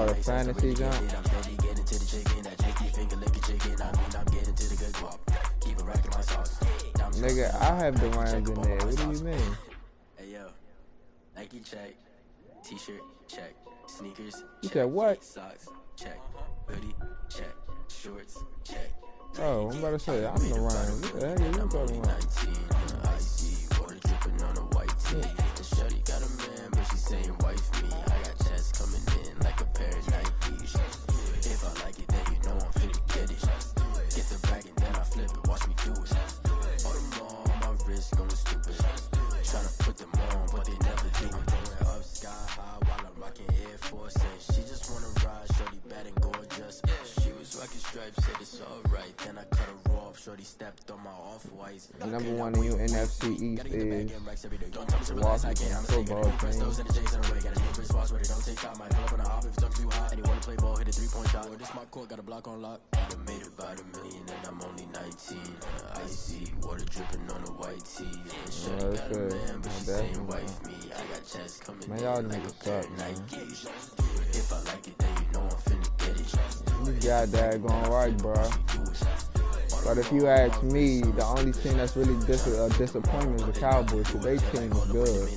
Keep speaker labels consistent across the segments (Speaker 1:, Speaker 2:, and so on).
Speaker 1: a fantasy jump? Nigga, I have the Rams in there. What do you mean?
Speaker 2: Hey yo, Nike check, T-shirt check, sneakers.
Speaker 1: You said what?
Speaker 2: Socks check, hoodie check, shorts check.
Speaker 1: Oh, I'm about to say I'm the Rams. What the heck are you talking about?
Speaker 2: Icy water dripping on a white tee. The shorty got a man, but she saying wife me. I got chest coming in like a pair of Nikes. If I like it, then you know I'm finna get it. Get the bag and then I flip it. Watch me do it. All them on my wrist going stupid. Tryna put them on, but they never do it. Going up sky high while I'm rocking Air Force. She just wanna ride, shorty bad and gorgeous. She was rocking stripes, said it's alright. Then I cut her off, shorty stepped on my off-whites.
Speaker 1: The number one in your NFC East is the Washington football team.
Speaker 2: This my court, got a block on lock. I made about $1 million and I'm only 19. Icy water dripping on a white tee.
Speaker 1: Yeah, that's good. Man, y'all niggas suck, man.
Speaker 2: If I like it, then you know I'm finna get it.
Speaker 1: You got that going right, bro. But if you ask me, the only team that's really disappointing is the Cowboys, because their team is good.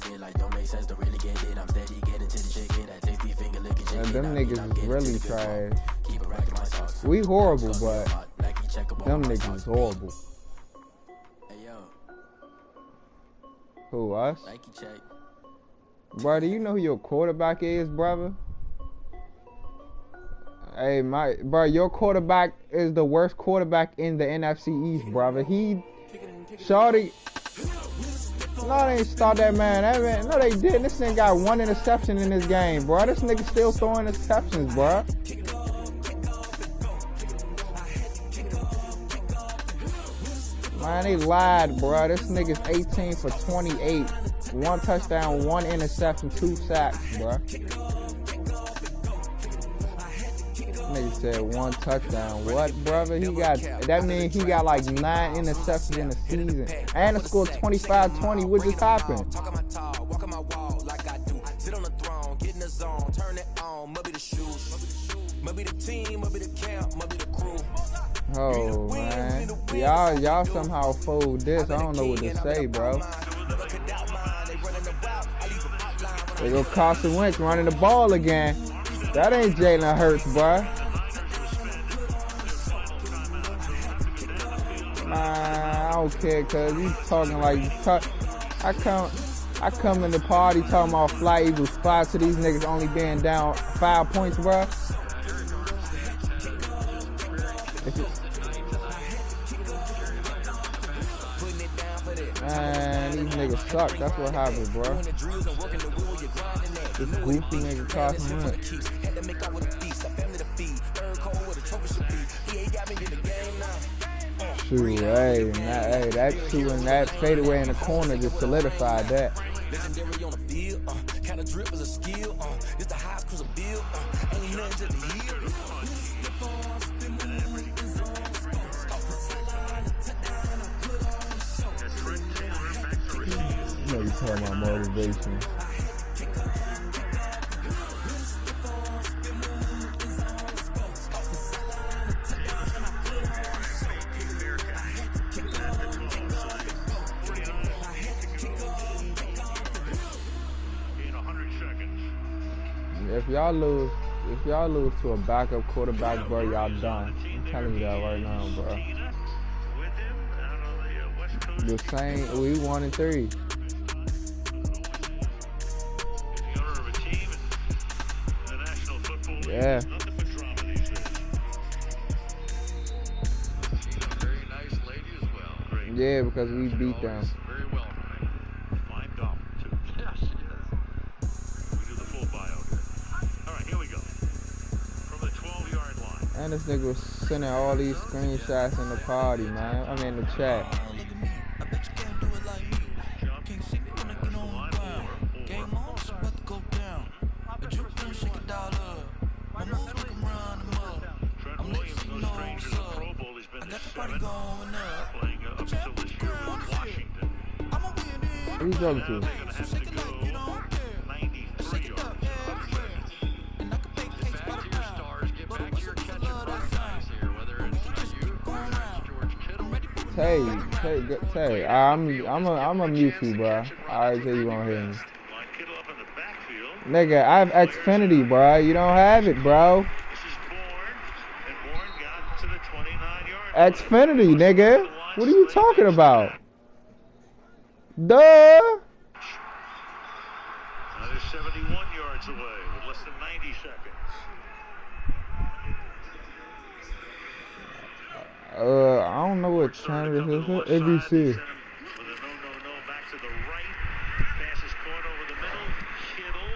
Speaker 1: And them niggas is really trash. We horrible, but them niggas is horrible. Who, us? Bro, do you know who your quarterback is, brother? Hey, bro, your quarterback is the worst quarterback in the NFC East, brother. Shorty. No, they didn't start that man. No, they didn't. This nigga got 1 interception in this game, bro. This nigga still throwing interceptions, bro. Man, they lied, bro. This nigga's 18 for 28. 1 touchdown, 1 interception, 2 sacks, bro. Nigga said 1 touchdown. What, brother? That means he got like 9 interceptions in the season. And he scored 25-20. What just happened? Oh, man. Y'all somehow fold this. I don't know what to say, bro. They go Carson Wentz running the ball again. That ain't Jalen Hurts, bro. Nah, I don't care, cause he's talking like I come in the party talking about Fly Eagles 5 to these niggas only being down 5 points, bro. Man, these niggas suck. That's what happened, bro. This goofy nigga Carson Wentz. Shoot, hey, that shoe and that fadeaway in the corner just solidified that.
Speaker 2: Legendary on the field, kind of drip is a skill, it's the highest cruise of bill, ain't nothing to the heel.
Speaker 1: You know you talking about motivation. If y'all lose to a backup quarterback, bro, y'all done. I'm telling you that right now, bro. The same, we 1-3. Yeah. Yeah, because we beat them. And this nigga was sending all these screenshots in the party, man. I mean, in the chat. Who you talking to? Tay. I'm a mute you, bro. I tell you won't hear me. Nigga, I have Xfinity, bro. You don't have it, bro. Xfinity, nigga. What are you talking about? Duh.
Speaker 3: Another 71 yards away with less than 90 seconds.
Speaker 1: I don't know what channel this is. ABC.
Speaker 3: With a no, back to the right. Pass is caught over the middle. Kittle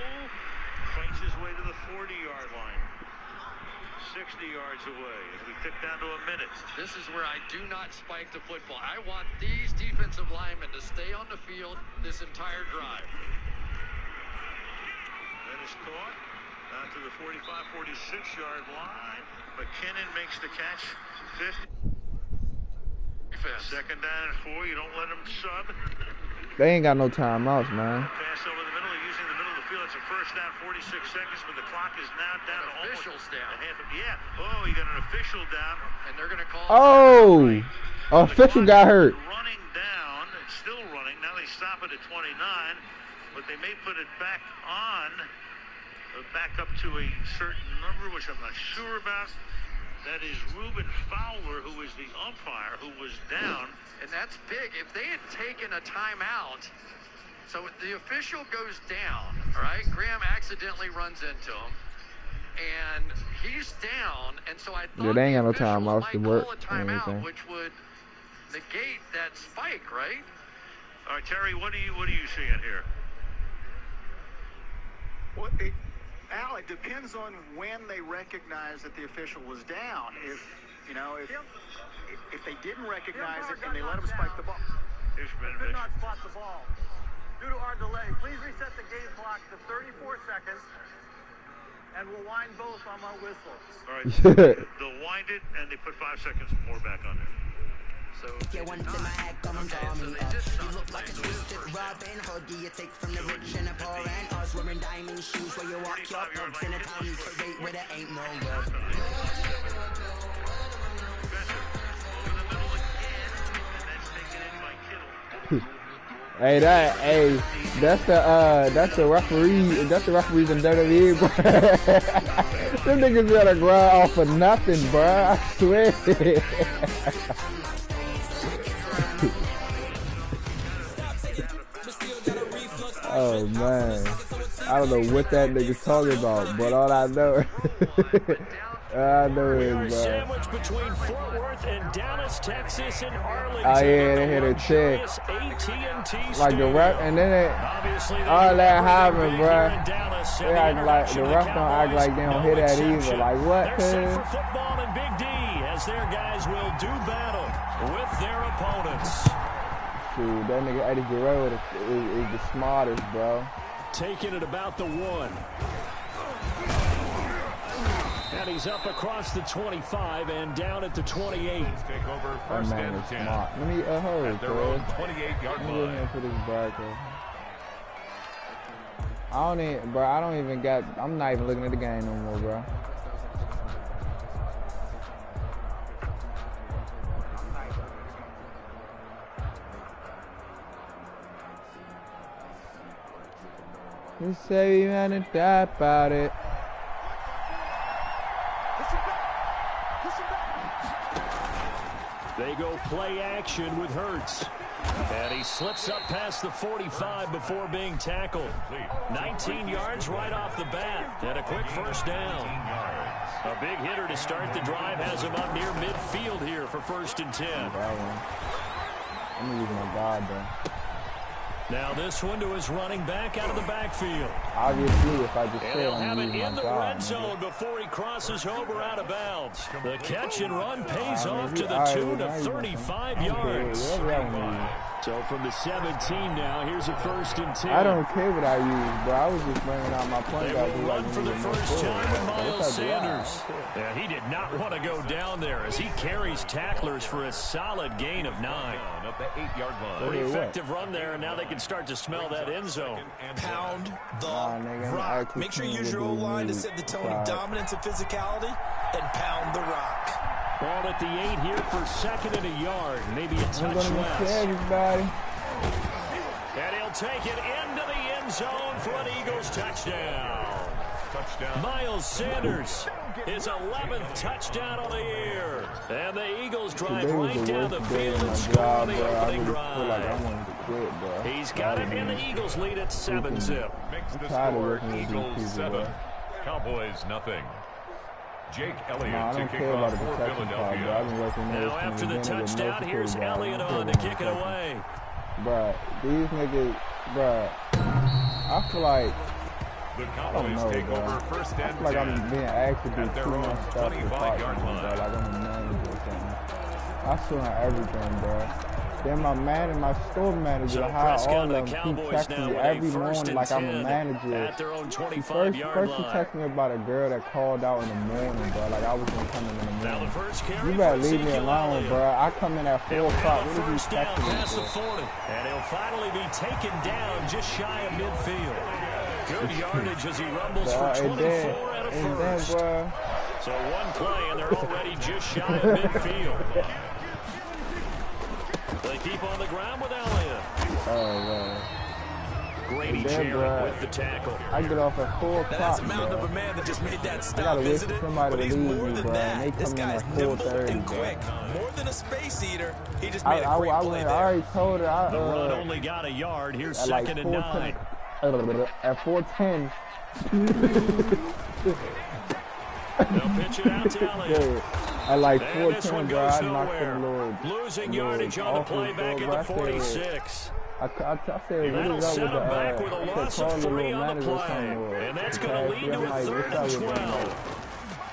Speaker 3: fights his way to the 40-yard line. 60 yards away as we tick down to a minute.
Speaker 4: This is where I do not spike the football. I want these defensive linemen to stay on the field this entire drive.
Speaker 3: That is caught down to the 45, 46-yard line. McKinnon makes the catch. 50. Second down and 4. You don't let them sub.
Speaker 1: They ain't got no timeouts, man.
Speaker 3: Pass over the middle. They're using the middle of the field. It's a first down, 46 seconds, but the clock is now down to almost
Speaker 4: down.
Speaker 3: Yeah. Oh, you got an official down.
Speaker 4: And they're going to call.
Speaker 1: Oh, official got hurt.
Speaker 3: Running down. It's still running. Now they stop it at 29, but they may put it back on, back up to a certain number, which I'm not sure about. That is Reuben Fowler, who is the umpire, who was down.
Speaker 4: And that's big. If they had taken a timeout, so the official goes down, all right? Graham accidentally runs into him, and he's down. And so I thought
Speaker 1: they ain't got no
Speaker 4: officials
Speaker 1: timeouts
Speaker 4: might
Speaker 1: to work
Speaker 4: call a
Speaker 1: or
Speaker 4: timeout,
Speaker 1: anything.
Speaker 4: which would negate that spike, right?
Speaker 3: All right, Terry, what are you seeing here?
Speaker 5: Well, Al, it depends on when they recognize that the official was down. If they didn't recognize it and they let him spike the ball.
Speaker 3: Here's
Speaker 6: Could not spot the ball. Due to our delay, please reset the game clock to 34 seconds, and we'll wind both on my whistle.
Speaker 3: All right, they'll wind it, and they put 5 seconds more back on there.
Speaker 4: So
Speaker 2: You want to my head, come and draw me up. You look like a twisted Robin Hood. Do you take from the rich and the poor and us wearing diamond shoes where you walk your pubs in a town you parade where there ain't no love.
Speaker 1: Hey, that's the referee. That's the referees in WWE, bro. Them niggas gotta grind off of nothing, bro. I swear. Oh man, I don't know what that nigga's talking about, but all I know, I know is,
Speaker 7: sandwiched between Fort Worth and Dallas, Texas, and Arlington.
Speaker 1: Oh yeah, they hit a chick. Like the ref, and then it, all that happened, bro. They act like the ref don't act like they don't hit that either. Like what?
Speaker 7: They're set for football and Big D as their guys will do battle with their opponents.
Speaker 1: Dude, that nigga Eddie Guerrero is the smartest, bro.
Speaker 7: Taking it about the 1. And he's up across the 25 and down at the 28.
Speaker 8: Take over
Speaker 1: That
Speaker 8: first
Speaker 1: man
Speaker 8: and
Speaker 1: is
Speaker 8: 10.
Speaker 1: smart. Let me hurry,
Speaker 8: At their own
Speaker 1: cuz.
Speaker 8: 28-yard
Speaker 1: Let me
Speaker 8: line.
Speaker 1: get him for this bracket. I don't even got, I'm not even looking at the game no more, bro. You say you had to die about it.
Speaker 7: They go play action with Hurts. And he slips up past the 45 before being tackled. 19 yards right off the bat. And a quick first down. A big hitter to start the drive has him up near midfield here for 1st and 10.
Speaker 1: I'm gonna use my guard though.
Speaker 7: Now this one to his running back out of the backfield.
Speaker 1: Obviously, if I just
Speaker 7: And
Speaker 1: say
Speaker 7: he'll
Speaker 1: I'm
Speaker 7: have
Speaker 1: gonna
Speaker 7: it
Speaker 1: use
Speaker 7: in
Speaker 1: my
Speaker 7: the
Speaker 1: guard.
Speaker 7: red zone before he crosses over out of bounds. The catch and run pays off to the
Speaker 1: Alright,
Speaker 7: tune
Speaker 1: now
Speaker 7: of
Speaker 1: you
Speaker 7: 35
Speaker 1: Okay,
Speaker 7: yards.
Speaker 1: whatever I wanna
Speaker 7: So from the 17 now, here's a 1st and 10.
Speaker 1: use. I don't care what I use, bro. I was just bringing out my point
Speaker 7: They
Speaker 1: guard
Speaker 7: will
Speaker 1: who
Speaker 7: run
Speaker 1: like
Speaker 7: for the
Speaker 1: me to move
Speaker 7: first
Speaker 1: forward.
Speaker 7: time with
Speaker 1: But
Speaker 7: Miles
Speaker 1: it's up to y'all.
Speaker 7: Sanders. Yeah, he did not want to go down there as he carries tacklers for a solid gain of 9.
Speaker 8: Up the 8-yard line.
Speaker 7: Pretty
Speaker 1: Okay, what?
Speaker 7: effective run there, and now they can start to smell that end zone.
Speaker 9: Pound the
Speaker 1: Nigga, I'm
Speaker 9: rock.
Speaker 1: actually
Speaker 9: Make sure you
Speaker 1: seeing
Speaker 9: use your
Speaker 1: what they
Speaker 9: O-line to
Speaker 1: need.
Speaker 9: set the tone of
Speaker 1: Right.
Speaker 9: dominance and physicality, and pound the rock.
Speaker 7: Ball at the 8 here for second and a yard. Maybe a touch
Speaker 1: I'm gonna
Speaker 7: less.
Speaker 1: miss everybody.
Speaker 7: And he'll take it into the end zone for an Eagles touchdown. Miles Sanders, his 11th touchdown of the year. And the Eagles drive right down the field and score on the opening drive. He's got it, and the Eagles lead at 7-zip.
Speaker 8: Makes the score Eagles 7, Cowboys nothing. Jake Elliott to kick off for Philadelphia.
Speaker 7: Now after the touchdown, here's Elliott on to kick it away.
Speaker 1: Bruh, these niggas, bruh, I feel like,
Speaker 8: The Cowboys take over first and 10.
Speaker 1: I feel like I'm being asked to do
Speaker 8: at their
Speaker 1: too
Speaker 8: own
Speaker 1: much stuff to fight
Speaker 8: 25-yard
Speaker 1: me,
Speaker 8: line.
Speaker 1: bro. Like I'm a manager or something. I swear on everything, bro. Then my store manager,
Speaker 7: So
Speaker 1: how
Speaker 7: Prescott
Speaker 1: all
Speaker 7: and
Speaker 1: of
Speaker 7: the
Speaker 1: them keep
Speaker 7: Cowboys
Speaker 1: texting
Speaker 7: now
Speaker 1: me
Speaker 7: with
Speaker 1: every
Speaker 7: a first
Speaker 1: morning
Speaker 7: and
Speaker 1: like I'm a
Speaker 7: 10
Speaker 1: manager.
Speaker 7: at their own
Speaker 1: First
Speaker 7: 25-yard
Speaker 1: he
Speaker 7: line.
Speaker 1: texted me about a girl that called out in the morning, bro. Like I was gonna come in the
Speaker 7: Now the
Speaker 1: morning.
Speaker 7: first carry
Speaker 1: You better
Speaker 7: for
Speaker 1: leave me
Speaker 7: Ezekiel
Speaker 1: alone,
Speaker 7: Elliott.
Speaker 1: bro. I come in at 4
Speaker 7: He'll
Speaker 1: o'clock.
Speaker 7: have a
Speaker 1: What are you
Speaker 7: first down
Speaker 1: texting me
Speaker 7: past the
Speaker 1: for?
Speaker 7: 40. And he'll finally be taken down just shy of midfield. Good yardage as he rumbles for 24 and a first.
Speaker 1: Bro,
Speaker 7: So one play, and they're already just shy of midfield. They keep on the ground with Elliott.
Speaker 1: man.
Speaker 7: Grady
Speaker 1: And then,
Speaker 7: Jarrett
Speaker 1: bro,
Speaker 7: with the tackle.
Speaker 1: I get off at 4 o'clock,
Speaker 9: That's a mountain
Speaker 1: bro.
Speaker 9: of a man that just made that
Speaker 1: I
Speaker 9: stop,
Speaker 1: gotta wait
Speaker 9: isn't
Speaker 1: for
Speaker 9: it?
Speaker 1: somebody
Speaker 9: But
Speaker 1: to
Speaker 9: he's
Speaker 1: leave
Speaker 9: more
Speaker 1: me,
Speaker 9: than
Speaker 1: bro. And they
Speaker 9: that. This
Speaker 1: come in
Speaker 9: guy's
Speaker 1: at
Speaker 9: nimble
Speaker 1: 4:30,
Speaker 9: and
Speaker 1: bro.
Speaker 9: quick. More than a space eater. He just
Speaker 1: I
Speaker 9: made a great play
Speaker 1: went, I
Speaker 9: there.
Speaker 1: already told her.
Speaker 7: The run only got a yard. Here's
Speaker 1: At like
Speaker 7: second and 9.
Speaker 1: 4:10. At 4:10.
Speaker 7: They'll pitch it out to Elliott.
Speaker 1: At like
Speaker 7: And this
Speaker 1: 4:10,
Speaker 7: one
Speaker 1: bro,
Speaker 7: goes
Speaker 1: I knocked
Speaker 7: nowhere.
Speaker 1: them little.
Speaker 7: Losing yardage on the play back at the 46.
Speaker 1: I said, what
Speaker 7: That'll
Speaker 1: is up
Speaker 7: set
Speaker 1: with
Speaker 7: him
Speaker 1: the,
Speaker 7: back with a
Speaker 1: I said,
Speaker 7: loss
Speaker 1: call
Speaker 7: of
Speaker 1: the
Speaker 7: 3
Speaker 1: little
Speaker 7: on the
Speaker 1: manager or
Speaker 7: play.
Speaker 1: something,
Speaker 7: And that's
Speaker 1: okay,
Speaker 7: going to lead
Speaker 1: see,
Speaker 7: to
Speaker 1: I'm
Speaker 7: a
Speaker 1: like,
Speaker 7: third
Speaker 1: what's up
Speaker 7: and
Speaker 1: with them,
Speaker 7: 12.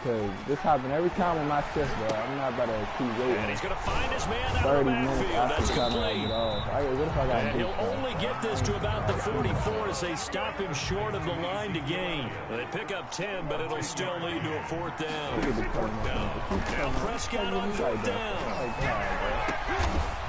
Speaker 1: Because this happens every time with my shift, bro. I'm not about to keep waiting.
Speaker 7: And he's going to find his man out of
Speaker 1: 30
Speaker 7: the
Speaker 1: minutes
Speaker 7: backfield.
Speaker 1: after
Speaker 7: That's
Speaker 1: the time I
Speaker 7: complete.
Speaker 1: get off. What if I got
Speaker 7: And he'll only get this to about the 44 as they stop him short of the line to gain. They pick up 10, but it'll still lead to a fourth down. Now Prescott on fourth down.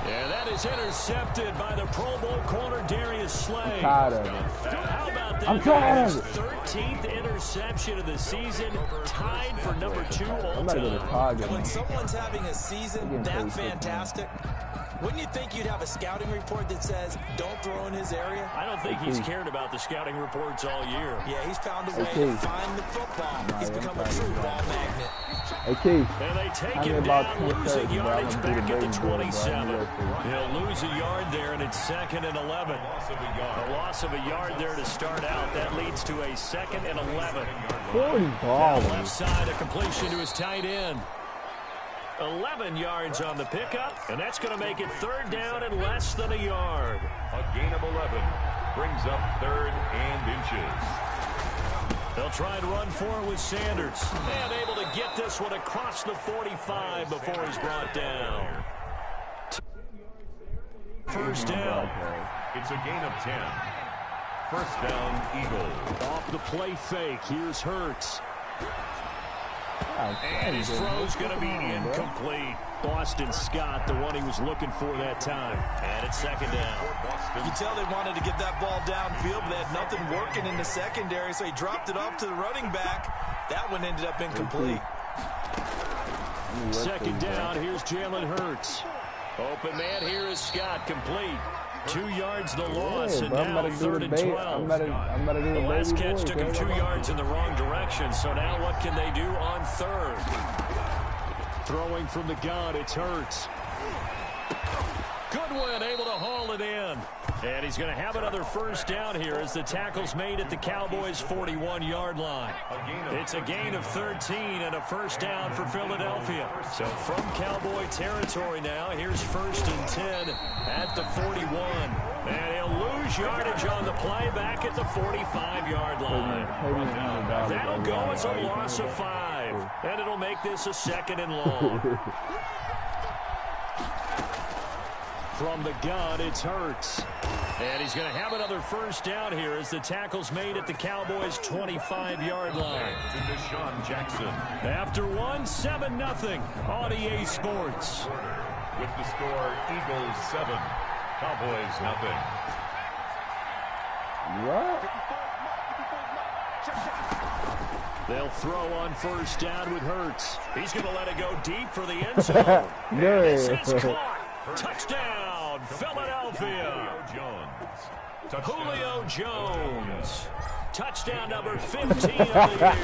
Speaker 7: Yeah, that is intercepted by the Pro Bowl corner Darius Slay.
Speaker 1: I'm tired of it.
Speaker 7: How about that?
Speaker 1: I'm tired of it.
Speaker 7: 13th interception of the season, tied for number 2 all
Speaker 1: I'm about to go to
Speaker 7: time.
Speaker 1: Target.
Speaker 9: When someone's having a season that fantastic, wouldn't you think you'd have a scouting report that says, don't throw in his area?
Speaker 7: I don't think he's cared about the scouting reports all year.
Speaker 9: Yeah, he's found a way to find the football. He's become a true ball magnet.
Speaker 1: Hey, Keith.
Speaker 7: And they take
Speaker 1: I'm
Speaker 7: him
Speaker 1: about
Speaker 7: down,
Speaker 1: 2
Speaker 7: losing
Speaker 1: seconds, bro. I'm
Speaker 7: yardage
Speaker 1: gonna do
Speaker 7: back
Speaker 1: the
Speaker 7: at the
Speaker 1: baby boy, bro.
Speaker 7: 27. He'll lose a yard there, and it's second and 11. A loss of a yard there to start out. That leads to a second and 11.
Speaker 1: 40
Speaker 7: Down
Speaker 1: balls.
Speaker 7: left side, a completion to his tight end. 11 yards on the pickup, and that's going to make it third down and less than a yard.
Speaker 8: A gain of 11 brings up third and inches.
Speaker 7: They'll try and run for it with Sanders. And able to get this one across the 45 before he's brought down. First down.
Speaker 8: It's a gain of 10. First down, Eagles.
Speaker 7: Off the play fake, here's Hurts.
Speaker 1: Oh,
Speaker 7: And his throw's going to be incomplete. Boston Scott, the one he was looking for that time. And it's second down.
Speaker 9: You can tell they wanted to get that ball downfield, but they had nothing working in the secondary, so he dropped it off to the running back. That one ended up incomplete.
Speaker 7: Second down, here's Jalen Hurts. Open man here is Scott, complete. 2 yards the loss, and now third and 12. The last catch took him 2 yards in the wrong direction, so now what can they do on third? Throwing from the gun, it's Hurts. Goodwin able to haul it in. And he's going to have another first down here as the tackle's made at the Cowboys' 41-yard line. It's a gain of 13 and a first down for Philadelphia. So from Cowboy territory now, here's first and 10 at the 41. And he'll lose yardage on the play back at the 45-yard line. That'll go as a loss of 5. And it'll make this a second and long. From the gun, it's Hurts. And he's going to have another first down here as the tackle's made at the Cowboys' 25-yard line.
Speaker 8: To Deshaun Jackson.
Speaker 7: After one, 7-0 on EA Sports.
Speaker 8: With the score, Eagles 7, Cowboys nothing.
Speaker 1: What?
Speaker 7: They'll throw on first down with Hurts. He's going to let it go deep for the end zone. And this is caught. Touchdown, Philadelphia. Julio Jones. Touchdown number 15 of the year.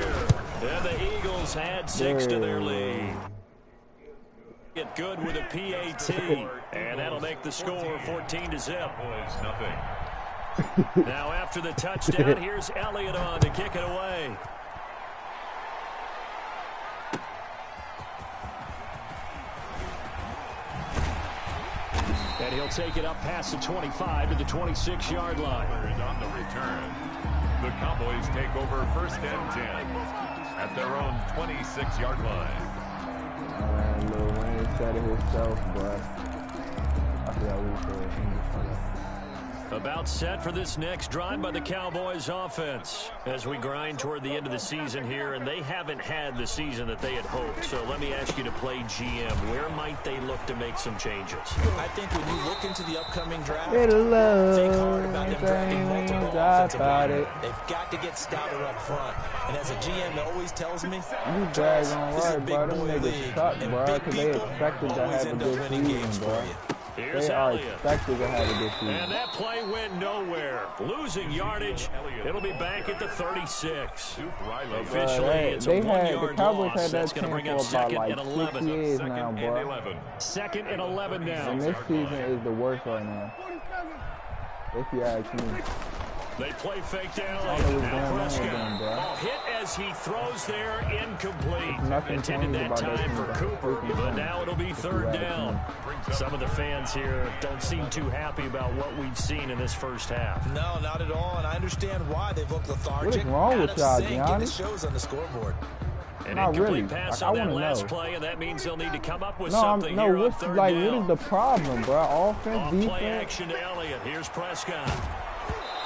Speaker 7: And the Eagles add 6 to their lead. Get good with a PAT. And that'll make the score 14-0. Now after the touchdown, here's Elliott on to kick it away. And he'll take it up past the 25 to the 26-yard line.
Speaker 8: On the return, the Cowboys take over first and 10 at their own 26-yard line.
Speaker 1: Lil Wayne said it himself, but I forgot what he said.
Speaker 7: About set for this next drive by the Cowboys offense as we grind toward the end of the season here, and they haven't had the season that they had hoped. So let me ask you to play GM. Where might they look to make some changes?
Speaker 9: I think when you look into the upcoming draft, think hard about them drafting multiple offensive linemen. They've got to get stouter up front. And as a GM, it always tells me,
Speaker 1: this is a big boy league, and big people always end up winning games for you.
Speaker 7: Here's
Speaker 1: they are
Speaker 7: Elliott.
Speaker 1: expected to have a good season.
Speaker 7: And that play went nowhere. Losing yardage. It'll be back at the 36. Officially, it's a 1-yard loss. That's going to bring up second and 11.
Speaker 1: 6 years now, bro.
Speaker 7: Second and 11 now.
Speaker 1: And this season is the worst right now, if you ask me.
Speaker 7: They play fake to Elliott. Now Prescott. Hit as he throws there, incomplete. Intended that time for Cooper, but now it'll be third down. Some of the fans here don't seem too happy about what we've seen in this first half.
Speaker 9: No, not at all, and I understand why. They've looked lethargic.
Speaker 1: What is wrong with y'all, Giannis?
Speaker 9: It shows on the scoreboard.
Speaker 7: An incomplete pass on that last play, and that means they'll need to come up with something here on third down.
Speaker 1: What is the problem, bro? Offense, defense?
Speaker 7: Play action to Elliott. Here's Prescott.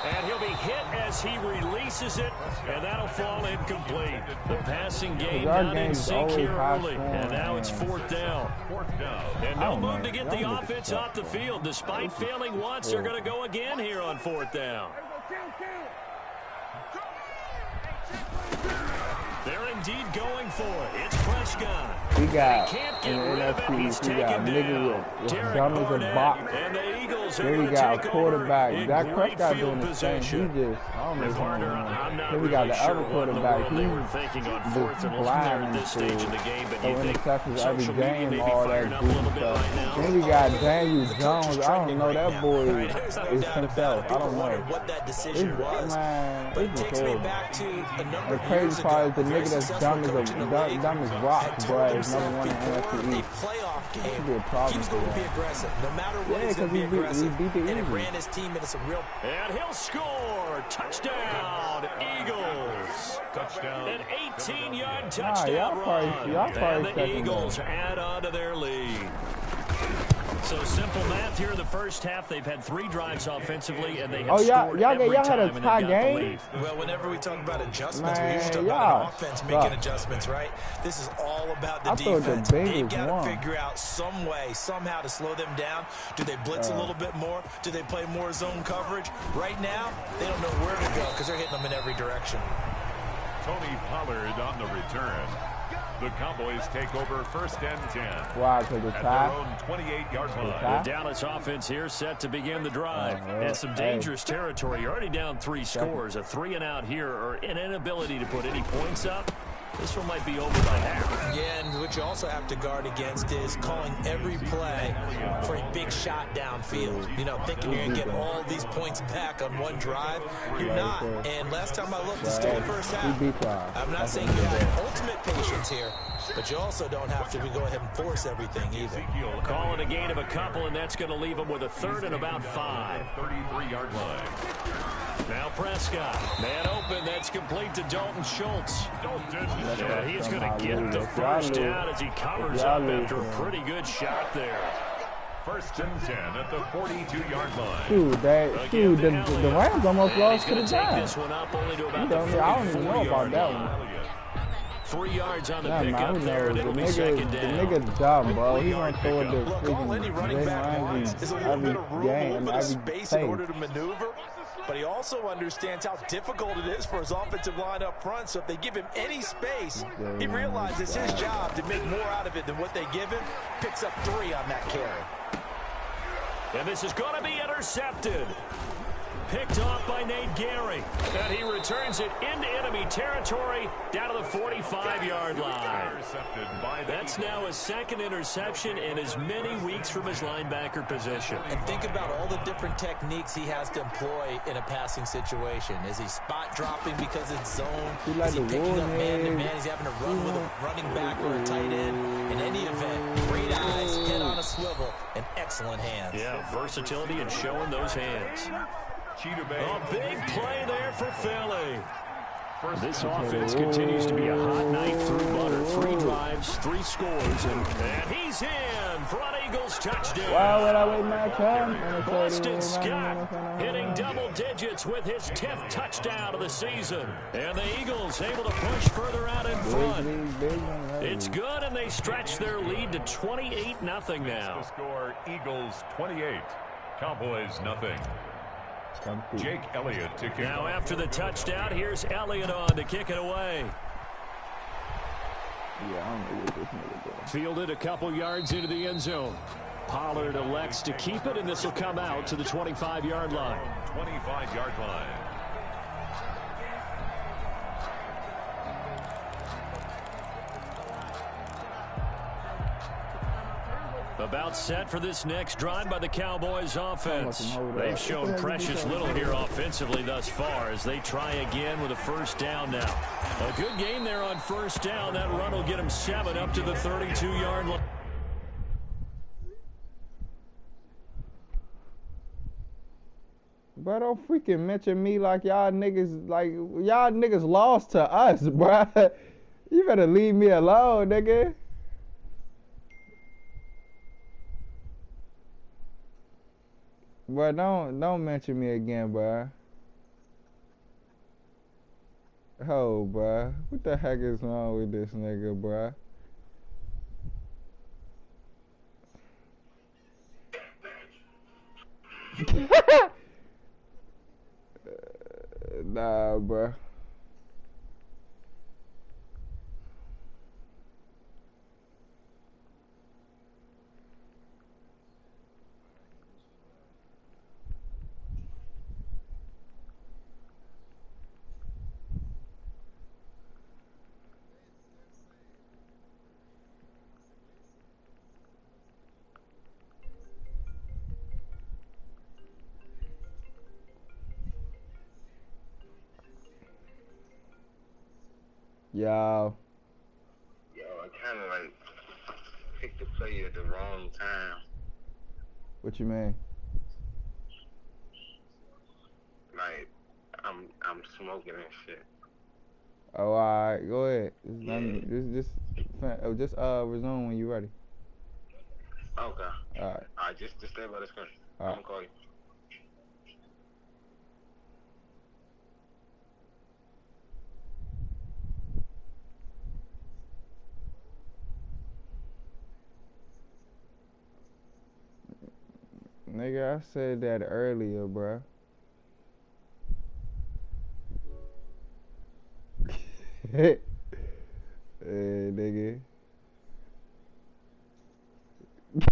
Speaker 7: And he'll be hit as he releases it, and that'll fall incomplete. The passing game not in sync here early, and now it's fourth down. And no move to get the offense off the field. Despite failing once, they're going to go again here on fourth down. They're indeed going for it. It's Prescott.
Speaker 1: We got
Speaker 7: can't get rid of it. He's taken down. Derek Barnett and the Eagles are going to take
Speaker 1: quarterback.
Speaker 7: over in
Speaker 1: That
Speaker 7: great
Speaker 1: Prescott
Speaker 7: field
Speaker 1: doing the same. He
Speaker 7: possession.
Speaker 1: just, I don't know what's going on.
Speaker 7: I'm not
Speaker 1: Then we
Speaker 7: really
Speaker 1: got the
Speaker 7: sure
Speaker 1: other
Speaker 7: what in the
Speaker 1: quarterback.
Speaker 7: world they were thinking on fourth and long there at this stage in the game, but you think
Speaker 1: every
Speaker 7: social media
Speaker 1: game,
Speaker 7: may be
Speaker 1: all
Speaker 7: firing
Speaker 1: that
Speaker 7: up a little bit
Speaker 1: stuff.
Speaker 7: right now.
Speaker 1: Then we got Daniel Jones. I don't know, that boy is himself. I don't know.
Speaker 9: What that decision was,
Speaker 1: man,
Speaker 9: but it takes me back to a number
Speaker 1: the
Speaker 9: of
Speaker 1: crazy
Speaker 9: years
Speaker 1: part
Speaker 9: ago.
Speaker 1: is the nigga that's dumb as rock, bro. It's number one in NFC East.
Speaker 9: Playoff game.
Speaker 1: He
Speaker 9: was going to be aggressive. No matter what, he's going to be aggressive. And it ran his team into some real...
Speaker 7: And he'll score. Touchdown, Eagles.
Speaker 8: Touchdown.
Speaker 7: An 18-yard touchdown run. And the Eagles add on to their lead. So simple math here in the first half. They've had 3 drives offensively, and they have scored every time, and they've got the lead.
Speaker 9: Well, whenever we talk about adjustments, we usually talk about offense making adjustments, right? This is all about the defense. They've got to figure out some way, somehow to slow them down. Do they blitz a little bit more? Do they play more zone coverage? Right now, they don't know where to go because they're hitting them in every direction.
Speaker 8: Tony Pollard on the return. The Cowboys take over first and 10.
Speaker 1: Wow, to the
Speaker 8: at
Speaker 1: top.
Speaker 8: their own 28-yard line.
Speaker 7: The Dallas offense here set to begin the drive. And some dangerous territory. You're already down 3 scores. A 3-and-out here, or an inability to put any points up. This one might be over by half.
Speaker 9: Yeah, and what you also have to guard against is calling every play for a big shot downfield. You know, thinking you're going to get all these points back on one drive. You're not. And last time I looked, it's still the first half. I'm not saying you have ultimate patience here, but you also don't have to go ahead and force everything either.
Speaker 7: Calling a gain of a couple, and that's going to leave them with a third and about 5.
Speaker 8: 33-yard line.
Speaker 7: Now Prescott. Man open. That's complete to Dalton Schultz. Yeah, he's going to get the first down as he covers up after a pretty good shot there.
Speaker 8: First and 10 at the 42-yard line.
Speaker 1: Dude, the Rams almost lost to the
Speaker 7: Giants.
Speaker 1: I don't even know about that one.
Speaker 7: 3 yards on the
Speaker 1: Yeah,
Speaker 7: pickup there, and it'll be second down.
Speaker 1: The nigga's dumb, bro. He's going to throw it to
Speaker 9: Look, all any running back wants is a little bit of room, a little bit of space in order to maneuver. but he also understands how difficult it is for his offensive line up front. So if they give him any space, he realizes his job to make more out of it than what they give him. Picks up 3 on that carry.
Speaker 7: And this is going to be intercepted. Picked off by Nate Gehring. And he returns it into enemy territory down to the 45-yard line. That's now his 2nd interception in as many weeks from his linebacker position.
Speaker 9: And think about all the different techniques he has to employ in a passing situation. Is he spot dropping because it's zone? Is he picking up man-to-man? He's having to run with a running back or a tight end. In any event, great eyes, head on a swivel, and excellent hands.
Speaker 7: Yeah, versatility and showing those hands. A big play there for Philly. This offense continues to be a hot knife through butter. 3 drives, 3 scores, and he's in for an Eagles touchdown.
Speaker 1: Wow, would I wait my turn?
Speaker 7: Boston Scott hitting double digits with his 10th touchdown of the season. And the Eagles able to push further out in front. It's good, and they stretch their lead to 28-0 now.
Speaker 8: The score, Eagles 28, Cowboys nothing. Jake Elliott to kick
Speaker 7: now
Speaker 8: off.
Speaker 7: After the touchdown, here's Elliott on to kick it away.
Speaker 1: Yeah, I don't know what this nigga doing.
Speaker 7: Fielded a couple yards into the end zone. Pollard elects to keep it, and this will come out to the 25-yard line.
Speaker 8: 25-yard line.
Speaker 7: About set for this next drive by the Cowboys offense. They've shown precious little here offensively thus far as they try again with a first down now. A good game there on first down. That run will get them 7 up to the 32-yard line.
Speaker 1: Bro, don't freaking mention me like y'all niggas lost to us, bro. You better leave me alone, nigga. Bro, don't mention me again, bro. Oh, bro. What the heck is wrong with this nigga, bro? Nah, bro. Yo.
Speaker 10: Yo, I kind of like picked the play at the wrong time.
Speaker 1: What you mean?
Speaker 10: Like, I'm smoking and shit.
Speaker 1: Oh, alright, go ahead. Just resume when you're ready.
Speaker 10: Okay.
Speaker 1: Alright.
Speaker 10: Alright, just stay by the screen.
Speaker 1: All right.
Speaker 10: I'm gonna call you.
Speaker 1: Nigga, I said that earlier, bro. Hey, nigga.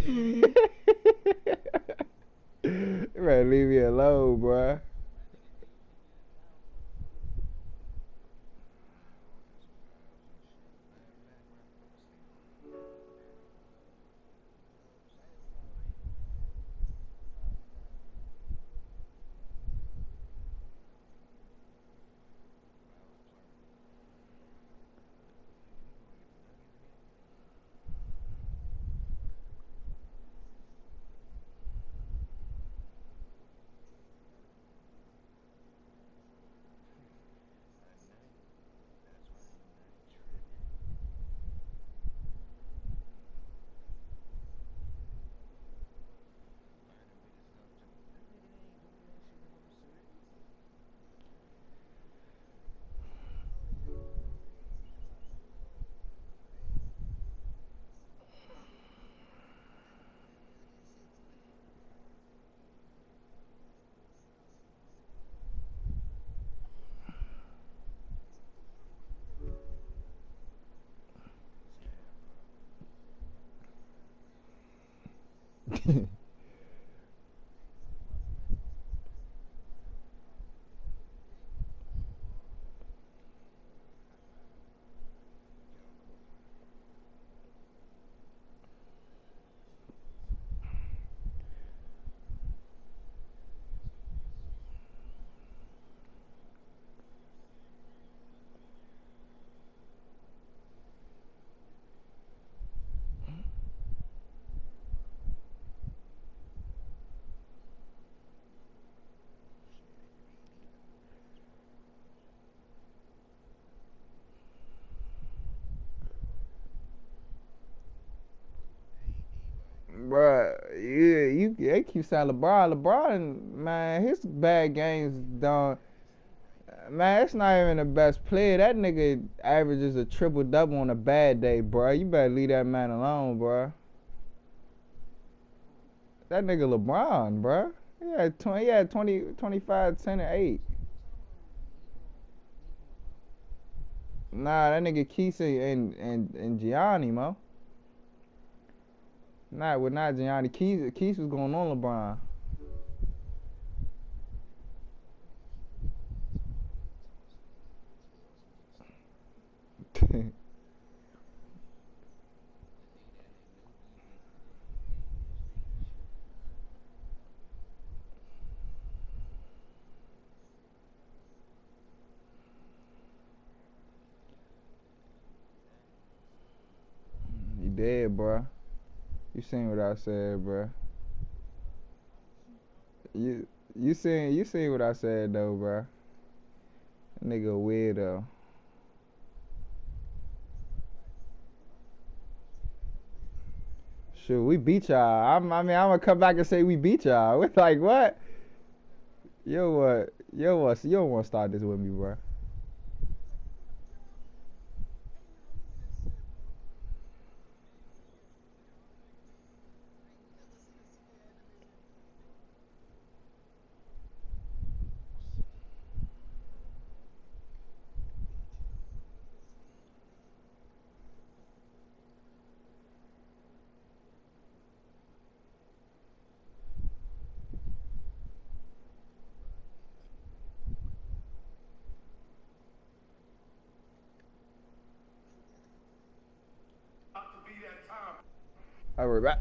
Speaker 1: You better leave me alone, bro. Bruh, they keep saying LeBron, man, his bad games don't. Man, it's not even the best player. That nigga averages a triple double on a bad day, bruh. You better leave that man alone, bruh. That nigga LeBron, bruh. He had 25, 10, and 8. Nah, that nigga Kesey and Gianni, mo. Not Gianni. Keith was going on LeBron. You dead, bruh. You seen what I said, bruh. You seen what I said though, bruh. Nigga weirdo. Shoot, we beat y'all. I'm gonna come back and say we beat y'all. We're like, what? Yo, what? You don't want to start this with me, bruh. All right, back.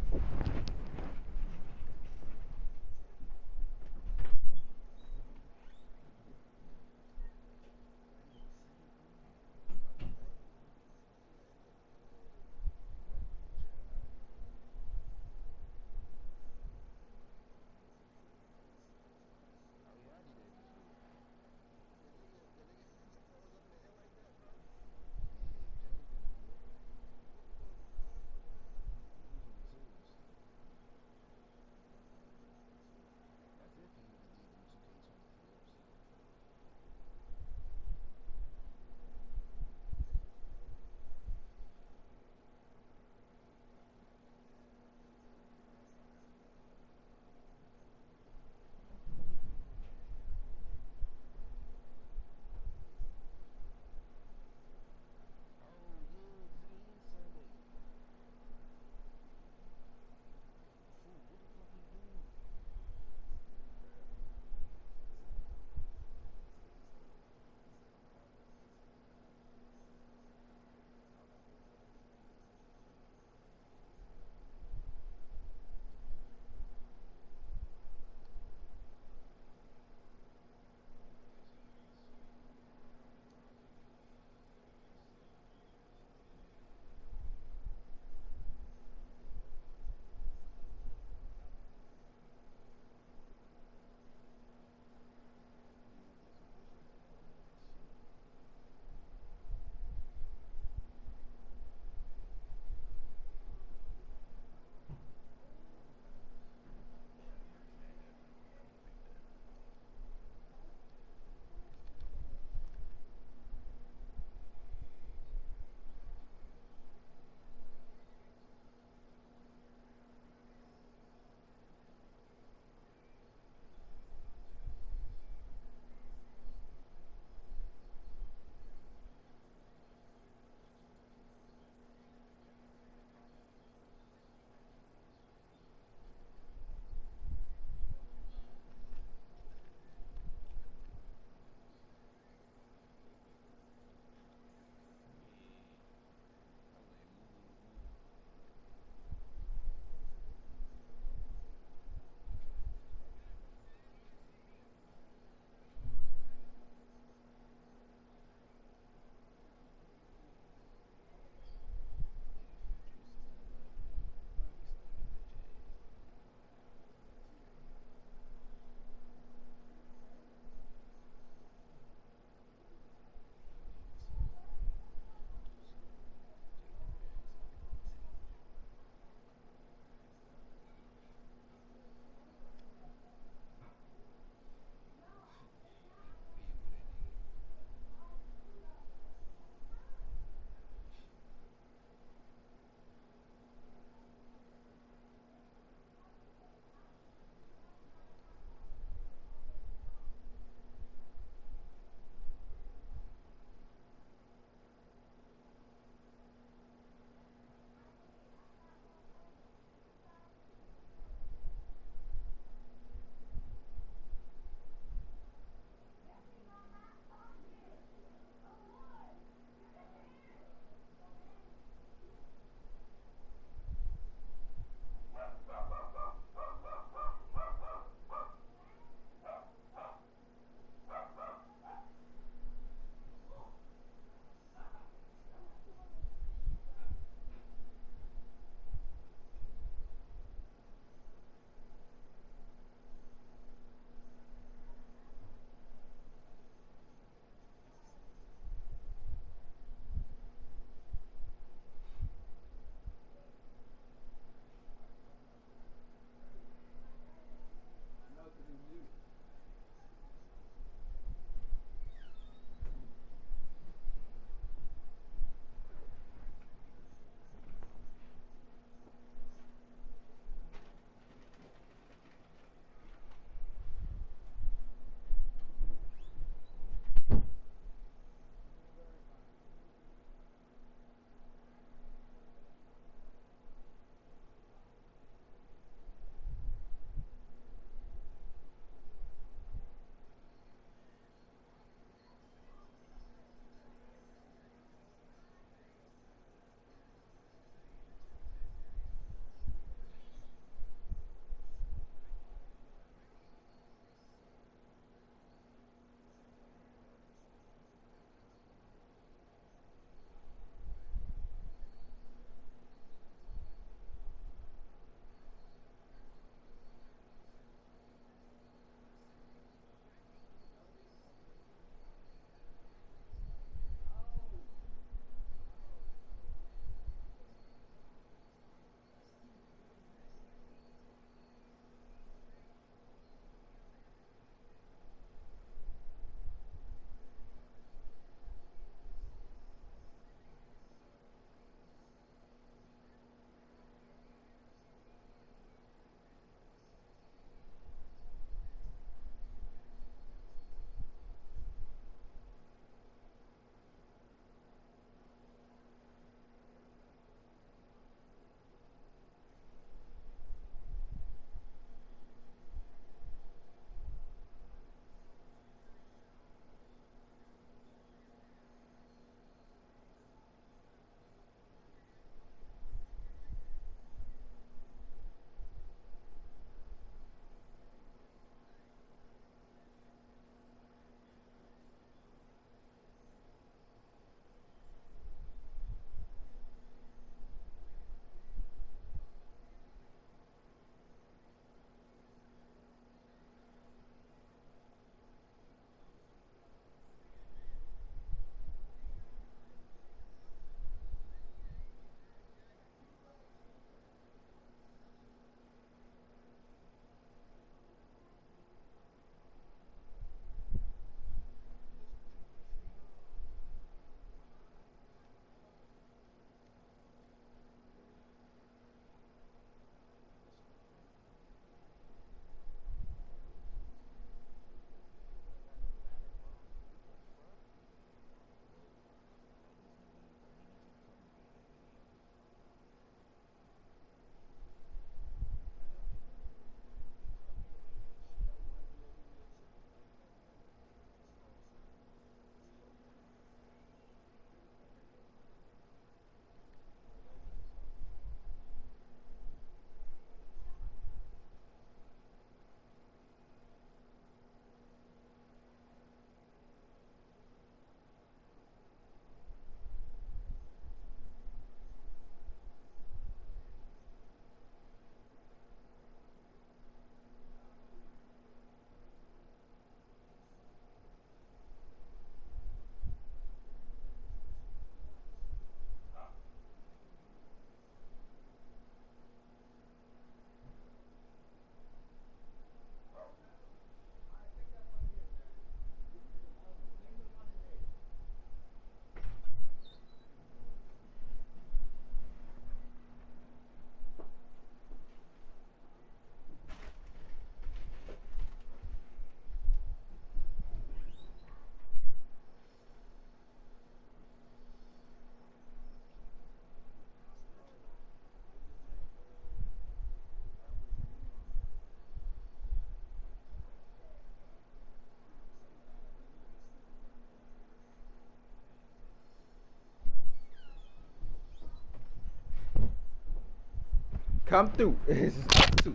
Speaker 1: come through. It's up too.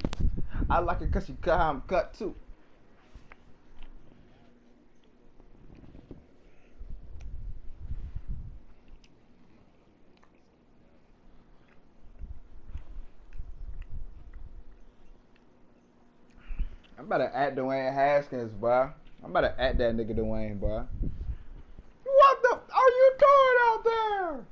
Speaker 1: I like it cause you come cut too. I'm about to at Dwayne Haskins, boy. I'm about to at that nigga Dwayne, boy. What the are you doing out there?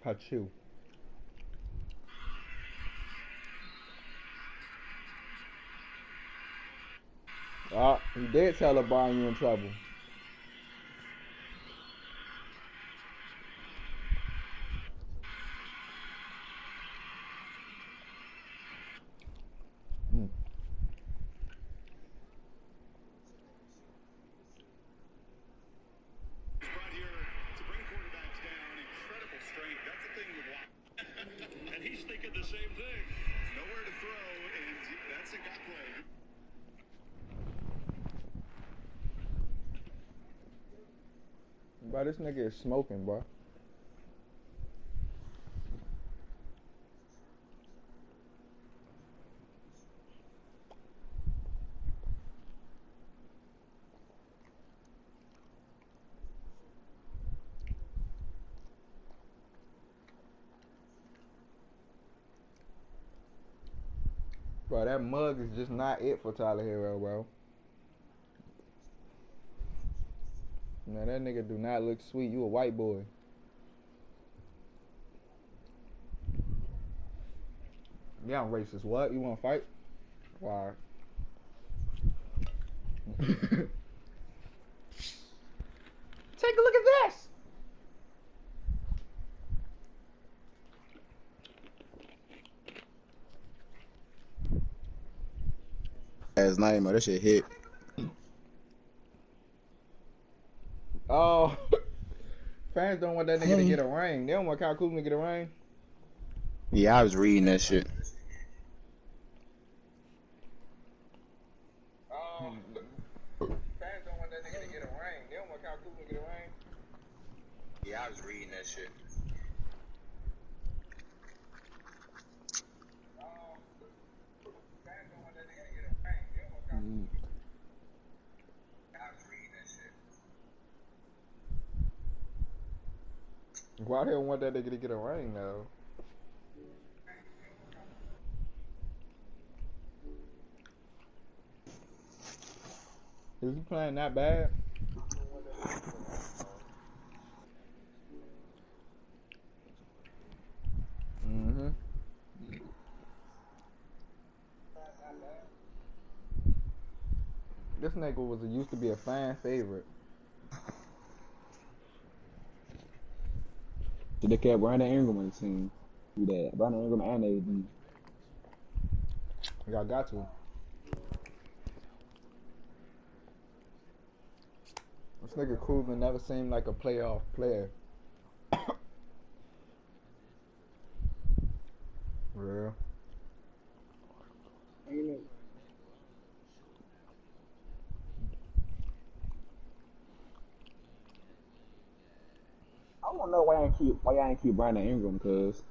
Speaker 1: Pachu. He did tell LeBron you in trouble.
Speaker 3: And he's thinking the same thing. Nowhere to throw, and that's a gut play.
Speaker 1: Bro, this nigga is smoking, bro. Bro, that mug is just not it for Tyler Hero, bro. Now that nigga do not look sweet. You a white boy. Yeah, I'm racist. What? You wanna fight? Why? Take a look at this.
Speaker 11: Last night, man, that shit hit.
Speaker 1: Oh, fans don't want that nigga to get a ring. They don't want Kyle Kuzma to get a ring.
Speaker 11: Yeah, I was reading that shit.
Speaker 1: Fans don't want that nigga to get a ring. They don't want Kyle Kuzma to get a ring.
Speaker 11: Yeah, I was reading that shit.
Speaker 1: Fans don't want that nigga to get a ring. They don't want Kyle Kuzma. I was reading that shit. Why they don't want that nigga to get a ring though? Is he playing that bad? Mm-hmm. This nigga used to be a fan favorite.
Speaker 11: So they kept Brandon Ingram on the team. Do that. Brandon Ingram and AD.
Speaker 1: Y'all got to. This nigga Kuzma never seemed like a playoff player. Real.
Speaker 11: I don't know why y'all ain't keep Brandon Ingram, cause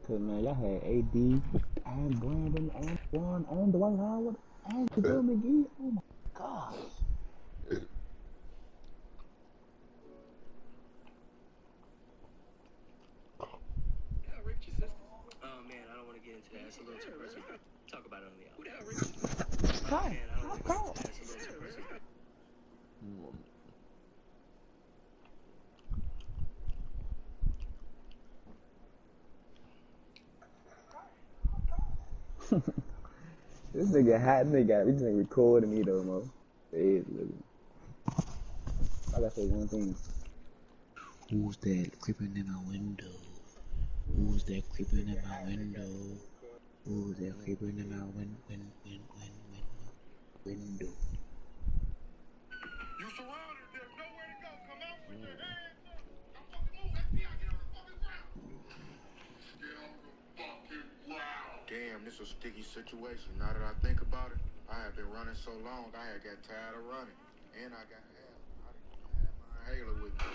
Speaker 11: man, y'all had AD and Brandon and Juan and Dwight Howard and Joe McGee. Oh my gosh.
Speaker 2: Oh man, I don't want to get into that. It's a little too personal.
Speaker 12: talk about it on the album. Who the hell Rich?
Speaker 11: Hi.
Speaker 12: Man, I don't know. That's a little too personal.
Speaker 11: This nigga hot nigga. We just ain't recording me though, mo. Hey, I gotta say one thing. Who's that creeping in my window? Who's that creeping in my window? Who's that creeping in my window?
Speaker 13: You surrounded. There's nowhere to go. Come out with your hands up. Now fucking move. FBI, get on the fucking ground. Get on the fucking ground. Damn, this is a sticky situation. Now that I think about it, I have been running so long, I had got tired of running. And I got hell. I didn't have my inhaler with me.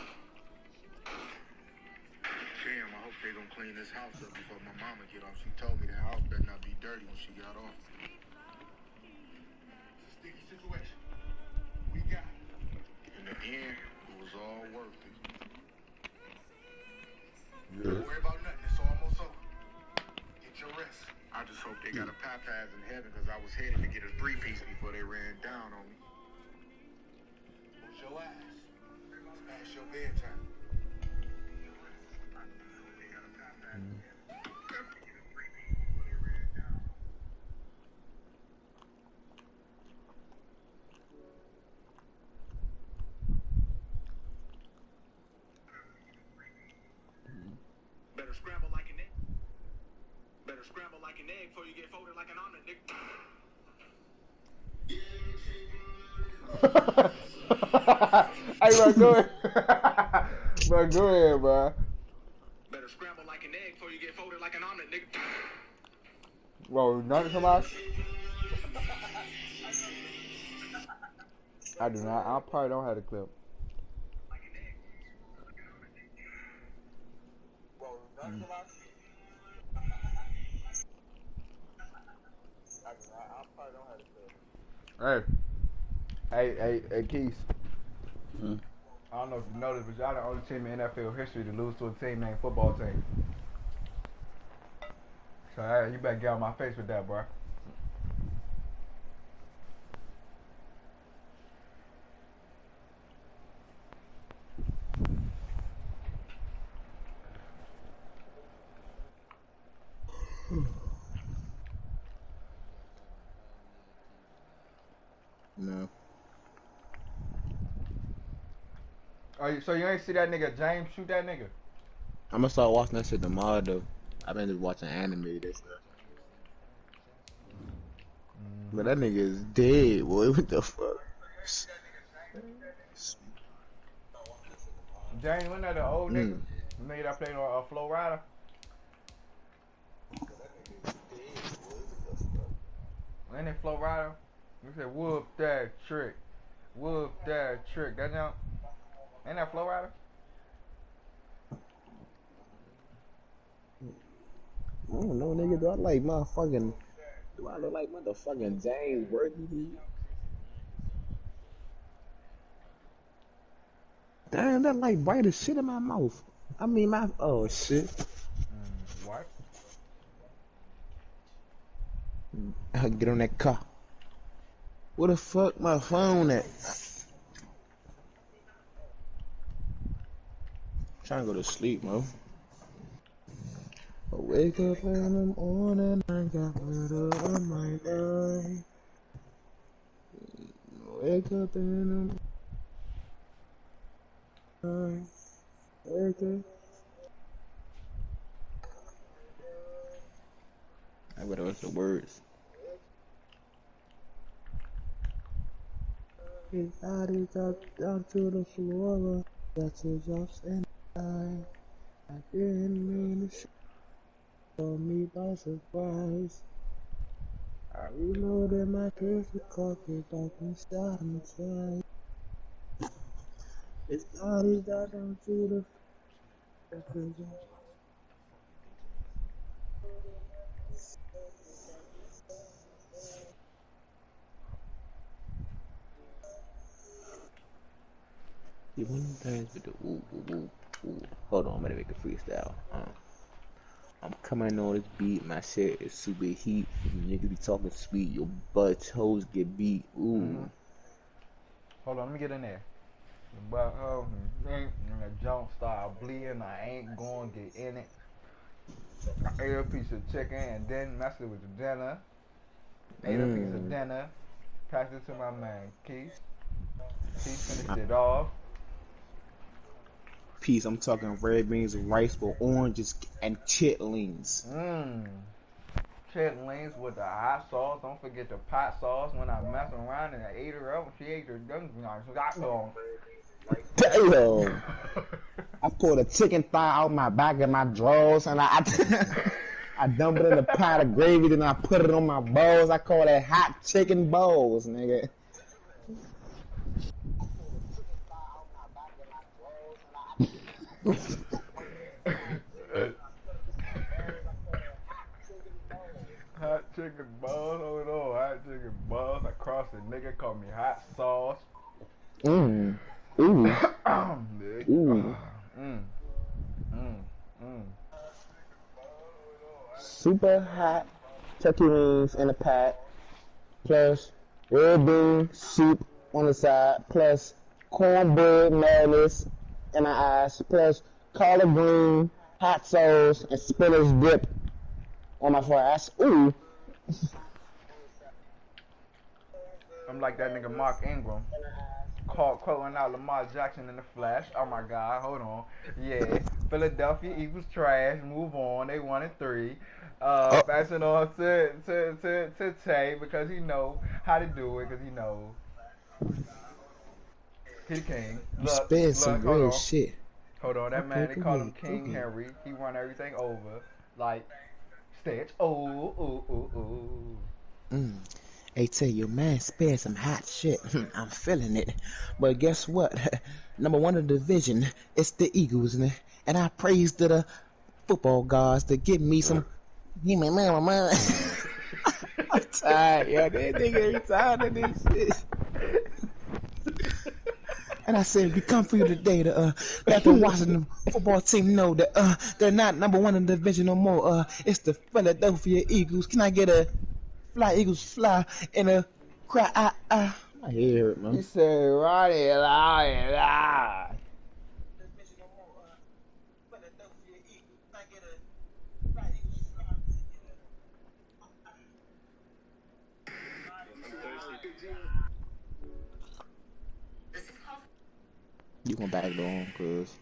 Speaker 13: Damn, I hope they gonna clean this house up before my mama get off. She told me that house better not be dirty when she got off. It's a sticky situation. We got it. In the end, it was all worth it. Don't worry about nothing. It's almost over. Get your rest. I just hope they got a Popeyes in heaven because I was headed to get a 3-piece before they ran down on me. What's your ass? It's past your bedtime. Better scramble like an egg. Better scramble like an egg before you get folded like an omelet, nigga.
Speaker 1: Hey, bro, go ahead. Bro, go ahead, bro.
Speaker 13: Better scramble like an egg before you get folded like an omelet, nigga.
Speaker 1: Bro, nothing somebody? I do not. I probably don't have the clip. Hey, Keith. I don't know if you noticed, but y'all the only team in NFL history to lose to a team named football team. So hey, you better get on my face with that, bro.
Speaker 11: No.
Speaker 1: Oh, so you ain't see that nigga James shoot that nigga?
Speaker 11: I'm gonna start watching that shit tomorrow though. I've been just watching animated stuff. But that nigga is dead, boy. What the fuck?
Speaker 1: James, wasn't that the old nigga? The nigga that played on Flow Rider? Ain't it Flow Rider? He said, whoop that trick. Whoop that trick. That jump? Ain't that Flow Rider?
Speaker 11: I don't know, nigga. Do I like motherfucking? Do I look like motherfucking James Worthy? Damn, that light bright as shit in my mouth. I mean, my oh shit.
Speaker 1: What?
Speaker 11: I'll get on that car. Where the fuck my phone at? I'm trying to go to sleep, mo. I wake up in the morning, I got murder on my mind. Wake up in the morning. Wake up. I better what's the words. His body dropped down to the floor. That's his ups and I didn't mean to show me by surprise. I reloaded my pistol, cocked it back and shot him twice. His body got down to the floor. One times with the ooh. Hold on, I'm gonna make a freestyle. I'm coming on this beat. My shit is super heat. Niggas be talking sweet. Your butt hoes get beat. Ooh.
Speaker 1: Hold on, let me get in there. But and the jump start bleeding. I ain't going to get in it. I ate a piece of chicken and then messed it with the dinner. Ate a piece of dinner. Passed it to my man Keith. Keith finished it off.
Speaker 11: Peace. I'm talking red beans and rice with oranges and chitlins.
Speaker 1: Chitlins with the hot sauce. Don't forget the pot sauce. When I mess around and I ate her up, she ate her done.
Speaker 11: Damn. I pulled a chicken thigh out my back of my drawers and I dump it in a pot of gravy, then I put it on my bowls. I call that hot chicken bowls, nigga.
Speaker 1: Hot chicken balls, hold on, hot chicken balls. I crossed it, nigga called me hot sauce.
Speaker 11: Ooh. Super hot turkey wings in a pack, plus red bean soup on the side, plus cornbread mayonnaise in my eyes, plus collard green, hot sauce, and spinach dip on my fries. Ooh.
Speaker 1: I'm like that nigga Mark Ingram. Quoting out Lamar Jackson in the flash. Oh my god, hold on. Yeah, Philadelphia Eagles trash. Move on. They 1-3. Pass it on to Tay because he know how to do it because he know. He King. Look,
Speaker 11: some
Speaker 1: hold
Speaker 11: real
Speaker 1: on.
Speaker 11: shit.
Speaker 1: Hold on, that man, they call him King Henry. He run everything over. Like, Stitch. Ooh.
Speaker 11: Hey, tell your man, spare some hot shit. I'm feeling it. But guess what? Number one in the division, it's the Eagles. And I praise to the football gods to give me some. I'm tired, yo. That nigga ain't tired of this shit. And I said, we come for you today to let the Washington football team know that they're not number one in the division no more. It's the Philadelphia Eagles. Can I get a fly, Eagles fly, and a cry? I hear it, man.
Speaker 1: He said, Ronnie, lie.
Speaker 11: You gonna back on, cause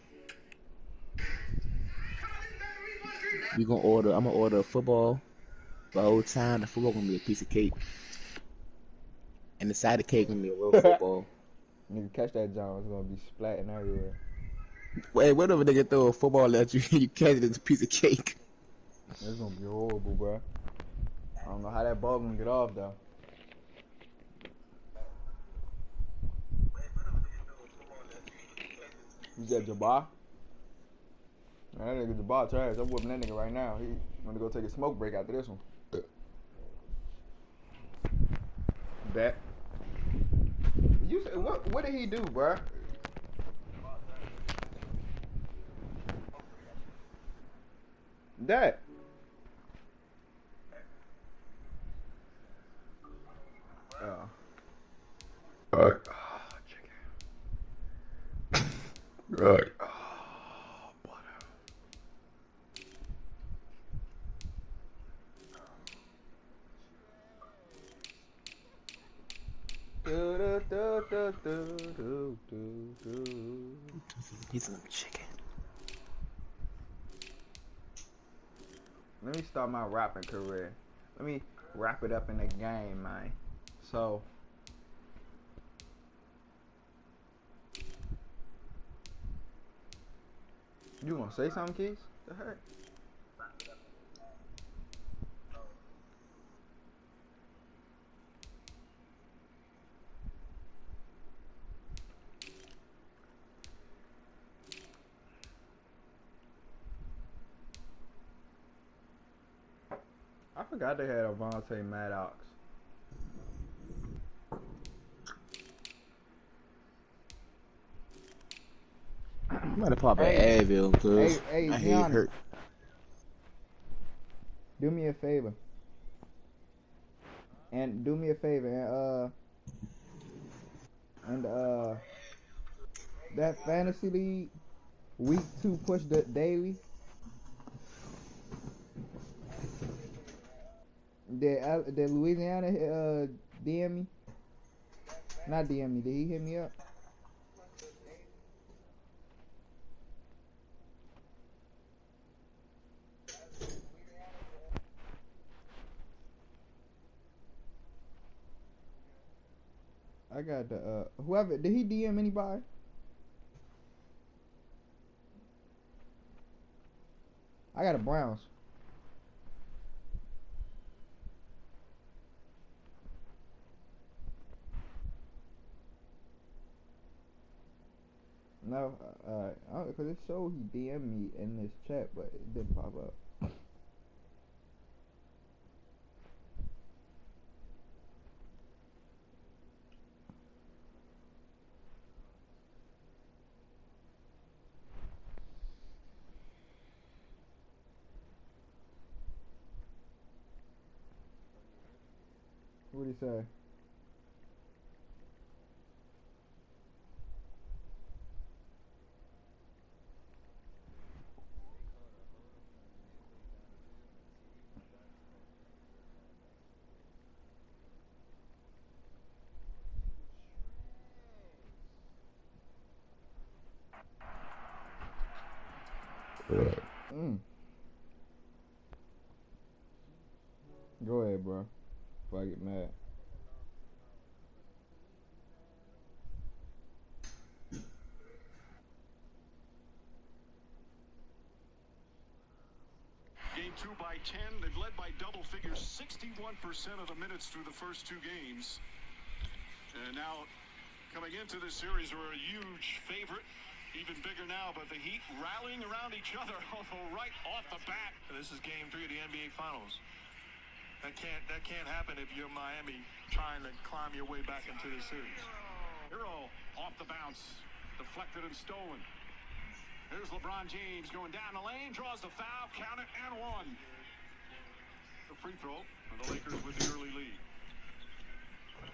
Speaker 11: we gonna order. I'm gonna order a football. The whole time, the football gonna be a piece of cake, and the side of the cake gonna be a real football.
Speaker 1: Nigga, catch that John. It's gonna be splatting everywhere.
Speaker 11: Wait, whatever nigga throw a football at you, you catch it as a piece of cake.
Speaker 1: It's gonna be horrible, bro. I don't know how that ball gonna get off though. You said Jabbar? Man, that nigga Jabbar trash. I'm whooping that nigga right now. He gonna go take a smoke break after this one. Bet. You said what did he do, bruh? That. Chicken. Right. Butter.
Speaker 11: He's some chicken.
Speaker 1: Let me start my rapping career. Let me wrap it up in the game, man. So, you gonna say something, Keith? The heck? I forgot they had Avante Maddox.
Speaker 11: I'm gonna pop an Advil, cause my head hurt.
Speaker 1: Do me a favor. And do me a favor and that fantasy league week 2 push the daily. Did Louisiana DM me? Not DM me. Did he hit me up? I got the whoever. Did he DM anybody? I got a Browns. No, because it showed he DM'd me in this chat, but it didn't pop up. What'd he say? Go ahead, bro. Before I get mad.
Speaker 14: Game 2 by 10. They've led by double figures 61% of the minutes through the first 2 games. And now, coming into this series, we're a huge favorite. Even bigger now, but the Heat rallying around each other right off the bat.
Speaker 15: This is Game 3 of the NBA Finals. That can't happen if you're Miami trying to climb your way back into the series.
Speaker 14: Hero off the bounce, deflected and stolen. Here's LeBron James going down the lane, draws the foul, count it, and one. The free throw, and the Lakers with the early lead.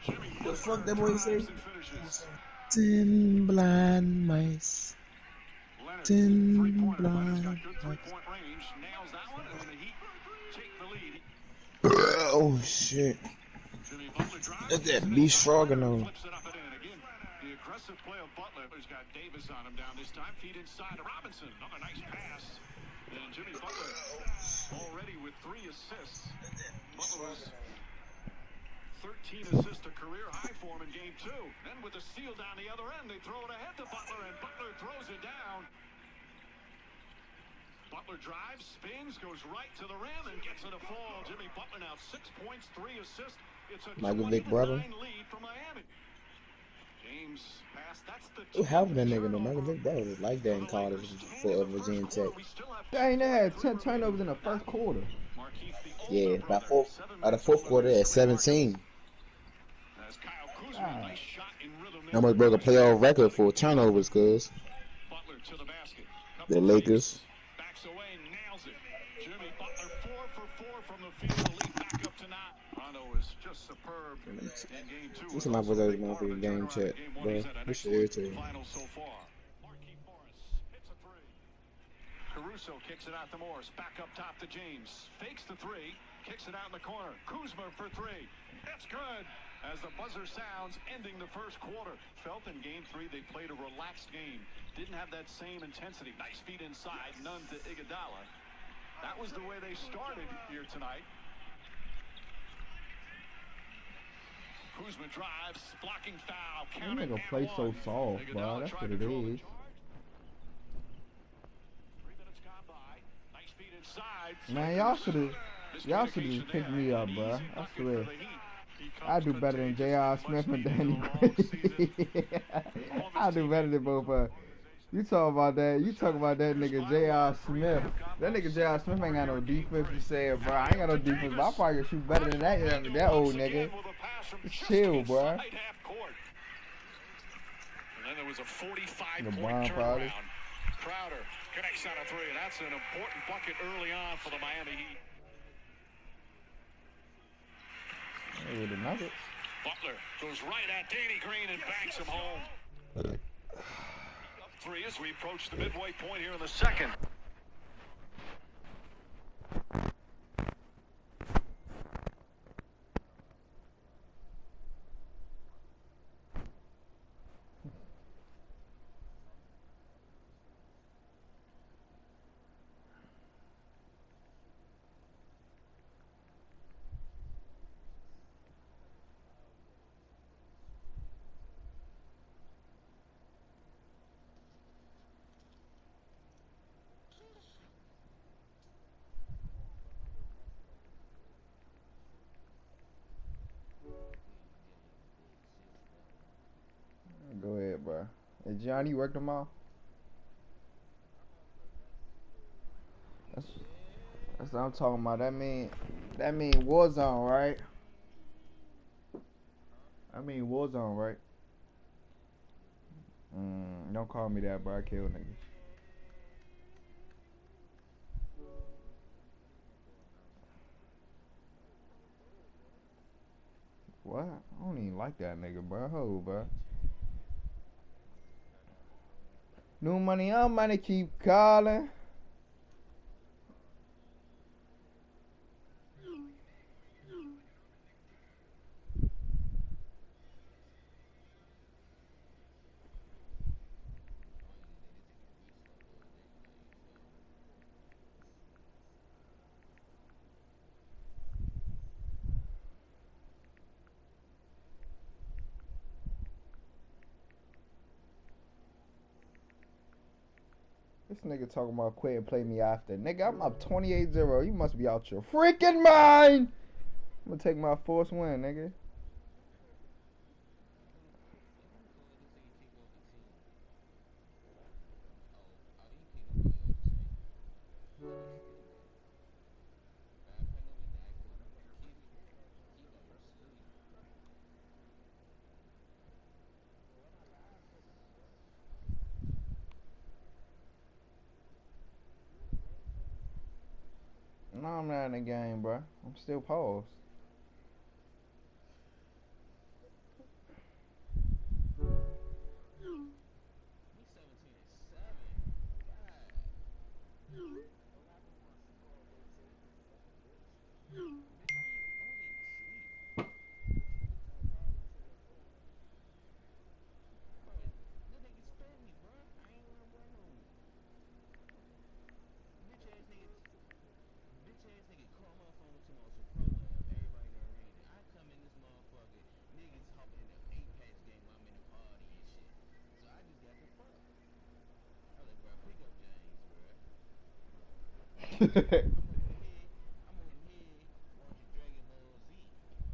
Speaker 14: Jimmy
Speaker 11: The fuck that boy say?
Speaker 14: finishes.
Speaker 11: Tin blind mice. Tin blind mice.
Speaker 14: Three-point range, nails that one, and the Heat take the lead.
Speaker 11: Oh shit. That's that beast frogging on.
Speaker 14: The aggressive play of Butler has got Davis on him down this time. Feed inside to Robinson. Another nice pass. And Jimmy Butler already with 3 assists. Butler was 13 assists, a career high for him in game 2. Then with the steal down the other end, they throw it ahead to Butler, and Butler throws it down. Butler drives, spins, goes right to the rim, and gets it a fall. Jimmy Butler now 6 points, 3 assists. It's a 29 lead for Miami. James pass, that's the
Speaker 11: What happened to that nigga? No, Michael Vick, that was like that in college for Virginia Tech.
Speaker 1: Dang, they had 10 turnovers in the first quarter.
Speaker 11: Yeah, by the fourth quarter at 17. That almost broke a playoff record for turnovers, cuz. The Lakers.
Speaker 14: Backs away, nails it. Jimmy Butler 4 for 4 from the field. The lead back up to 9. Rondo is just superb in game 2.
Speaker 11: This is my first motherfucking game chat, bro. This shit irritating.
Speaker 14: So far. Marquise Morris hits a 3. Caruso kicks it out to Morris. Back up top to James. Fakes the 3. Kicks it out in the corner. Kuzma for 3. That's good. As the buzzer sounds, ending the first quarter. Felt in game 3 they played a relaxed game. Didn't have that same intensity. Nice feed inside. None to Iguodala. That was the way they started here tonight. Kuzma drives, blocking foul.
Speaker 1: That nigga play so soft, bro. That's what it is.
Speaker 14: 3 minutes gone by. Nice feed inside.
Speaker 1: Man, y'all should have picked me up, bro. I swear. I do better than J.R. Smith and Danny Green. I do better than both of us. You talk about that nigga J.R. Smith. That nigga J.R. Smith ain't got no defense, you said, bro. I ain't got no defense, but I probably can shoot better than that old nigga. Just chill, bro.
Speaker 14: And then there was a 45-point turnaround. Crowder connects on a 3. That's an important bucket early on for the Miami Heat.
Speaker 1: Nuggets.
Speaker 14: Butler goes right at Danny Green and banks him home. 3 as we approach the midway point here in the second.
Speaker 1: Go ahead, bro. Hey, Johnny, you work tomorrow? That's what I'm talking about. That mean Warzone, right? I mean Warzone, right? Don't call me that, bro. I kill niggas. What? I don't even like that nigga, bro. Ho, bro. New money on money, keep calling. This nigga talking about quit and play me after. Nigga, I'm up 28-0. You must be out your freaking mind. I'm gonna take my first win, nigga. No, I'm not in the game, bro. I'm still paused.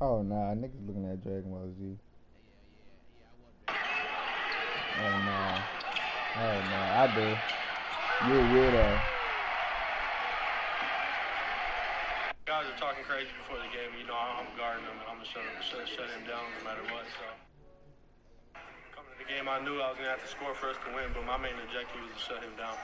Speaker 1: Oh nah, niggas looking at Dragon Ball Z. Oh nah. Oh nah, I do. You're a weirdo.
Speaker 16: Guys are talking crazy before the game. You know, I'm guarding him. I'm gonna shut him down no matter what. So coming to the game, I knew I was gonna have to score for us to win, but my main objective was to shut him down.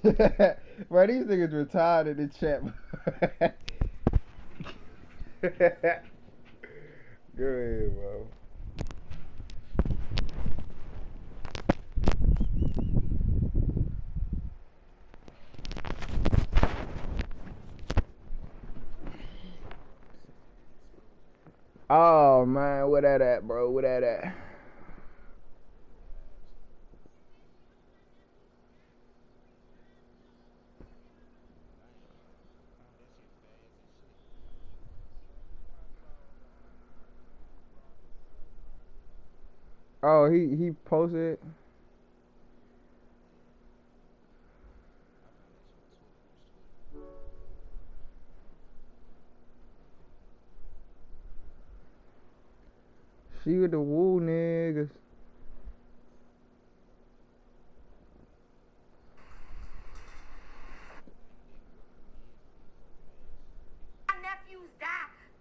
Speaker 1: Bro, these niggas retired in the chat. Go ahead, bro. Oh man, where that at, bro? Where that at? Oh, he posted. She with the woo niggas.
Speaker 17: My nephews died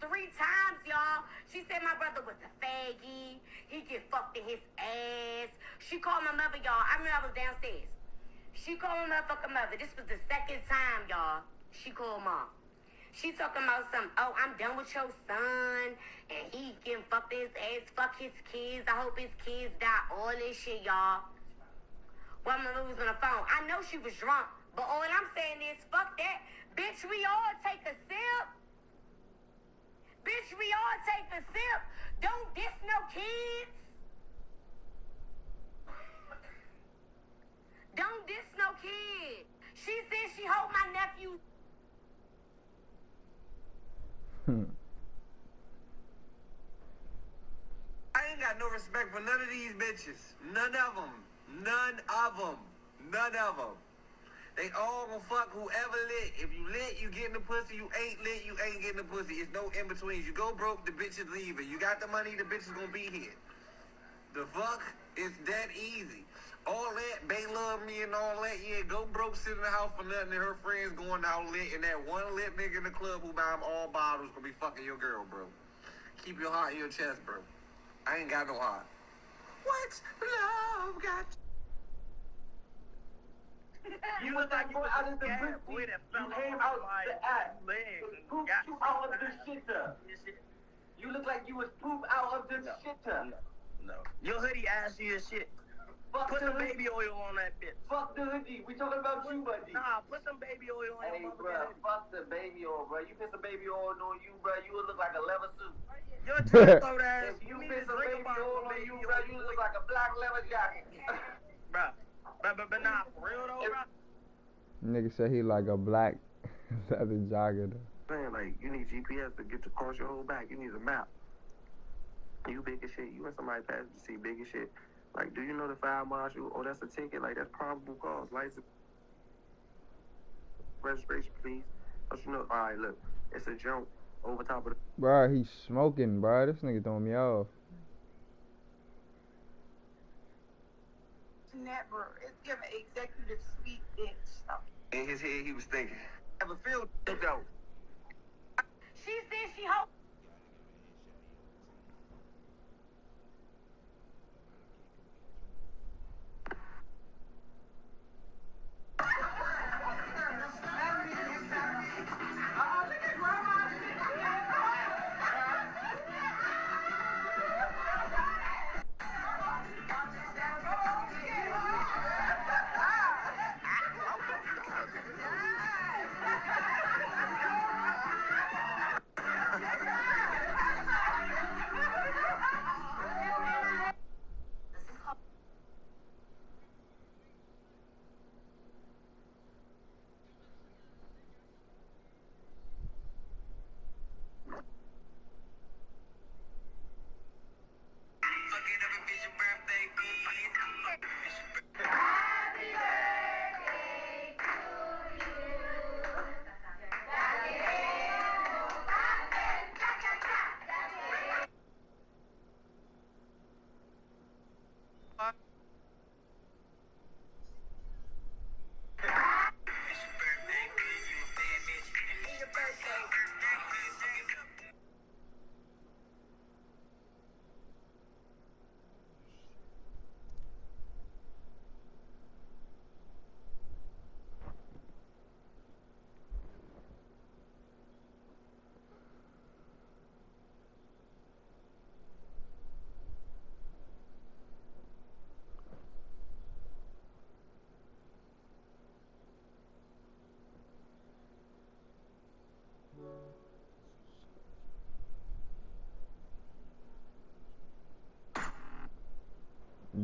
Speaker 17: 3 times, y'all. She said my brother was a faggy. He get fucked in his ass. She called my mother, y'all. I remember I was downstairs. She called my motherfucking mother. This was the 2nd time, y'all. She called mom. She talking about something. Oh, I'm done with your son. And he getting fucked in his ass. Fuck his kids. I hope his kids die. All this shit, y'all. While my mother was on the phone. I know she was drunk. But all I'm saying is, fuck that. Bitch, we all take a sip. Bitch, we all take a sip. Don't diss no kids. Don't diss no kids. She said she hope my nephew.
Speaker 18: I ain't got no respect for none of these bitches. None of them. None of them. None of them. They all gonna fuck whoever lit. If you lit, you getting the pussy. You ain't lit, you ain't getting the pussy. It's no in between. You go broke, the bitch is leaving. You got the money, the bitch is gonna be here. The fuck is that easy. All that, they love me and all that. Yeah, go broke, sit in the house for nothing, and her friends going out lit, and that one lit nigga in the club who buy them all bottles gonna be fucking your girl, bro. Keep your heart in your chest, bro. I ain't got no heart. What's love got?
Speaker 6: You look like you was out of the boy that fell
Speaker 18: came
Speaker 6: off
Speaker 18: out
Speaker 6: my
Speaker 18: the ass.
Speaker 6: leg and
Speaker 18: Poop
Speaker 6: got
Speaker 18: you out of the shitter. You look like you was poop out of the shitter.
Speaker 6: No. Your hoodie assy as shit.
Speaker 18: Fuck
Speaker 6: Put
Speaker 18: the
Speaker 6: some
Speaker 18: hoodie.
Speaker 6: baby oil on that bitch.
Speaker 18: Fuck the hoodie. We talking about you, buddy.
Speaker 6: Nah, put some baby oil on your motherfucking hoodie.
Speaker 18: Fuck the baby oil, bro. You put some baby oil on you, bro. You would look like a leather suit.
Speaker 6: Your drink throat ass.
Speaker 18: If you
Speaker 6: need
Speaker 18: put
Speaker 6: to
Speaker 18: some
Speaker 6: drink
Speaker 18: baby
Speaker 6: about
Speaker 18: oil on you, bro, you look like a black leather jacket.
Speaker 6: Bruh. But nah, for real though, bruh.
Speaker 1: Nigga said he like a black leather jacket.
Speaker 18: Man, like, you need GPS to get across your whole back. You need a map. You big as shit. You and somebody pass to see big as shit. Like, do you know the fire marshal? Oh, that's a ticket. Like, that's probable cause. License, registration, please. Don't you know? All right, look, it's a joke over top of the.
Speaker 1: Bro, he's smoking, bro. This nigga throwing me off.
Speaker 19: Never. It's giving executive speak, bitch.
Speaker 18: In his head, he was thinking. Have a field though.
Speaker 17: She said she hope.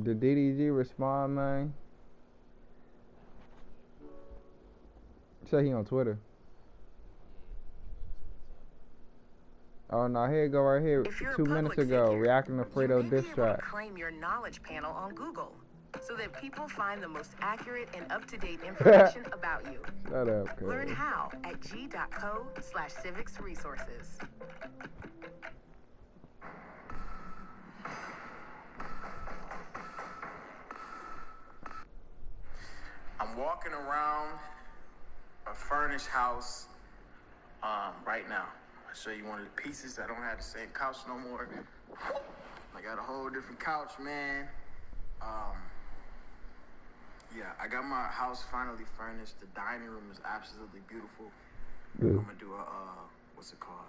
Speaker 1: Did DDG respond, man? Say he on Twitter. Oh no, here you go right here. 2 minutes ago, reacting to Fredo diss track.
Speaker 20: Claim your knowledge panel on Google so that people find the most accurate and up-to-date information about you.
Speaker 1: Shut up, cuz.
Speaker 20: Learn how at g.co/civicsresources.
Speaker 18: I'm walking around a furnished house right now. I'll show you one of the pieces. I don't have the same couch no more. I got a whole different couch, man. Yeah, I got my house finally furnished. The dining room is absolutely beautiful.
Speaker 1: Good.
Speaker 18: I'm gonna do a what's it called?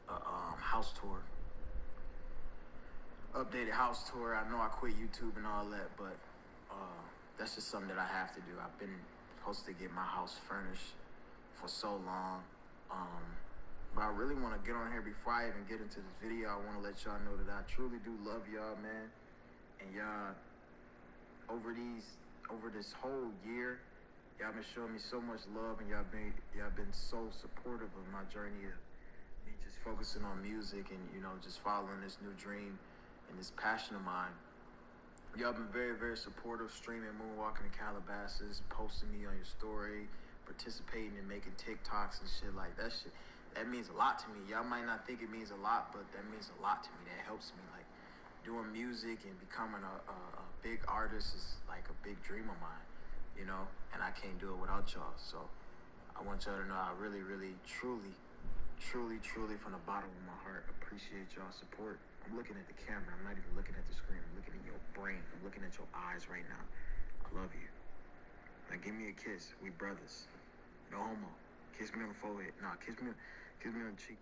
Speaker 18: A house tour. Updated house tour. I know I quit YouTube and all that, but that's just something that I have to do. I've been supposed to get my house furnished for so long. But I really want to get on here before I even get into this video. I want to let y'all know that I truly do love y'all, man. And y'all, over this whole year, y'all been showing me so much love, and y'all been so supportive of my journey of me just focusing on music and, you know, just following this new dream and this passion of mine. Y'all been very, very supportive, streaming Moonwalking in Calabasas, posting me on your story, participating and making TikToks and shit like that. Shit, that means a lot to me. Y'all might not think it means a lot, but that means a lot to me. That helps me. Like, doing music and becoming a big artist is like a big dream of mine, you know, and I can't do it without y'all. So I want y'all to know I really, really, truly from the bottom of my heart appreciate y'all's support. I'm looking at the camera. I'm not even looking at the screen. I'm looking at your brain. I'm looking at your eyes right now. I love you. Now give me a kiss. We brothers. No homo. Kiss me on the forehead. Nah, kiss me on the cheek.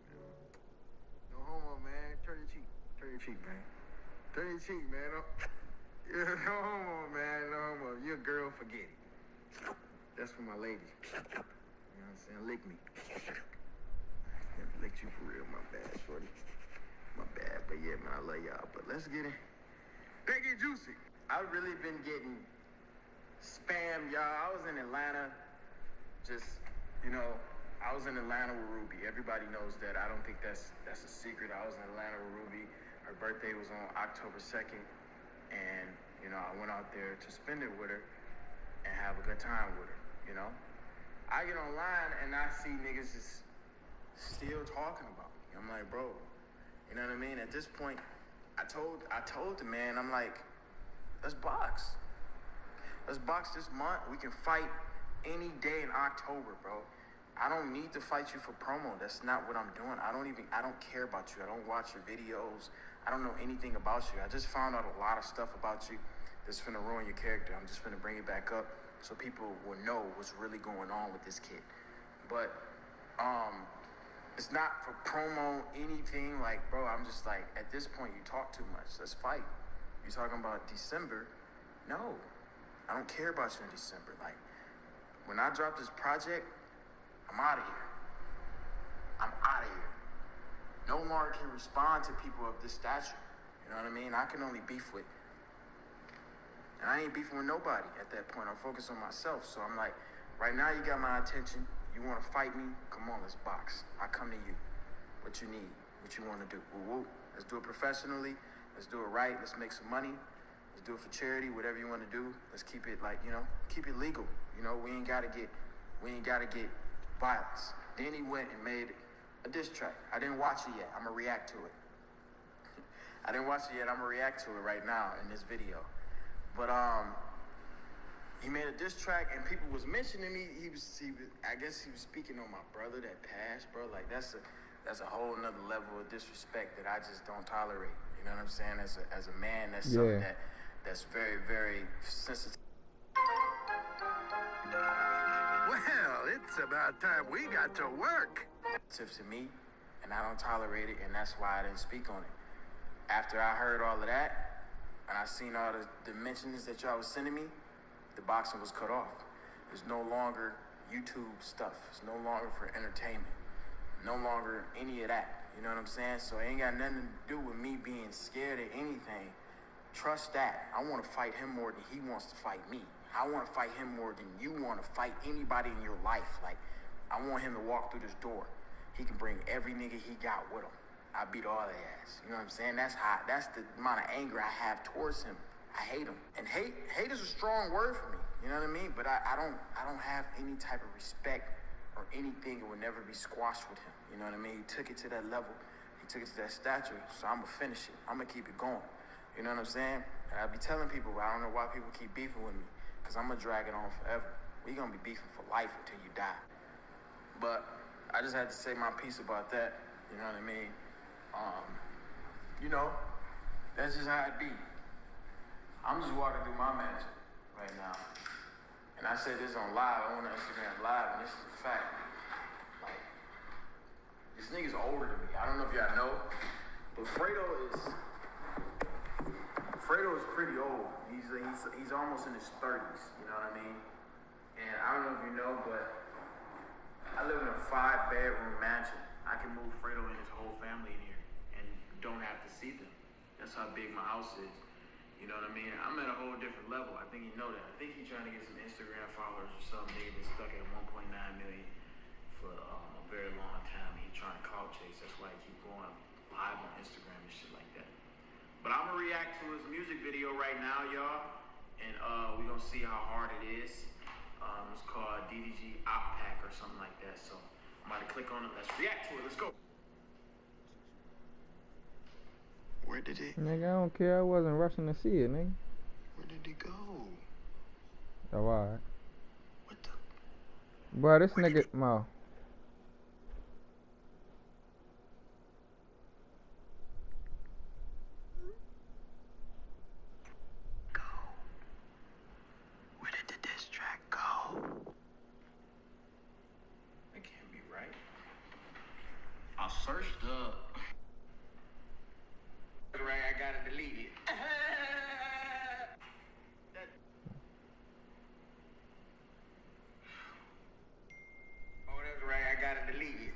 Speaker 18: No homo, man. Turn your cheek. Turn your cheek, man. Turn your cheek, man. Yeah, no homo, man. No homo. You're a girl, forget it. That's for my lady. You know what I'm saying? Lick me. I licked you for real. My bad, shorty. My bad. But yeah, man, I love y'all. But let's get it. Peggy Juicy. I've really been getting spam, y'all. I was in Atlanta. Just, you know, I was in Atlanta with Ruby. Everybody knows that. I don't think that's a secret. I was in Atlanta with Ruby. Her birthday was on October 2nd. And, you know, I went out there to spend it with her and have a good time with her, you know? I get online and I see niggas just still talking about me. I'm like, bro, you know what I mean? At this point, I told the man, I'm like, let's box. Let's box this month. We can fight any day in October, bro. I don't need to fight you for promo. That's not what I'm doing. I don't care about you. I don't watch your videos. I don't know anything about you. I just found out a lot of stuff about you that's finna ruin your character. I'm just finna bring it back up so people will know what's really going on with this kid. But it's not for promo, anything. Like, bro, I'm just like, at this point, you talk too much. Let's fight. You talking about December? No, I don't care about you in December. Like, when I drop this project, I'm out of here. I'm out of here. No longer can respond to people of this stature. You know what I mean? I can only beef with. And I ain't beefing with nobody at that point. I'm focused on myself. So I'm like, right now you got my attention. You want to fight me? Come on, let's box. I come to you. What you need, what you want to do. Woo woo. Let's do it professionally. Let's do it right. Let's make some money. Let's do it for charity, whatever you want to do. Let's keep it like, you know, keep it legal. You know, we ain't gotta get violence. Then he went and made a diss track. I didn't watch it yet. I'm gonna react to it. I didn't watch it yet. I'm gonna react to it right now in this video. But he made a diss track and people was mentioning me. He was I guess he was speaking on my brother that passed, bro. Like that's a whole nother level of disrespect that I just don't tolerate. You know what I'm saying? As a man, that's something that's very, very sensitive.
Speaker 21: Well, it's about time we got to work.
Speaker 18: To me, and I don't tolerate it, and that's why I didn't speak on it. After I heard all of that, and I seen all the mentions that y'all was sending me, the boxing was cut off. It's no longer YouTube stuff. It's no longer for entertainment. No longer any of that. You know what I'm saying? So it ain't got nothing to do with me being scared of anything.
Speaker 5: Trust that. I want to fight him more than he wants to fight me. I want to fight him more than you want to fight anybody in your life. Like, I want him to walk through this door. He can bring every nigga he got with him. I beat all their ass. You know what I'm saying? That's the amount of anger I have towards him. I hate him. And hate is a strong word for me. You know what I mean? But I don't have any type of respect or anything that would never be squashed with him. You know what I mean? He took it to that level. He took it to that stature. So I'm going to finish it. I'm going to keep it going. You know what I'm saying? And I be telling people, I don't know why people keep beefing with me. Because I'm going to drag it on forever. We going to be beefing for life until you die. But I just had to say my piece about that. You know what I mean? You know, that's just how it be. I'm just walking through my mansion right now. And I said this on live. I went on Instagram live, and this is a fact. Like, this nigga's older than me. I don't know if y'all know, but Fredo is pretty old. He's almost in his 30s. You know what I mean? And I don't know if you know, but I live in a 5-bedroom mansion. I can move Fredo and his whole family in here and don't have to see them. That's how big my house is. You know what I mean? I'm at a whole different level. I think you know that. I think he's trying to get some Instagram followers or something. They've been stuck at 1.9 million for a very long time. He's trying to clout chase. That's why he keep going live on Instagram and shit like that. But I'm going to react to his music video right now, y'all. And we're going to see how hard it is. It's called DDG Op Pack or something like that. So I'm about to click on it. Let's react to it. Let's go.
Speaker 13: Where did it?
Speaker 1: Nigga, I don't care. I wasn't rushing to see it, nigga.
Speaker 13: Where did it go?
Speaker 1: Oh, alright.
Speaker 13: What the?
Speaker 1: Bro, this nigga, Mo.
Speaker 13: Where did the diss track go?
Speaker 5: That can't be right. I searched up. Right, I gotta delete it. Oh, that's right, I gotta delete it.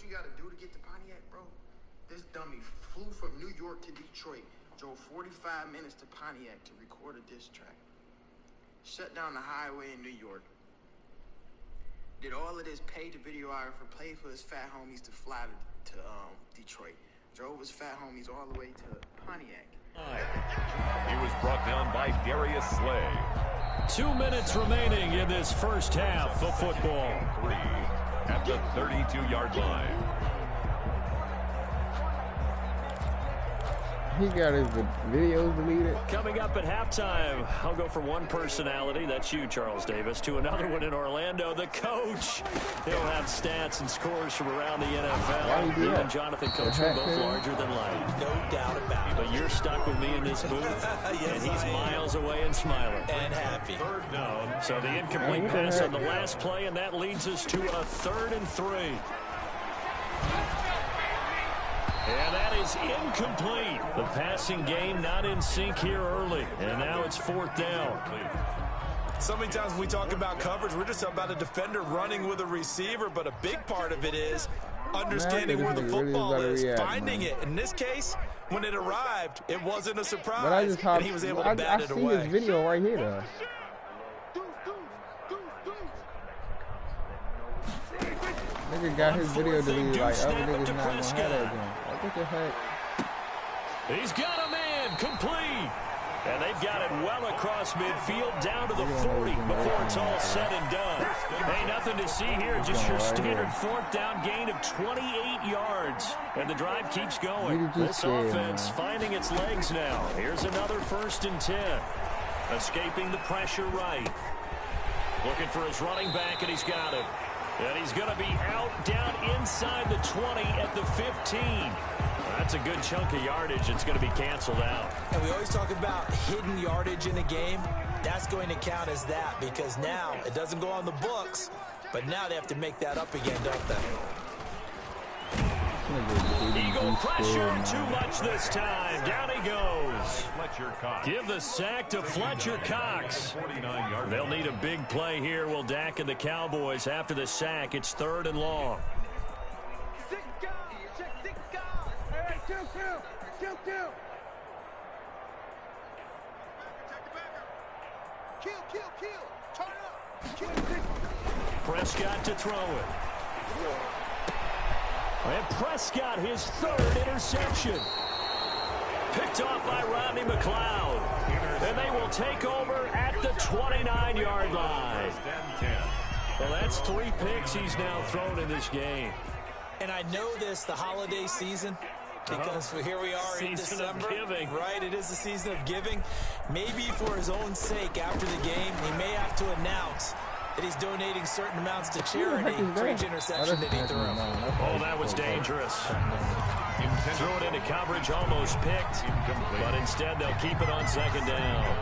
Speaker 5: You gotta do to get to Pontiac, bro? This dummy flew from New York to Detroit, drove 45 minutes to Pontiac to record a diss track, shut down the highway in New York, did all of this, paid the videographer, paid for his fat homies to fly to Detroit, drove his fat homies all the way to Pontiac.
Speaker 8: He was brought down by Darius Slay.
Speaker 7: 2 minutes remaining in this first half of football.
Speaker 8: At the 32-yard line.
Speaker 1: He got his videos deleted.
Speaker 7: Coming up at halftime, I'll go from one personality, that's you, Charles Davis, to another one in Orlando, the coach. He'll have stats and scores from around the NFL. You and Jonathan Coach are both larger than life.
Speaker 9: No doubt about it.
Speaker 7: But you're stuck with me in this booth,
Speaker 9: yes,
Speaker 7: and he's miles away and smiling.
Speaker 9: And happy.
Speaker 7: Third down. So the incomplete pass on the last play, and that leads us to a 3rd and 3. And that is incomplete. The passing game not in sync here early. And now it's 4th down.
Speaker 9: So many times when we talk about coverage, we're just talking about a defender running with a receiver, but a big part of it is understanding where the football is, finding it. In this case, when it arrived, it wasn't a surprise, and he was able to bat it away.
Speaker 1: I see his video right here, though. Nigga got his video deleted like other niggas not gonna have that again. Like, what the heck?
Speaker 7: He's got a man complete. And they've got it well across midfield down to the 40 before it's all said and done. Hey, nothing to see here. Just your standard 4th down gain of 28 yards. And the drive keeps going. This offense finding its legs now. Here's another 1st and 10. Escaping the pressure right. Looking for his running back, and he's got it. And he's going to be out down inside the 20 at the 15. That's a good chunk of yardage. It's going to be canceled out.
Speaker 9: And we always talk about hidden yardage in the game. That's going to count as that because now it doesn't go on the books, But now they have to make that up again, don't they?
Speaker 7: Eagle pressure, too much this time. Down he goes. Give the sack to Fletcher Cox. They'll need a big play here. Will Dak and the Cowboys after the sack. It's 3rd and long. Prescott to throw it. And Prescott, his 3rd interception. Picked off by Rodney McLeod. And they will take over at the 29-yard line. Well, that's 3 picks he's now thrown in this game.
Speaker 9: And I know this, the holiday season, because here we are in December. Right, it is the season of giving. Maybe for his own sake after the game, he may have to announce that he's donating certain amounts to charity for each interception that he threw.
Speaker 7: Oh, that was dangerous. Threw it into coverage, almost picked, but instead they'll keep it on 2nd down.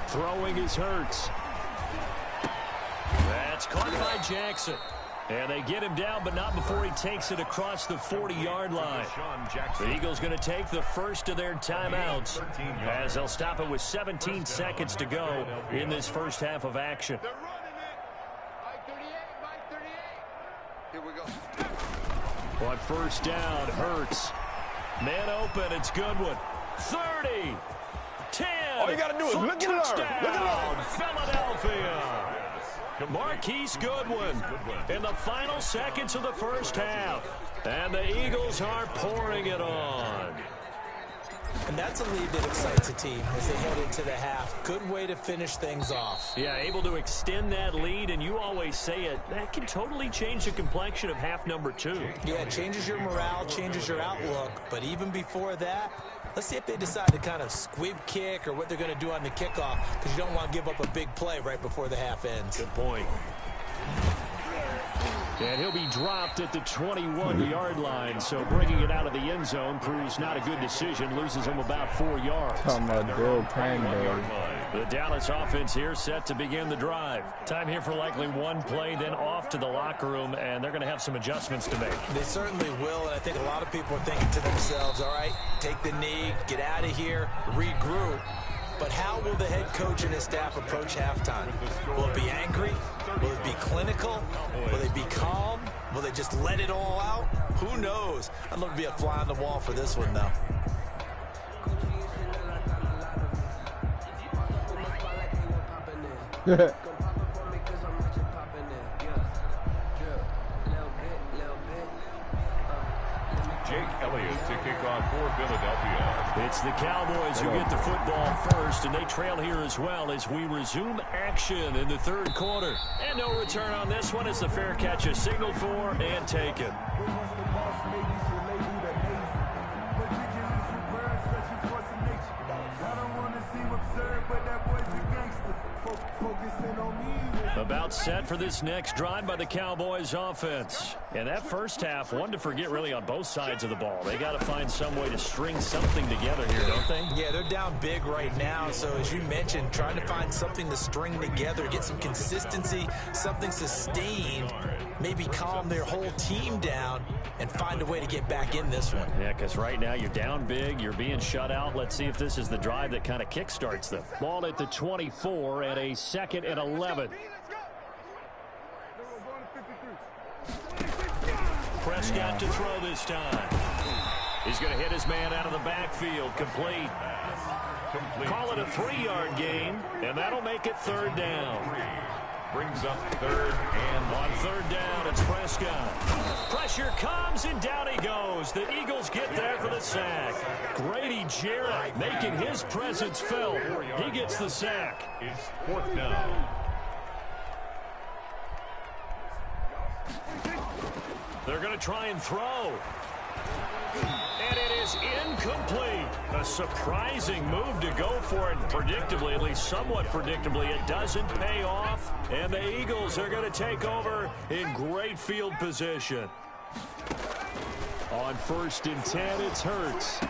Speaker 7: Throwing is Hurts. That's caught by Jackson. And they get him down, but not before he takes it across the 40-yard line. The Eagles going to take the first of their timeouts as they'll stop it with 17 seconds to go in this first half of action.
Speaker 13: Here we go.
Speaker 7: On 1st down, Hurts. Man open, it's Goodwin. 30. 10.
Speaker 4: All you got to do is look and learn. Look and learn.
Speaker 7: Philadelphia. Marquise Goodwin in the final seconds of the first half. And the Eagles are pouring it on.
Speaker 9: And that's a lead that excites a team as they head into the half. Good way to finish things off.
Speaker 7: Yeah, able to extend that lead, and you always say it, that can totally change the complexion of half number 2.
Speaker 9: Yeah, it changes your morale, changes your outlook. But even before that, let's see if they decide to kind of squib kick or what they're going to do on the kickoff, because you don't want to give up a big play right before the half ends.
Speaker 7: Good point. And he'll be dropped at the 21-yard line, so bringing it out of the end zone proves not a good decision. Loses him about 4 yards. The Dallas offense here set to begin the drive. Time here for likely one play, then off to the locker room, and they're going to have some adjustments to make.
Speaker 9: They certainly will, and I think a lot of people are thinking to themselves, all right, take the knee, get out of here, regroup. But how will the head coach and his staff approach halftime? Will it be angry? Will it be clinical? Will they be calm? Will they just let it all out? Who knows? I'd love to be a fly on the wall for this one, though.
Speaker 8: Jake Elliott to kick off for Philadelphia.
Speaker 7: It's the Cowboys who get the football first, and they trail here as well as we resume action in the 3rd quarter. And no return on this one as the fair catch is signaled for and taken. About set for this next drive by the Cowboys offense. And that first half, one to forget really on both sides of the ball. They got to find some way to string something together here, don't they?
Speaker 9: Yeah, they're down big right now. So as you mentioned, trying to find something to string together, get some consistency, something sustained, maybe calm their whole team down and find a way to get back in this one.
Speaker 7: Yeah, because right now you're down big, you're being shut out. Let's see if this is the drive that kind of kickstarts them. Ball at the 24 and a 2nd and 11. Prescott to throw this time. He's going to hit his man out of the backfield. Complete. Call it a 3-yard gain, and that'll make it 3rd down.
Speaker 8: Brings up 3rd and
Speaker 7: on 3rd down, it's Prescott. Pressure comes, and down he goes. The Eagles get there for the sack. Grady Jarrett making his presence felt. He gets the sack.
Speaker 8: It's 4th down.
Speaker 7: They're going to try and throw. And it is incomplete. A surprising move to go for it. Predictably, at least somewhat predictably, it doesn't pay off. And the Eagles are going to take over in great field position. On 1st and 10, it's Hurts.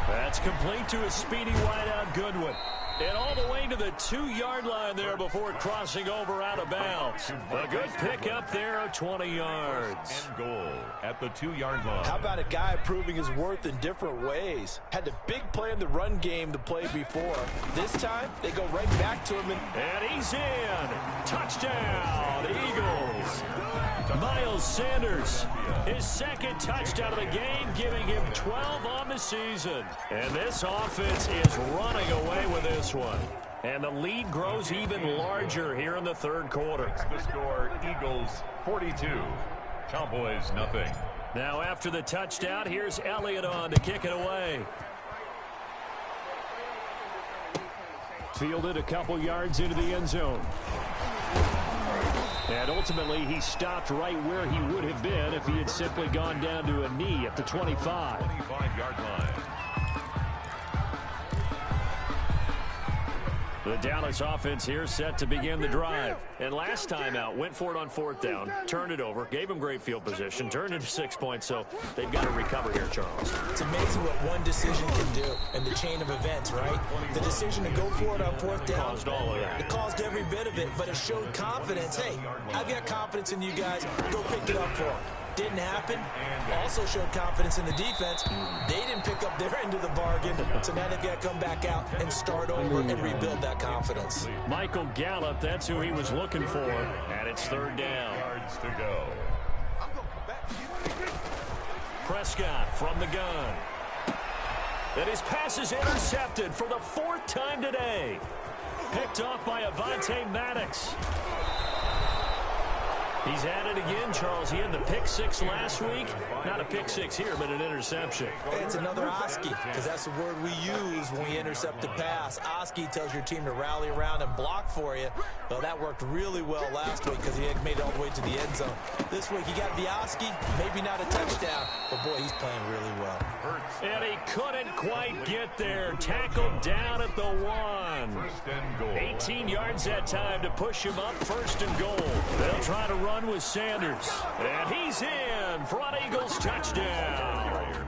Speaker 7: That's complete to a speedy wideout Goodwin. And all the way to the 2-yard line there before crossing over out of bounds. A good pickup there, 20 yards.
Speaker 8: And goal at the 2-yard line.
Speaker 9: How about a guy proving his worth in different ways? Had a big play in the run game the play before. This time, they go right back to him.
Speaker 7: And he's in. Touchdown, Eagles. Miles Sanders, his 2nd touchdown of the game, giving him 12 on the season. And this offense is running away with this one. And the lead grows even larger here in the 3rd quarter.
Speaker 8: The score, Eagles 42, Cowboys nothing.
Speaker 7: Now after the touchdown, here's Elliott on to kick it away. Fielded a couple yards into the end zone. And ultimately, he stopped right where he would have been if he had simply gone down to a knee at the 25.
Speaker 8: 25-yard line.
Speaker 7: The Dallas offense here set to begin the drive. And last time out, went for it on 4th down, turned it over, gave him great field position, turned into 6 points, so they've got to recover here, Charles.
Speaker 9: It's amazing what one decision can do in the chain of events, right? The decision to go for it on 4th down.
Speaker 7: Caused all of that.
Speaker 9: It caused every bit of it, but it showed confidence. Hey, I've got confidence in you guys. Go pick it up for them. Didn't happen. Also showed confidence in the defense. They didn't pick up their end of the bargain, so now they've got to come back out and start over and rebuild that confidence.
Speaker 7: Michael Gallup, that's who he was looking for, and it's 3rd down.
Speaker 8: Yards to go.
Speaker 7: Prescott from the gun. And his pass is intercepted for the 4th time today. Picked off by Avonte Maddox. He's at it again, Charles. He had the pick 6 last week. Not a pick 6 here, but an interception.
Speaker 9: It's another Oski, because that's the word we use when we intercept a pass. Oski tells your team to rally around and block for you. Well, that worked really well last week because he had made it all the way to the end zone. This week, he got the Oski, maybe not a touchdown, but boy, he's playing really well.
Speaker 7: And he couldn't quite get there. Tackled down at the 1.
Speaker 8: 1st and goal.
Speaker 7: 18 yards that time to push him up, 1st and goal. They'll try to run with Sanders. And he's in for an Eagles touchdown.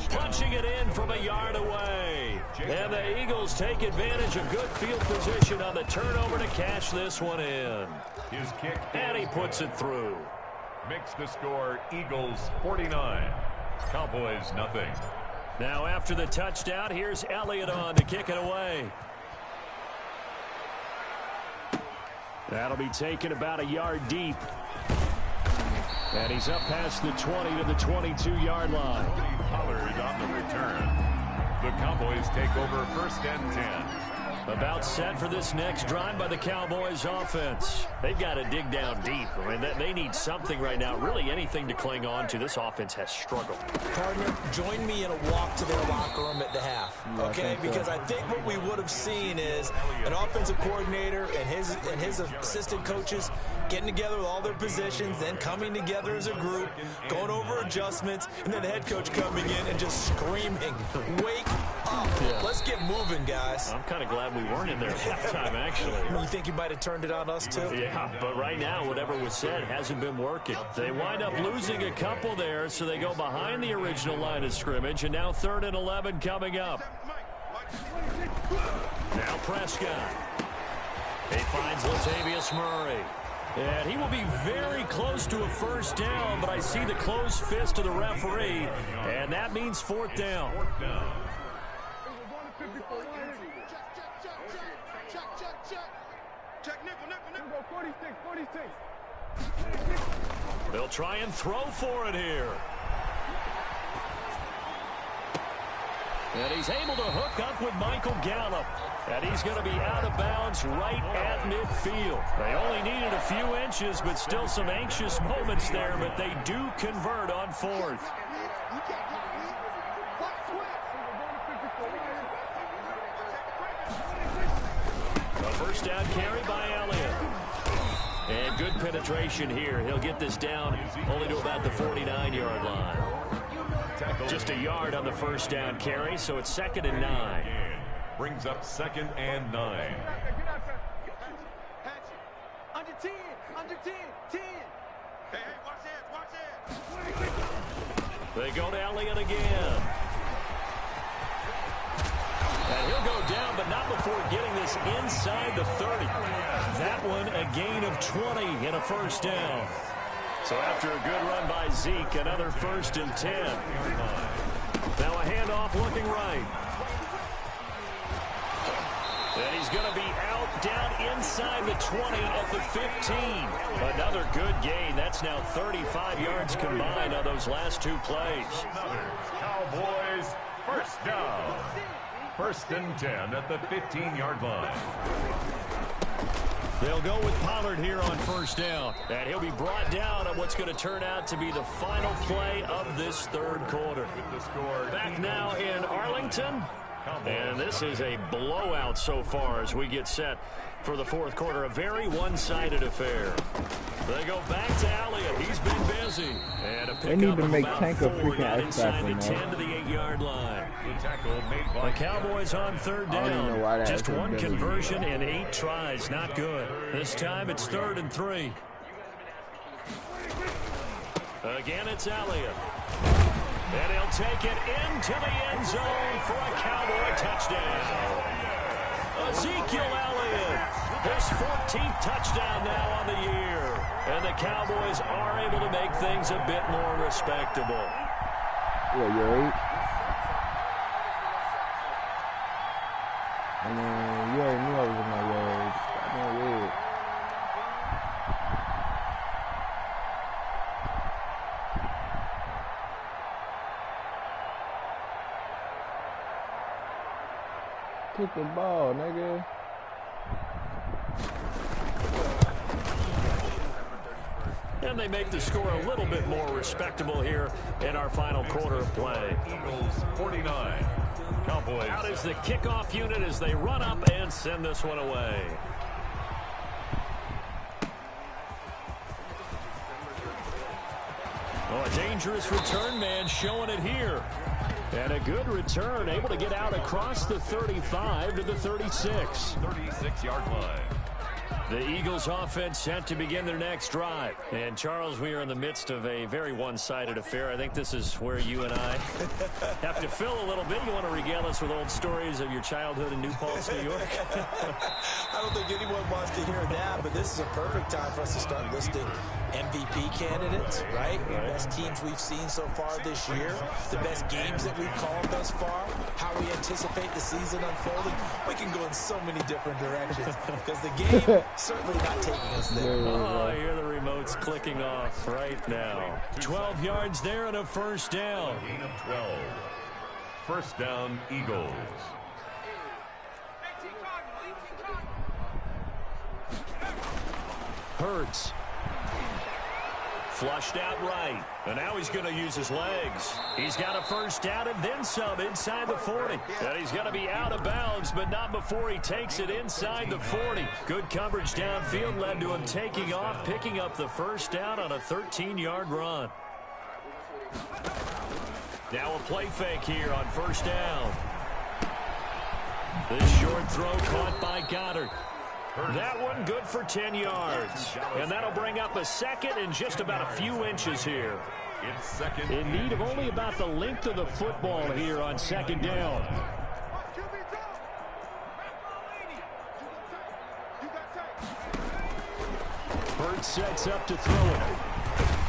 Speaker 7: Punching it in from a yard away. And the Eagles take advantage of good field position on the turnover to cash this one in.
Speaker 8: His kick.
Speaker 7: And he puts it through.
Speaker 8: Makes the score Eagles 49, Cowboys nothing.
Speaker 7: Now after the touchdown, here's Elliott on to kick it away. That'll be taken about a yard deep. And he's up past the 20 to the 22-yard line.
Speaker 8: Pollard on the return. The Cowboys take over 1st and 10.
Speaker 7: About set for this next drive by the Cowboys offense. They've got to dig down deep. I mean, they need something right now, really anything to cling on to. This offense has struggled.
Speaker 9: Partner, join me in a walk to their locker room at the half, okay? Because I think what we would have seen is an offensive coordinator and his assistant coaches getting together with all their positions, then coming together as a group, going over adjustments, and then the head coach coming in and just screaming, wake up. Yeah. Let's get moving, guys.
Speaker 7: I'm kind of glad we weren't in there at halftime, actually.
Speaker 9: You think you might have turned it on us, too?
Speaker 7: Yeah, but right now, whatever was said hasn't been working. They wind up losing a couple there, so they go behind the original line of scrimmage, and now 3rd and 11 coming up. Now Prescott. He finds Latavius Murray. And he will be very close to a 1st down, but I see the closed fist of the referee, and that means 4th down. They'll try and throw for it here. And he's able to hook up with Michael Gallup. And he's going to be out of bounds right at midfield. They only needed a few inches, but still some anxious moments there, but they do convert on 4th. A 1st down carry by Elliott. And good penetration here. He'll get this down only to about the 49-yard line. Just a yard on the first down carry, so it's 2nd and 9.
Speaker 8: Brings up 2nd and 9.
Speaker 6: Under 10, under 10, 10. Hey, watch that.
Speaker 7: They go to Elliott again. And he'll go down, but not before getting this inside the 30. That one a gain of 20 and a first down. So after a good run by Zeke, another 1st and 10. Now a handoff looking right. And he's going to be out down inside the 20 at the 15. Another good gain. That's now 35 yards combined on those last 2 plays.
Speaker 8: Cowboys first down. 1st and 10 at the 15-yard line.
Speaker 7: They'll go with Pollard here on 1st down. And he'll be brought down on what's going to turn out to be the final play of this 3rd quarter. Back now in Arlington. And this is a blowout so far as we get set for the 4th quarter. A very one-sided affair. They go back to Elliott. He's been busy. And a
Speaker 1: they need to make Tank a
Speaker 7: 4
Speaker 1: freaking
Speaker 7: inside the
Speaker 1: X
Speaker 7: 10 to the 8-yard line. The Cowboys on 3rd down. Just 1 conversion and 8 tries. Not good. This time it's 3rd and 3. Again, it's Elliott. And he'll take it into the end zone for a Cowboy touchdown. Ezekiel Elliott, his 14th touchdown now on the year. And the Cowboys are able to make things a bit more respectable.
Speaker 1: Yeah, you're 8. I mean, you already knew I was in my yards. I know it. Kick the ball, nigga.
Speaker 7: And they make the score a little bit more respectable here in our final quarter of play.
Speaker 8: Eagles 49. Cowboys.
Speaker 7: Out is the kickoff unit as they run up and send this one away. Oh, a dangerous return man showing it here. And a good return, able to get out across the 35 to the 36.
Speaker 8: 36-yard line.
Speaker 7: The Eagles offense set to begin their next drive. And Charles, we are in the midst of a very one-sided affair. I think this is where you and I have to fill a little bit. You want to regale us with old stories of your childhood in New Paltz, New York?
Speaker 9: I don't think anyone wants to hear that, but this is a perfect time for us to start listing MVP candidates, right? The best teams we've seen so far this year, the best games that we've called thus far, how we anticipate the season unfolding. We can go in so many different directions because the game certainly not taking us there.
Speaker 7: Oh, I hear the remotes clicking off right now. 12 yards there and a first down.
Speaker 8: Gain of 12. First down, Eagles.
Speaker 7: Hurts. Flushed out right. And now he's going to use his legs. He's got a first down and then some inside the 40. And he's going to be out of bounds, but not before he takes it inside the 40. Good coverage downfield led to him taking off, picking up the first down on a 13-yard run. Now a play fake here on first down. This short throw caught by Goddard. That one good for 10 yards. And that'll bring up a second and just about a few inches here.
Speaker 8: It's second.
Speaker 7: In need of only about the length of the football here on second down. Hurts sets up to throw it.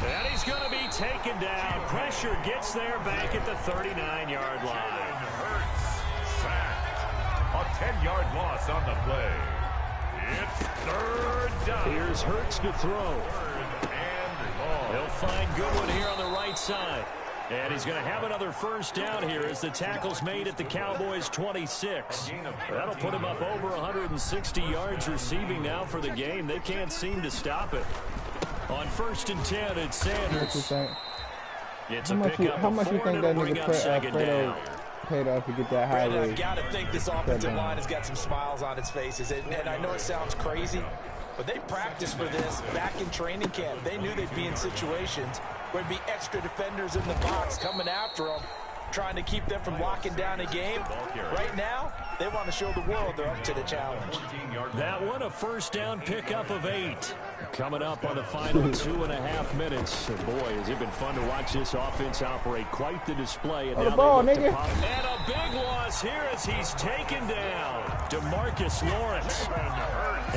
Speaker 7: And he's going to be taken down. Pressure gets there back at the 39-yard line.
Speaker 8: Hurts sacked. A 10-yard loss on the play. It's third down.
Speaker 7: Here's Hurts to throw.
Speaker 8: Third and long.
Speaker 7: He'll find Goodwin here on the right side. And he's going to have another first down here as the tackle's made at the Cowboys' 26. That'll put him up over 160 yards receiving now for the game. They can't seem to stop it. On first and 10, it's Sanders. It's a pickup.
Speaker 1: How much you think that nigga paid off to get that high
Speaker 9: Brandon, I've got to think this offensive line has got some smiles on its faces. And I know it sounds crazy, but they practiced for this back in training camp. They knew they'd be in situations there'd be extra defenders in the box coming after them, trying to keep them from locking down a game. Right now, they want to show the world they're up to the challenge.
Speaker 7: That one, a first down pickup of 8. Coming up on the final 2.5 minutes. And boy, has it been fun to watch this offense operate. Quite the display. And now
Speaker 1: the ball,
Speaker 7: they look to
Speaker 1: nigga.
Speaker 7: pop. And a big loss here as he's taken down. DeMarcus Lawrence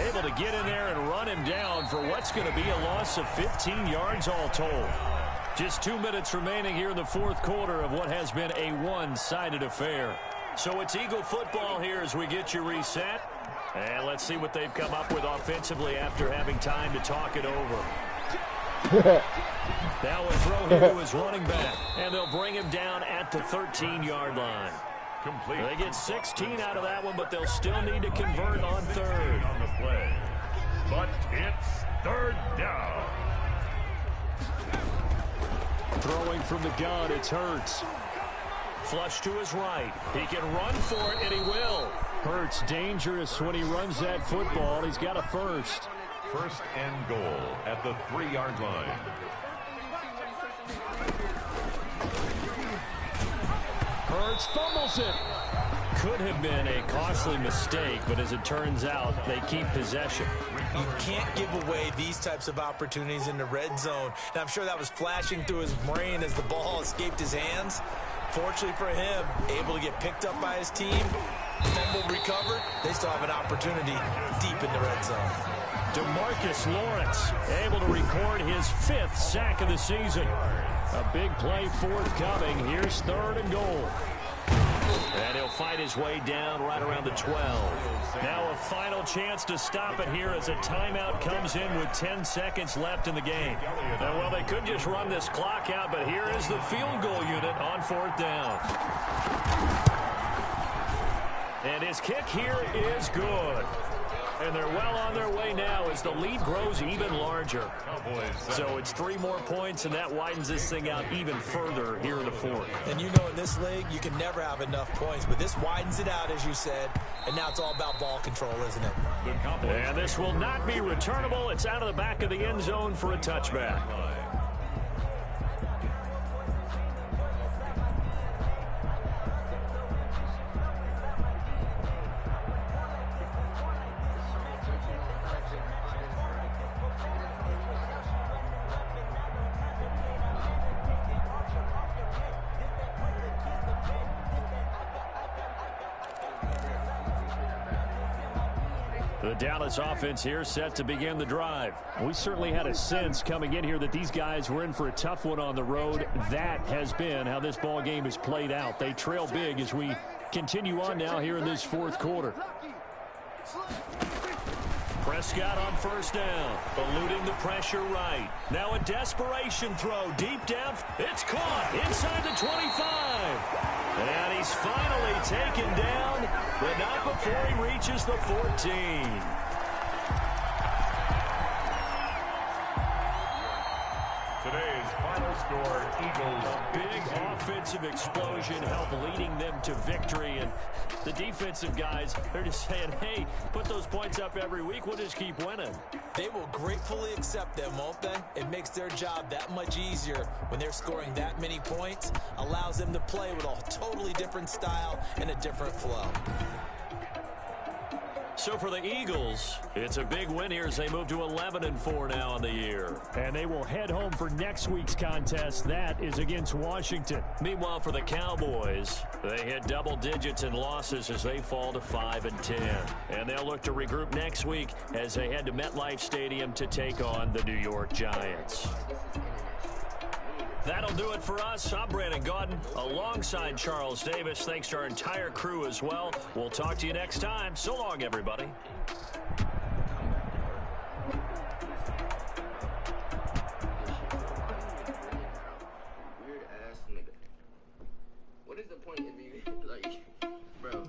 Speaker 7: able to get in there and run him down for what's going to be a loss of 15 yards all told. Just 2 minutes remaining here in the fourth quarter of what has been a one-sided affair. So it's Eagle football here as we get you reset. And let's see what they've come up with offensively after having time to talk it over. Now a throw here to his running back. And they'll bring him down at the 13-yard line.
Speaker 8: Complete.
Speaker 7: They get 16 out of that one, but they'll still need to convert on third.
Speaker 8: On the play. But it's third down.
Speaker 7: Throwing from the gun, it's Hurts. Flush to his right. He can run for it, and he will. Hurts dangerous when he runs that football. He's got a first.
Speaker 8: First and goal at the 3-yard line.
Speaker 7: Hurts fumbles it. Could have been a costly mistake, but as it turns out, they keep possession.
Speaker 9: You can't give away these types of opportunities in the red zone. And I'm sure that was flashing through his brain as the ball escaped his hands. Fortunately for him, able to get picked up by his team, fumble recovered, they still have an opportunity deep in the red zone.
Speaker 7: DeMarcus Lawrence able to record his 5th sack of the season. A big play forthcoming. Here's third and goal. And he'll fight his way down right around the 12. Now a final chance to stop it here as a timeout comes in with 10 seconds left in the game. And well, they could just run this clock out, but here is the field goal unit on 4th down. And his kick here is good. And they're well on their way now as the lead grows even larger. So it's 3 more points, and that widens this thing out even further here in the fourth.
Speaker 9: And you know in this league, you can never have enough points, but this widens it out, as you said, and now it's all about ball control, isn't it?
Speaker 7: And this will not be returnable. It's out of the back of the end zone for a touchback. The Dallas offense here set to begin the drive. We certainly had a sense coming in here that these guys were in for a tough one on the road. That has been how this ball game has played out. They trail big as we continue on now here in this fourth quarter. Prescott on first down, eluding the pressure right. Now a desperation throw deep down. It's caught inside the 25. And he's finally taken down, but not before he reaches the 14.
Speaker 8: Today's final score, Eagles.
Speaker 7: Big offensive explosion helped leading them to victory. And the defensive guys, they're just saying, hey, put those points up every week. We'll just keep winning.
Speaker 9: They will gratefully accept them, won't they? It makes their job that much easier when they're scoring that many points. Allows them to play with a totally different style and a different flow.
Speaker 7: So for the Eagles, it's a big win here as they move to 11-4 now on the year. And they will head home for next week's contest. That is against Washington. Meanwhile, for the Cowboys, they hit double digits in losses as they fall to 5-10. And they'll look to regroup next week as they head to MetLife Stadium to take on the New York Giants. That'll do it for us. I'm Brandon Gaudin alongside Charles Davis. Thanks to our entire crew as well. We'll talk to you next time. So long, everybody.
Speaker 10: Weird ass nigga. What is the point of you, like, bro?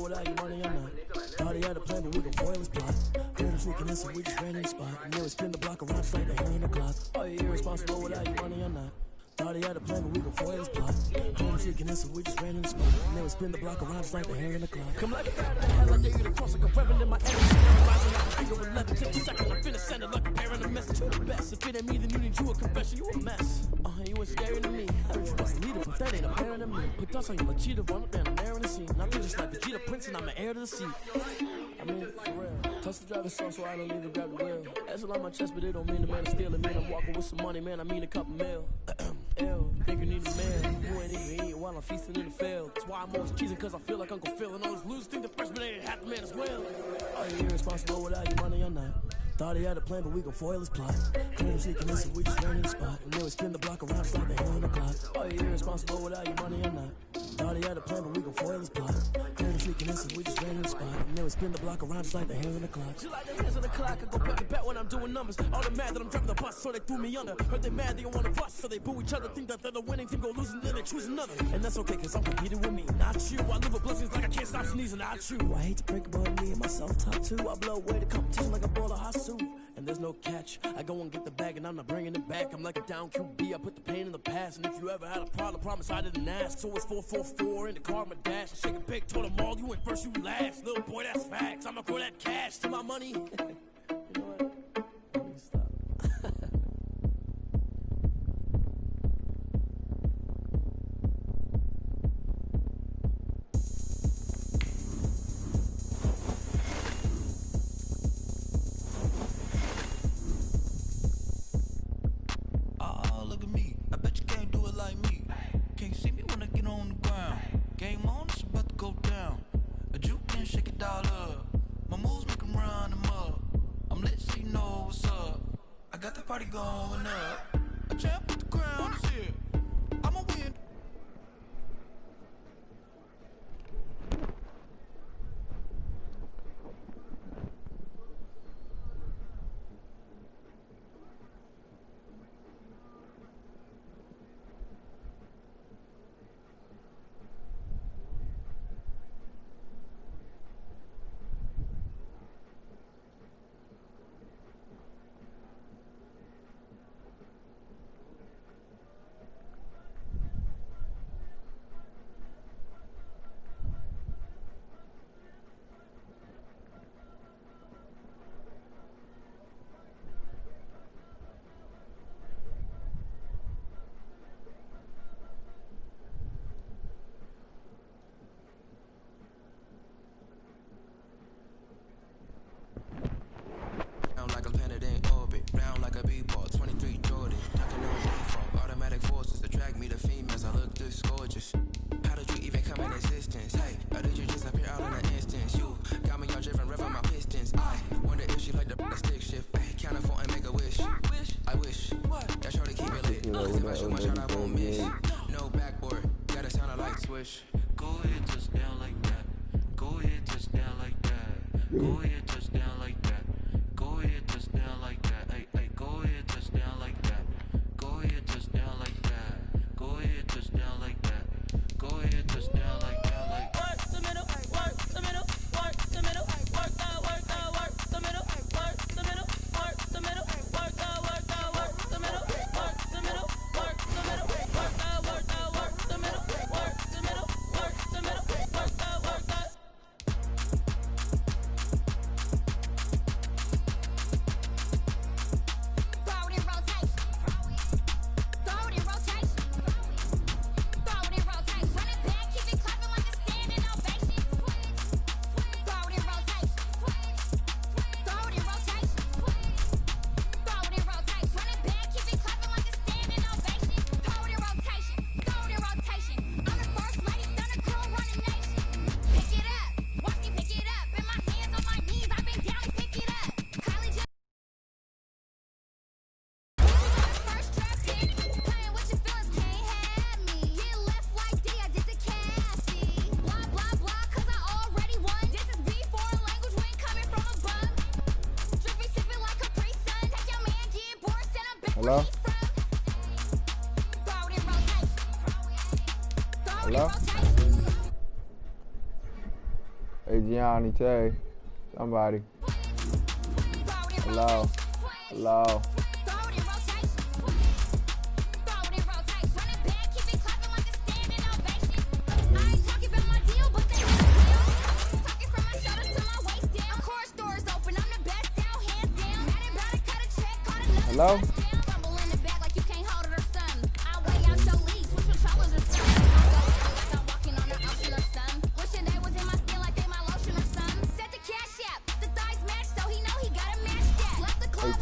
Speaker 22: Without your money, I'm not. Already had a plan, but we gon' foil this plot. Heard him sneaking in, so we just ran in the spot. And then we spin the block around, just like the hand in the clock. Are you irresponsible without your money, I'm not. Thought he had a plan, but we gon' foil his plot. Home seeking this, so we just ran in the spot. And then we spin the block around just like the hair in the clock. Come like a bat in the head, like they get across like a reverend in my energy. I'm rising like a figure 11. Take a second, I'm finna send it like a parent a message. You the best. If it ain't me, then you need you a confession. You a mess. You ain't scary to me. You bust a leader, but that ain't apparent to me. Put dust on you like cheetah, run up and I'm there in the scene. I feel just like Vegeta Prince and I'm an heir to the seat. I mean, for real. Touch the driver's seat so I don't even grab the wheel. That's on my chest, but it don't mean the man is stealing. Man, I'm walking with some money, man. I mean a couple mil. Ew, think you need a man. You ain't even eating while I'm feasting in the field. That's why I'm always cheesing, cause I feel like Uncle Phil. And all those losers think the freshman ain't half the man as well. Are you irresponsible without your money or not? Thought he had a plan, but we gon' foil his plot. Clean him sneaking in, so we just ran in the spot. And then we spin the block around just like the hair in the clock. Are you irresponsible without your money or not? Thought he had a plan, but we gon' foil his plot. Clean him sneaking in, so we just ran in the spot. And then we spin the block around just like the hair in the clock. Just like the hands on the clock, I go back to back when I'm doing numbers. All they mad that I'm driving the bus, so they threw me under. Heard they mad, they don't wanna bust, so they boo each other. Think that they're the winning team, go losing, then they choose another. And that's okay, cause I'm competing with me, not you. I live with blessings like I can't stop sneezing, not you. I hate to break it, but me and myself top two. I blow away the competition like a bowl of hot soup. And there's no catch. I go and get the bag and I'm not bringing it back. I'm like a down QB, I put the pain in the past. And if you ever had a problem, promise I didn't ask. So it's 444 in the car, my dash. I shake a big, told them all, you ain't first, you last. Little boy, that's facts. I'ma throw that cash to my money. You know what? Let me stop.
Speaker 2: Party going up. A champ with the crown is here. I'm a win. Like a planet in orbit, round like a b-ball, 23 Jordan, ducking on default, automatic forces attract me to females, I look this gorgeous. How did you even come in existence? Hey, or did you just appear out in an instance? You got me all driven, revving my pistons. I wonder if she like the stick shift. Hey, count it 4 and make a wish. I wish that shorty keep it lit. Cause if I shoot my shot, I won't miss. No backboard, gotta sound a light switch. Go ahead, touch down like that. Go ahead, touch down like that. Go ahead, touch down like that. Go ahead, touch down like that. Hey, hey, go ahead, touch down like that. Go ahead, touch down like that. Go ahead, touch down like that. Go ahead, touch down like that. Like work the middle, work the middle, work the middle, work the middle, work the middle, work the middle, work the middle, work the middle, work the middle, work the middle, work the middle, work the middle, work the middle, work the.
Speaker 1: Hello? Hello? Hey, Gianni, Tay. Somebody. Hello? Hello? Hello?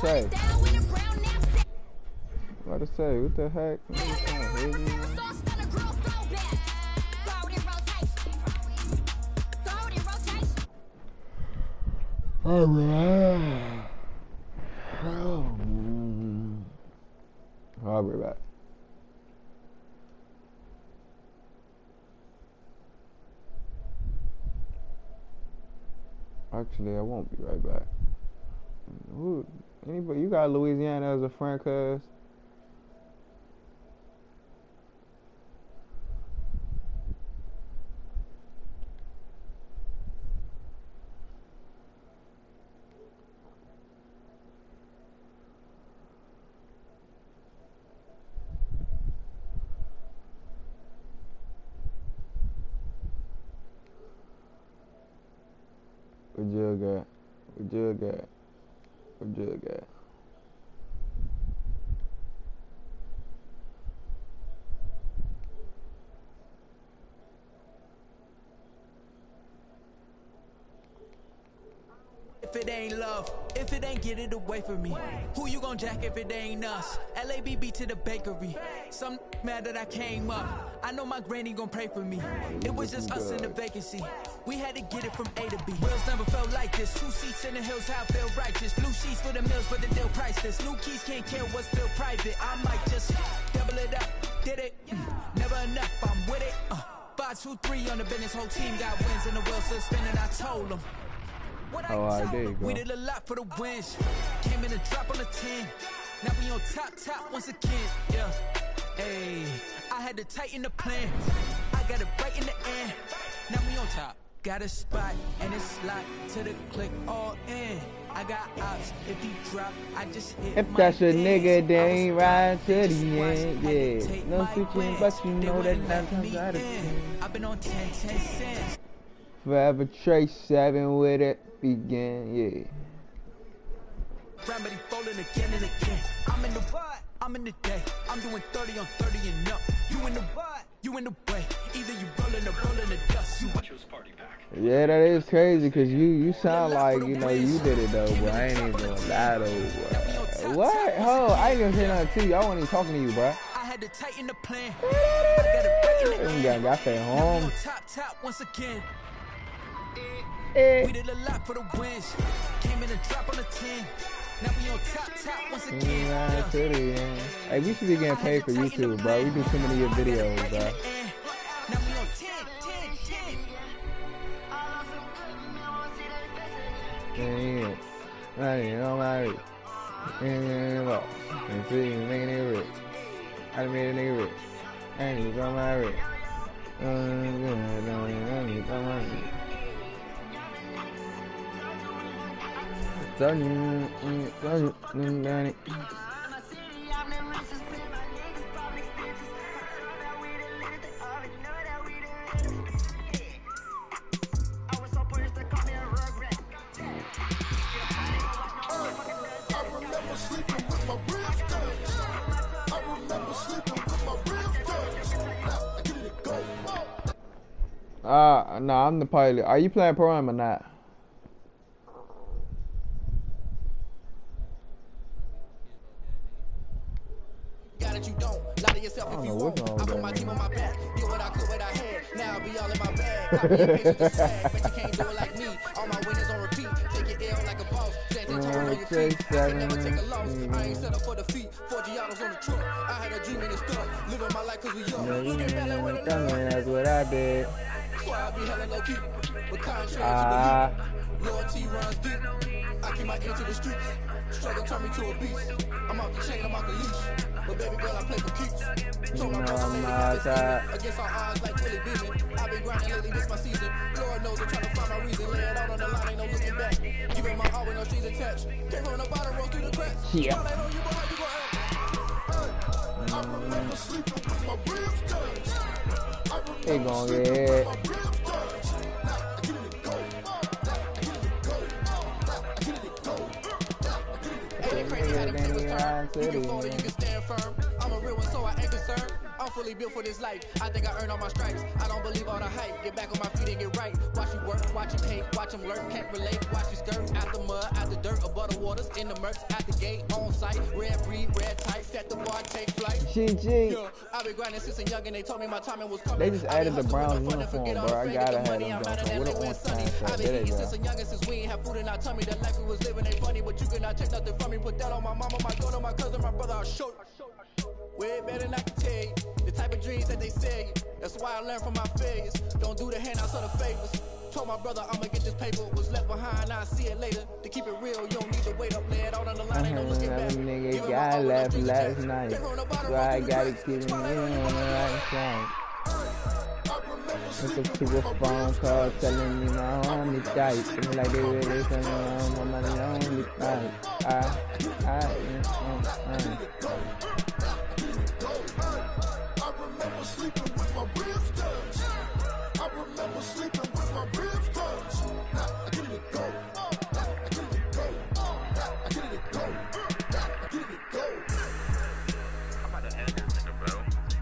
Speaker 1: Hey, Tay. What to say? What the heck? Alright. I'll be back. Actually, I won't be right back. Who? Anybody? You got Louisiana as a friend, cuz? What you got? What you got? What you got?
Speaker 22: If it ain't love, if it ain't get it away from me, who you gon' jack if it ain't us? LABB to the bakery. Some mad that I came up. I know my granny gon' pray for me. It was just us in the vacancy. We had to get it from A to B. Wheels never felt like this. 2 seats in the hills, how I feel righteous. Blue sheets for the mills, but the deal priceless. New keys can't care what's still private. I might just double it up. Did it? Never enough. I'm with it. 5, 2, 3 on the business. Whole team got wins and the wheels still spinning. I told them.
Speaker 1: Oh, I did.
Speaker 22: We did a lot for the wins. Came in a drop on the 10. Now we on top once again. Yeah. Hey, I had to tighten the plan. I got it right in the end. Now we on top. Got a spot and it's locked to the click all in. I got ops. If he drop, I just hit.
Speaker 1: If that's a nigga, they ain't riding to the end. Yeah. No switching, but you know that 9 times out of 10.
Speaker 22: I've been on 10 cents.
Speaker 1: Forever Trace 7 with it begin, yeah.
Speaker 22: Remedy falling again and again. I'm in the what? I'm in the day. I'm doing 30 on 30 and up. You in the what? You in the way. Either you rolling or rolling the dust. You party pack.
Speaker 1: Yeah, that is crazy, cause you sound like, you know, you did it though, bro. I ain't even gonna lie though, bro. What? Hold, I ain't gonna say nothing to you. I wasn't even talking to you, bro.
Speaker 22: I had to tighten the plan.
Speaker 1: You got that home.
Speaker 22: Top once again.
Speaker 1: Eh.
Speaker 22: We did a lot for the wins. Came in a drop on the 10. Now we on top once again.
Speaker 1: Hey, we should be getting paid for YouTube, bro. We do too many of your videos, bro.
Speaker 22: Now we on 10.
Speaker 1: I ain't no married. And see, you make a nigga rich. I made a nigga rich. And you go married. No, I'm the pilot. Are you playing Pro Am or not?
Speaker 22: Got it, you don't. Lie to yourself if you won't. I put my team on my back. Did what I could, what I had. Now I'll be all in my bag. Copy and paste with the swag, but you can't do it like me. All my winners on repeat. Take it ill like a boss. Stand 10 toes on your feet. I can never take a loss. I ain't set up for defeat. 4 Giados on the truck. I had a dream in the start. Living my life cause we young. Looking better with a
Speaker 1: That's what I did.
Speaker 22: So I be hella low key. But contrary to belief. Loyalty runs deep. I keep my ear to the streets. Struggle turn me to a beast. I'm off the chain, I'm off the leash. But baby girl, I play for keeps. Told my brother, against all odds like Willie Beeman. I've been grinding lately, this my season. Lord knows I'm trying to find my reason. Lay it out on the line, ain't no looking back. Giving my all with no strings attached. Came from the bottom, roll through the cracks.
Speaker 1: Yeah.
Speaker 22: All I know you, but how you gon' act?
Speaker 13: I remember sleeping with my ribs touched.
Speaker 1: They gon' get it. city.
Speaker 22: You can fall or you can stand firm. I'm a real one, so I ain't concerned. I'm fully built for this life. I think I earned all my stripes. I don't believe all the hype. Get back on my feet and get right. Watch you work, watch you paint, watch them lurk. Can't relate, watch you skirt. Out the mud, out the dirt, above the waters, in the murks, at the gate, on site. Red breed, red tight, set the bar, take flight.
Speaker 1: GG.
Speaker 22: Yeah, I've been grinding since a young and they told me my timing was coming.
Speaker 1: They just added the brown uniform, bro. I gotta have them jump. What an orange pants.
Speaker 22: I've been eating since a youngin' since we ain't have food in our tummy. The life we was living ain't funny, but you cannot take nothing from me. Put that on my mama, my daughter, my cousin, my brother, I'll show you. Way better than I can tell you. The type of dreams that they sell you. That's why I learned from my failures. Don't do the handouts or the favors. Told my brother I'ma get this paper. Was left behind, I'll see it later. To keep it real, you don't need to wait up, lay it out on the line, ain't no looking back.
Speaker 1: Nigga got left last night. So I gotta keep it in on the right side. Look up to a phone call telling me my homie died. It's like they really telling me my only died. I
Speaker 13: remember sleeping with my ribs touched. I remember sleeping with my ribs touched. I get it go. I get it go. I get it go. I get it go.
Speaker 10: I'm about to end this nigga, bro.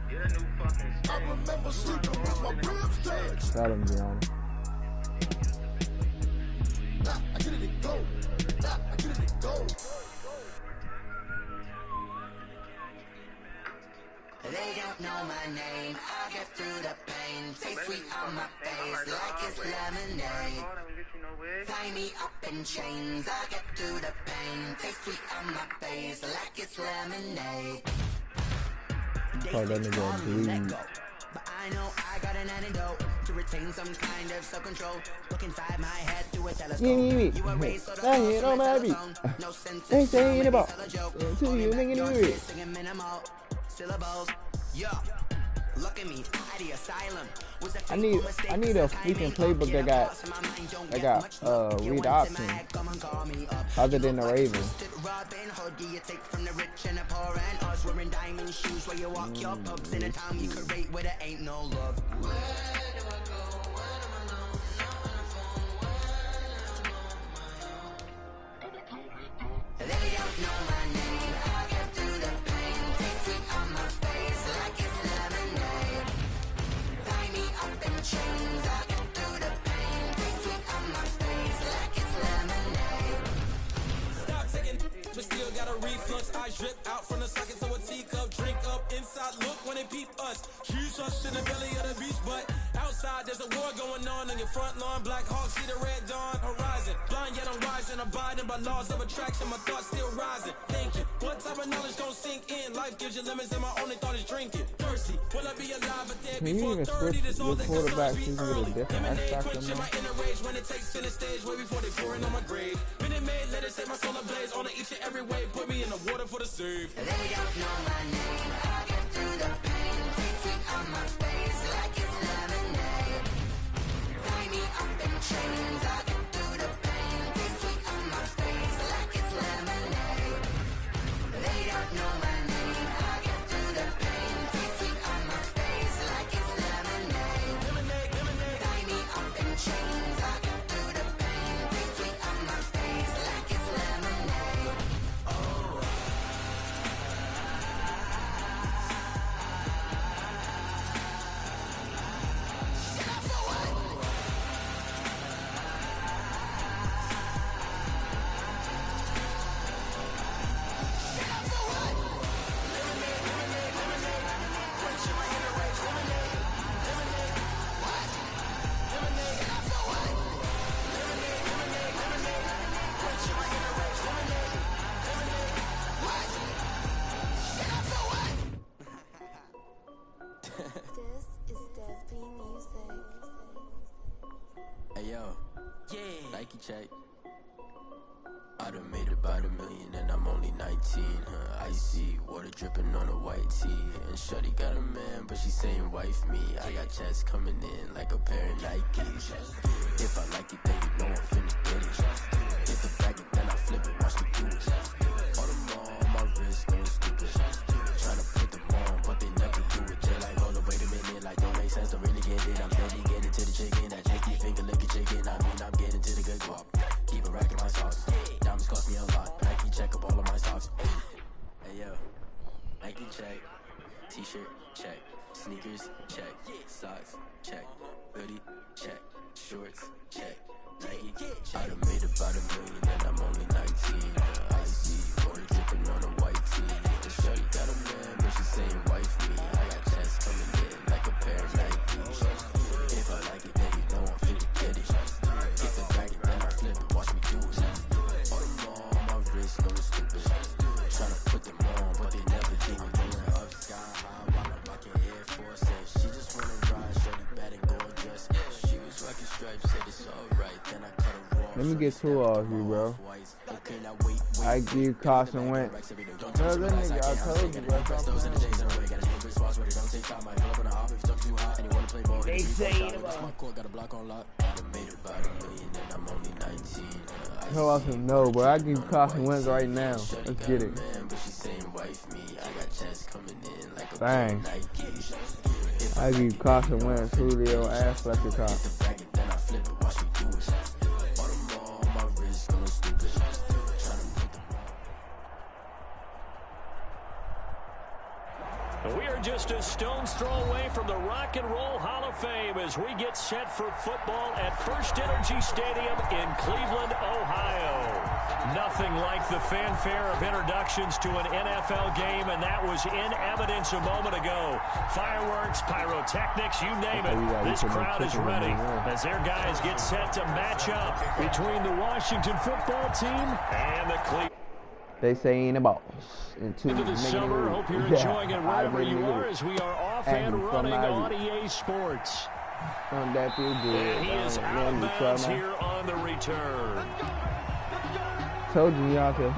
Speaker 10: Get a new fucking shit.
Speaker 13: I remember sleeping with my ribs touched.
Speaker 1: Tell him, John.
Speaker 13: I get it go. I get it go.
Speaker 2: They don't know my name, I get through the pain. Taste sweet on my face like it's lemonade. Tie me up in chains, I get through the pain. Taste sweet on my face like it's lemonade.
Speaker 1: Oh, that nigga bleed.
Speaker 2: But I know I got an antidote to retain some kind of self-control. Look inside my head through a telescope. You were raised so the no sense in trying to tell a joke. Singing minimal syllables. Yo, look at me, at the asylum.
Speaker 1: I need a freaking playbook that got read options other than the Raven.
Speaker 2: Robin Hood, you take from the rich and the poor and us. Wearing diamond shoes where you walk your pubs in a town you could rate where there ain't no love. Where do I go? Where am I known? Not on the phone. Where am I known? They don't know my name. I get through the pain. Taste sweet on my face like it's lemonade. Tie me up in chains. I get through the pain. Taste sweet on my face like it's lemonade.
Speaker 22: Stop taking, but still got a reflux. I drip out from the socket to a teacup. Drink up inside, look when they peep us. Choose us in the belly of the beast, but outside there's a war going on your front lawn. Black Hawk, see the red dawn horizon. Blind yet I'm rising, abiding by laws of attraction. My thoughts still rising. Thinking, what type of knowledge gon' sink in? Life gives you limits, and my only thought is drinking. Thirsty, will I be alive or dead before 30? There's all that could be early. Lemonade, quenching my inner rage when it takes center stage. Way before they pouring on my grave. Minute Maid, let it set my soul ablaze. On each and every way, put me in the water for the save.
Speaker 2: They don't know my name. I get through the pain. Taste sweet on my face like it's lemonade. Tie me up in chains. I get through the pain. Taste sweet on my face like it's lemonade. They don't know my name. I get through the pain. Taste sweet on my face like it's lemonade. Tie me up in chains. I get through the pain. Taste sweet on my face like it's lemonade. Oh.
Speaker 3: Hey yo, Nike check. I done made about $1 million and I'm only 19. Icy water dripping on a white tee. And shorty got a man, but she saying wife me. I got checks coming in like a pair of Nikes. If I like it, then you know I'm finna get it. Get the bag and then I flip it, watch me do it. All them on my wrist, going stupid. Tryna put them on, but they never do it. They're like, hold up, wait a minute, like don't make sense to really get it. I'm steady getting to the chicken, that tricky finger licking chicken. I mean, I'm getting to the good guap. Keep a rack in my socks. Diamonds cost me a lot. Nike check up all of my stocks. Hey yo, T-shirt, check. Sneakers, check. Socks, check. Hoodie, check. Shorts, check. Nike, I done made about $1 million and I'm only 19. Icy, water dripping on a white tee. The shorty got a man, but she saying wife me. I got checks coming in like a pair of Nikes. If I like it, then you know I'm fit to get it. Get the bag and then I flip it, watch me do it. All them on my wrist, going stupid. Tryna put them on, but they never did it. Going up sky high while I'm rocking Air Force. She just wanna ride, shorty bad and gorgeous. She was rocking stripes, said it's alright. Then I cut her off.
Speaker 1: Let me get two off you, bro. I give Carson Wentz. No, that nigga, I told you, bro.
Speaker 3: They say
Speaker 1: Tell us no, bro. I give Carson Wentz right now. Let's get it. Bang. I give Carson Wentz, Julio, and Fletcher Cox.
Speaker 7: We are just a stone's throw away from the Rock and Roll Hall of Fame as we get set for football at First Energy Stadium in Cleveland, Ohio. Nothing like the fanfare of introductions to an NFL game, and that was in evidence a moment ago. Fireworks, pyrotechnics, you name it. This crowd is ready as their guys get set to match up between the Washington football team and the Cleveland.
Speaker 1: They say ain't about
Speaker 7: into the summer. Hope you're enjoying it wherever you are as we are off and running on EA Sports.
Speaker 1: And
Speaker 7: he is out of bounds here on the return.
Speaker 1: Told you y'all could.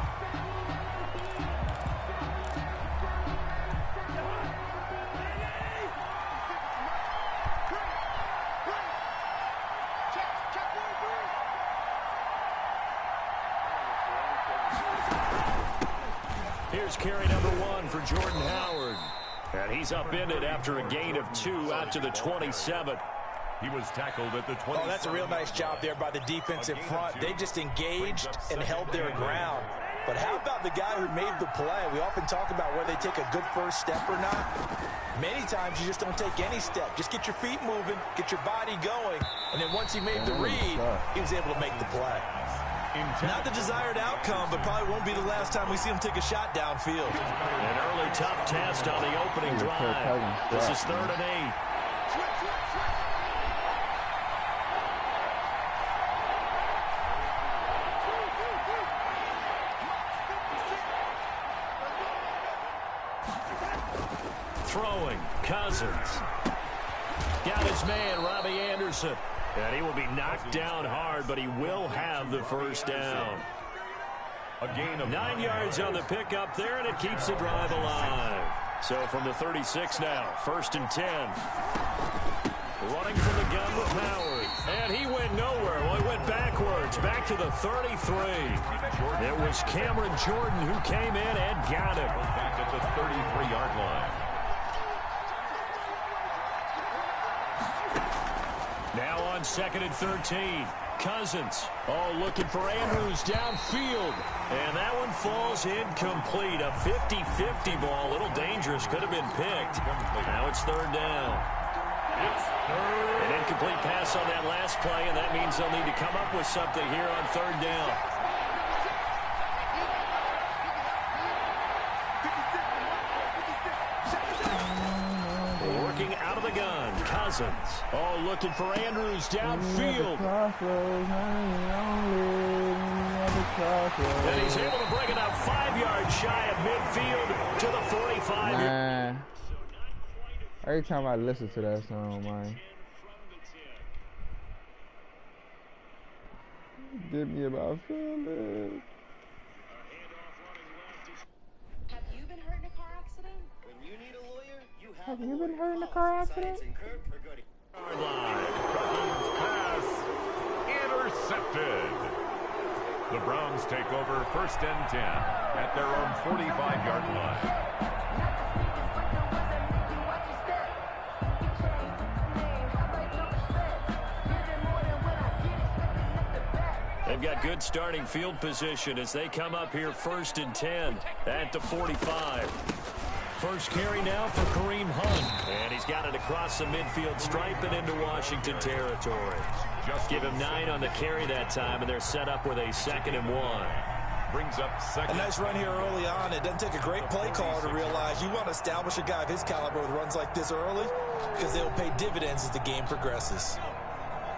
Speaker 7: Here's carry number 1 for Jordan Howard. And he's upended after a gain of 2 out to the 27.
Speaker 8: He was tackled at the 20.
Speaker 9: Oh, that's a real nice job there by the defensive front. They just engaged and held their ground. But how about the guy who made the play? We often talk about whether they take a good first step or not. Many times you just don't take any step. Just get your feet moving, get your body going, and then once he made the read, he was able to make the play. Not the desired outcome, but probably won't be the last time we see him take a shot downfield.
Speaker 7: An early tough test on the opening drive. This is 3rd and 8. Throwing, Cousins. Got his man, Robbie Anderson. And he will be knocked down hard, but he will have the first down.
Speaker 8: A gain of
Speaker 7: 9 yards on the pickup there, and it keeps the drive alive. So from the 36 now, 1st and 10. Running from the gun with Howard. And he went nowhere. Well, he went backwards, back to the 33. It was Cameron Jordan who came in and got him.
Speaker 8: Back at the 33-yard line.
Speaker 7: Now on 2nd and 13. Cousins, looking for Andrews downfield. And that one falls incomplete. A 50-50 ball, a little dangerous, could have been picked. Now it's 3rd down. An incomplete pass on that last play, and that means they'll need to come up with something here on 3rd down. Working out of the gun, Cousins. Looking for Andrews downfield. And he's able to bring it out 5 yards shy of midfield to the 45.
Speaker 1: Man. Every time I listen to that song, man. Give me about feelings.
Speaker 12: Have you been hurt in a car accident?
Speaker 10: When you need a lawyer, you
Speaker 1: Have you been hurt in a car accident?
Speaker 8: Pass intercepted. The Browns take over 1st and 10 at their own 45-yard line.
Speaker 7: They've got good starting field position as they come up here 1st and 10 at the 45. First carry now for Kareem Hunt. And he's got it across the midfield stripe and into Washington territory. Just give him 9 on the carry that time, and they're set up with a 2nd and 1.
Speaker 8: Brings up second.
Speaker 9: A nice run here early on. It doesn't take a great play caller to realize you want to establish a guy of his caliber with runs like this early because they'll pay dividends as the game progresses.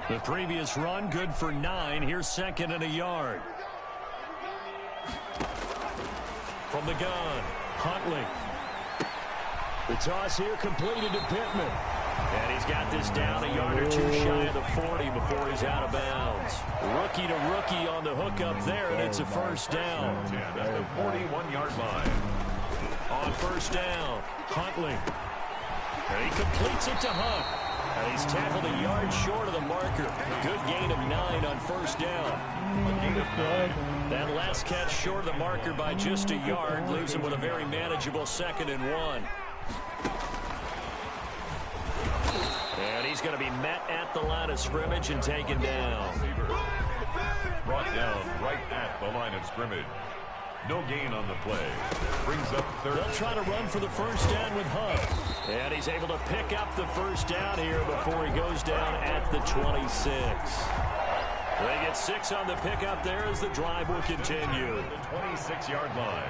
Speaker 7: The previous run, good for 9. Here's 2nd and a yard. From the gun, Huntley. The toss here completed to Pittman. And he's got this down a yard or 2 shy of the 40 before he's out of bounds. Rookie to rookie on the hook up there, and it's a first down.
Speaker 8: At the 41-yard line.
Speaker 7: On first down, Huntley. And he completes it to Hunt. And he's tackled a yard short of the marker. Good gain of 9 on first down.
Speaker 8: A gain of 9.
Speaker 7: That last catch short of the marker by just a yard leaves him with a very manageable 2nd and 1. And he's going to be met at the line of scrimmage and taken down.
Speaker 8: Brought down right at the line of scrimmage. No gain on the play. Brings up 3rd.
Speaker 7: They'll try to run for the first down with Hunt. And he's able to pick up the first down here before he goes down at the 26. They get 6 on the pickup there as the drive will continue.
Speaker 8: The 26-yard line.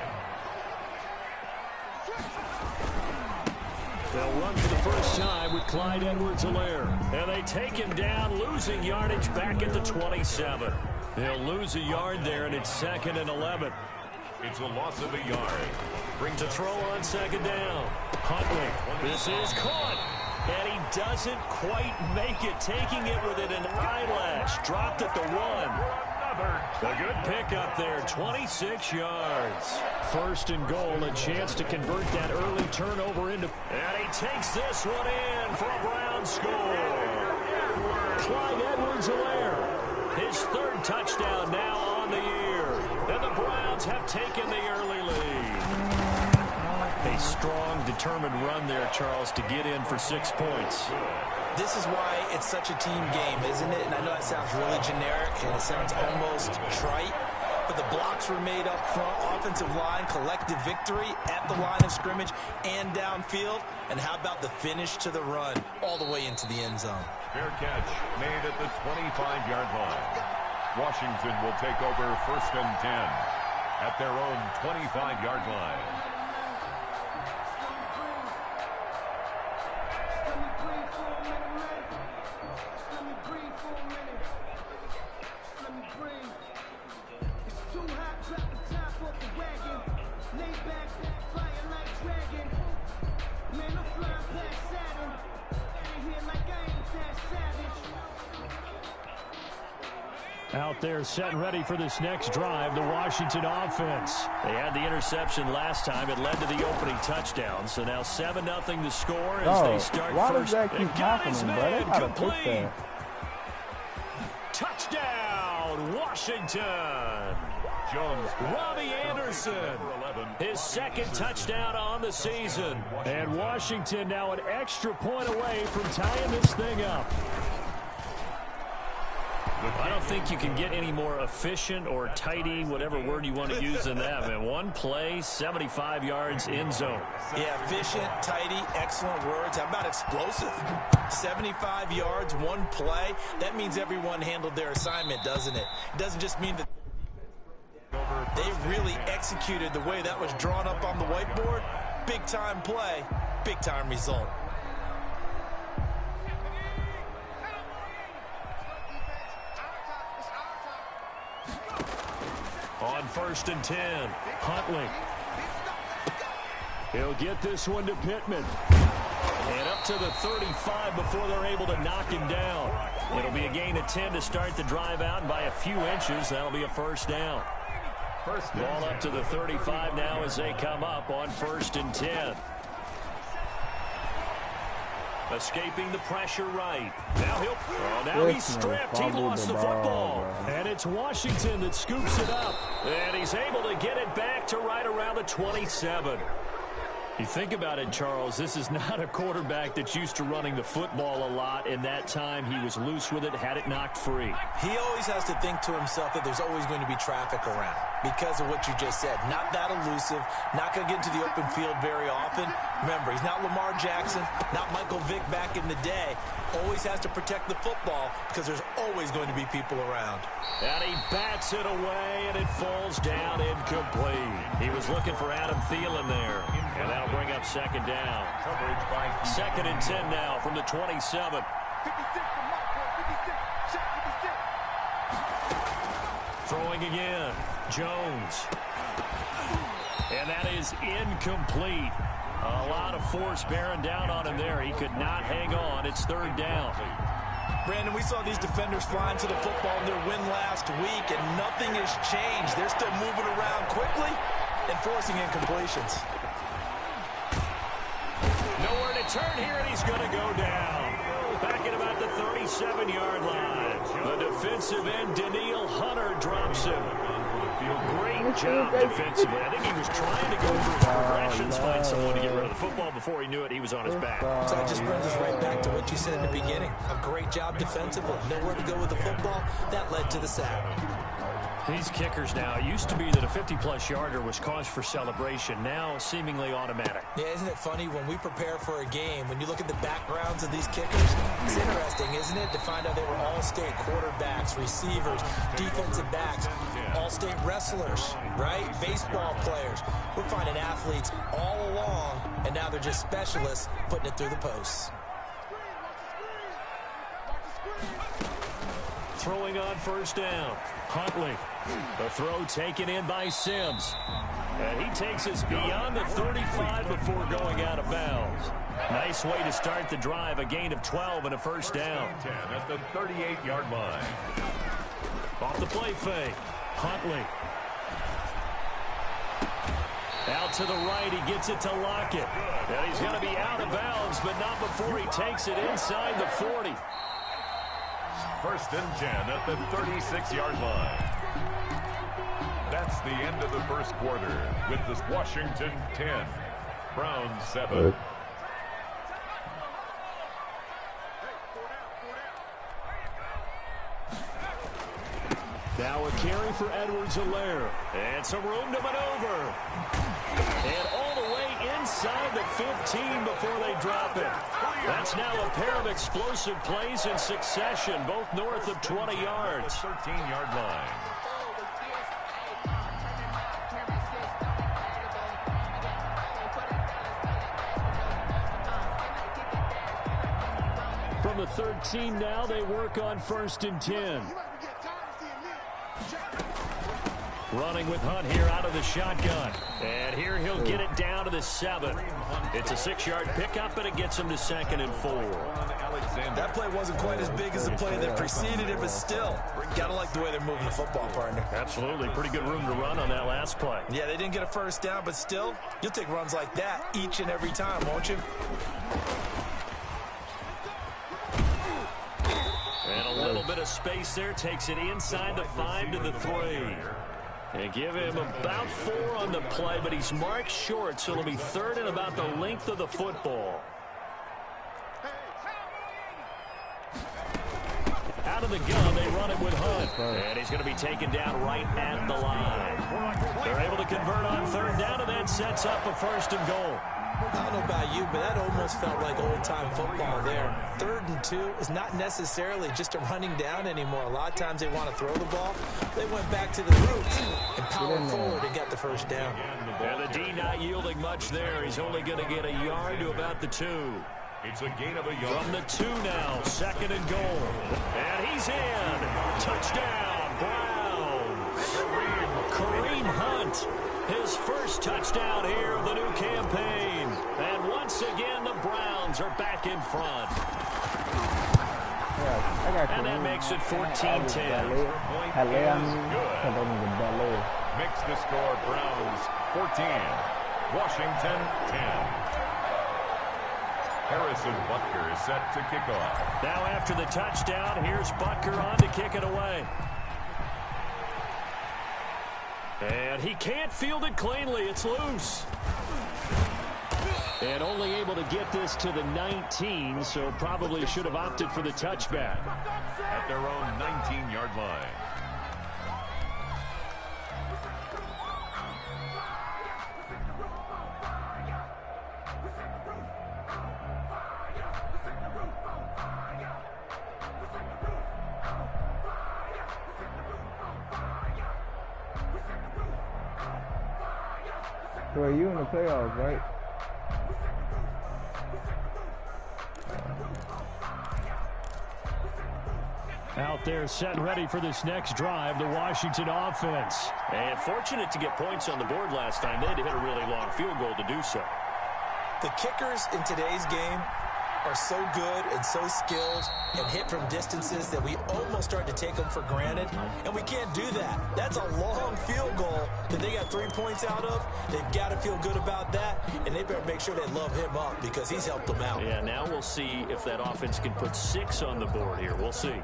Speaker 7: They'll run for the first time with Clyde Edwards-Helaire. And they take him down, losing yardage back at the 27. They'll lose a yard there, and it's 2nd and 11.
Speaker 8: It's a loss of a yard.
Speaker 7: Bring to throw on 2nd down. Huntley. This is caught. And he doesn't quite make it, taking it within an eyelash. Dropped at the 1. A good pickup there, 26 yards. 1st and goal, a chance to convert that early turnover into... And he takes this one in for a Brown score. Clyde Edwards-Helaire, his 3rd touchdown now on the year. And the Browns have taken the early lead. A strong, determined run there, Charles, to get in for 6 points.
Speaker 9: This is why it's such a team game, isn't it? And I know that sounds really generic and it sounds almost trite, but the blocks were made up front, offensive line, collective victory at the line of scrimmage and downfield. And how about the finish to the run all the way into the end zone?
Speaker 8: Fair catch made at the 25-yard line. Washington will take over 1st and 10 at their own 25-yard line.
Speaker 7: Out there set and ready for this next drive, the Washington offense. They had the interception last time. It led to the opening touchdown. So now 7-0 to score as they start
Speaker 1: why
Speaker 7: first.
Speaker 1: Does that keep happening, bro? They gotta fix that.
Speaker 7: Touchdown, Washington.
Speaker 8: Jones.
Speaker 7: Robbie Anderson, his 2nd touchdown on the season. And Washington now an extra point away from tying this thing up. I don't think you can get any more efficient or tidy, whatever word you want to use in that, man. 1 play, 75 yards, end zone.
Speaker 9: Yeah, efficient, tidy, excellent words. How about explosive? 75 yards, 1 play. That means everyone handled their assignment, doesn't it? It doesn't just mean that they really executed the way that was drawn up on the whiteboard. Big-time play, big-time result.
Speaker 7: On 1st and 10, Huntley. He'll get this one to Pittman. And up to the 35 before they're able to knock him down. It'll be a gain of 10 to start the drive out, and by a few inches, that'll be a first down. Ball up to the 35 now as they come up on 1st and 10. Escaping the pressure right. Now he's stripped. He lost the football. And it's Washington that scoops it up. And he's able to get it back to right around the 27. You think about it, Charles, this is not a quarterback that's used to running the football a lot. In that time, he was loose with it, had it knocked free.
Speaker 9: He always has to think to himself that there's always going to be traffic around because of what you just said. Not that elusive, not going to get into the open field very often. Remember, he's not Lamar Jackson, not Michael Vick back in the day. Always has to protect the football because there's always going to be people around.
Speaker 7: And he bats it away, and it falls down incomplete. He was looking for Adam Thielen there, and that'll bring up second down. Second and 10 now from the 27. Throwing again, Jones. And that is incomplete. A lot of force bearing down on him there. He could not hang on. It's third down.
Speaker 9: Brandon, we saw these defenders flying to the football in their win last week, and nothing has changed. They're still moving around quickly and forcing incompletions.
Speaker 7: Nowhere to turn here, and he's going to go down. Back at about the 37-yard line. The defensive end, Daniil Hunter, drops him. Great job defensively. I think he was trying to go through his progressions, find someone to get rid of the football. Before he knew it, he was on his back.
Speaker 9: So that just brings us right back to what you said in the beginning. A great job defensively. Nowhere to go with the football. That led to the sack.
Speaker 7: These kickers now, it used to be that a 50-plus yarder was cause for celebration. Now, seemingly automatic.
Speaker 9: Yeah, isn't it funny when we prepare for a game, when you look at the backgrounds of these kickers, it's interesting, isn't it, to find out they were all-state quarterbacks, receivers, defensive backs, all-state wrestlers, right? Baseball players. We're finding athletes all along, and now they're just specialists putting it through the posts.
Speaker 7: Throwing on first down. Huntley. The throw taken in by Sims. And he takes us beyond the 35 before going out of bounds. Nice way to start the drive. A gain of 12 and a first down.
Speaker 8: 10 at the 38-yard line.
Speaker 7: Off the play fake. Huntley. Out to the right. He gets it to Lockett. And he's going to be out of bounds, but not before he takes it inside the 40.
Speaker 8: First and 10 at the 36-yard line. That's the end of the first quarter with the Washington 10, Browns 7.
Speaker 7: Now a carry for Edwards-Helaire. And some room to maneuver. And all the way inside the 15 before they drop it. That's now a pair of explosive plays in succession, both north of 20 yards.
Speaker 8: 13-yard line.
Speaker 7: From the 13 now, they work on first and 10. Running with Hunt here out of the shotgun. And here he'll get it down to the 7. It's a 6-yard pickup, and it gets him to second and 4.
Speaker 9: That play wasn't quite as big as the play that preceded it, but still, gotta like the way they're moving the football, partner.
Speaker 7: Absolutely. Pretty good room to run on that last play.
Speaker 9: Yeah, they didn't get a first down, but still, you'll take runs like that each and every time, won't you?
Speaker 7: And a little bit of space there. Takes it inside the 5 to the 3. And give him about 4 on the play, but he's marked short, so it'll be third and about the length of the football. Out of the gun, they run it with Hunt. And he's going to be taken down right at the line. They're able to convert on third down, and that sets up a first and goal.
Speaker 9: I don't know about you, but that almost felt like old-time football there. 3rd and 2 is not necessarily just a running down anymore. A lot of times they want to throw the ball. They went back to the roots and powered forward and got the first down.
Speaker 7: And the D not yielding much there. He's only going to get a yard to about the 2.
Speaker 8: It's a gain of a yard.
Speaker 7: From the 2 now, second and goal. And he's in. Touchdown, Browns. Kareem Hunt. His first touchdown here of the new campaign. And once again, the Browns are back in front. And that makes it 14-10.
Speaker 8: Makes the score Browns 14, Washington 10. Harrison Butker is set to kick off.
Speaker 7: Now after the touchdown, here's Butker on to kick it away. And he can't field it cleanly. It's loose. And only able to get this to the 19, so probably should have opted for the touchback.
Speaker 8: At their own 19-yard line.
Speaker 1: So you in the playoffs, right?
Speaker 7: Out there set and ready for this next drive, the Washington offense.
Speaker 11: And fortunate to get points on the board last time. They had to hit a really long field goal to do so.
Speaker 9: The kickers in today's game are so good and so skilled and hit from distances that we almost start to take them for granted, and we can't do that. That's a long field goal that they got 3 points out of. They've got to feel good about that, and they better make sure they love him up because he's helped them out.
Speaker 11: Yeah, now we'll see if that offense can put 6 on the board here. We'll see.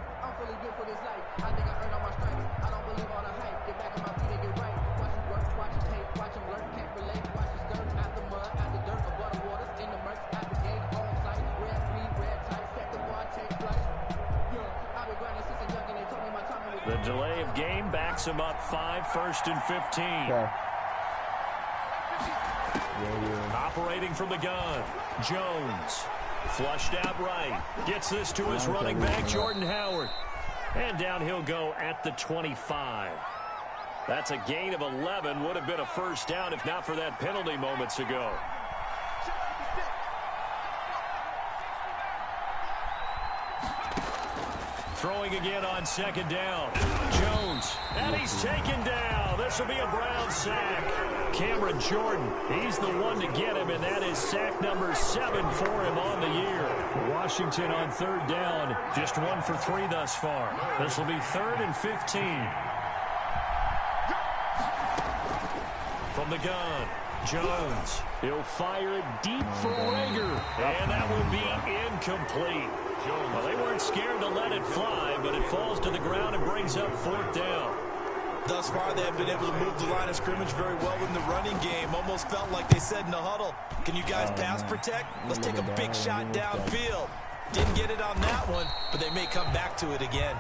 Speaker 7: The delay of game backs him up 5, 1st and 15.
Speaker 1: Okay.
Speaker 7: Operating from the gun, Jones. Flushed out right. Gets this to his running back, Jordan Howard. And down he'll go at the 25. That's a gain of 11. Would have been a first down if not for that penalty moments ago. Throwing again on 2nd down. Jones. And he's taken down. This will be a Brown sack. Cameron Jordan, he's the one to get him, and that is sack number 7 for him on the year. Washington on 3rd down, just 1 for 3 thus far. This will be 3rd and 15. From the gun, Jones. He'll fire it deep for Rager, and that will be incomplete. Well, they weren't scared to let it fly, but it falls to the ground and brings up 4th down.
Speaker 9: Thus far, they have been able to move the line of scrimmage very well in the running game. Almost felt like they said in the huddle, can you guys pass protect? Let's take a big shot downfield. Didn't get it on that one, but they may come back to it again.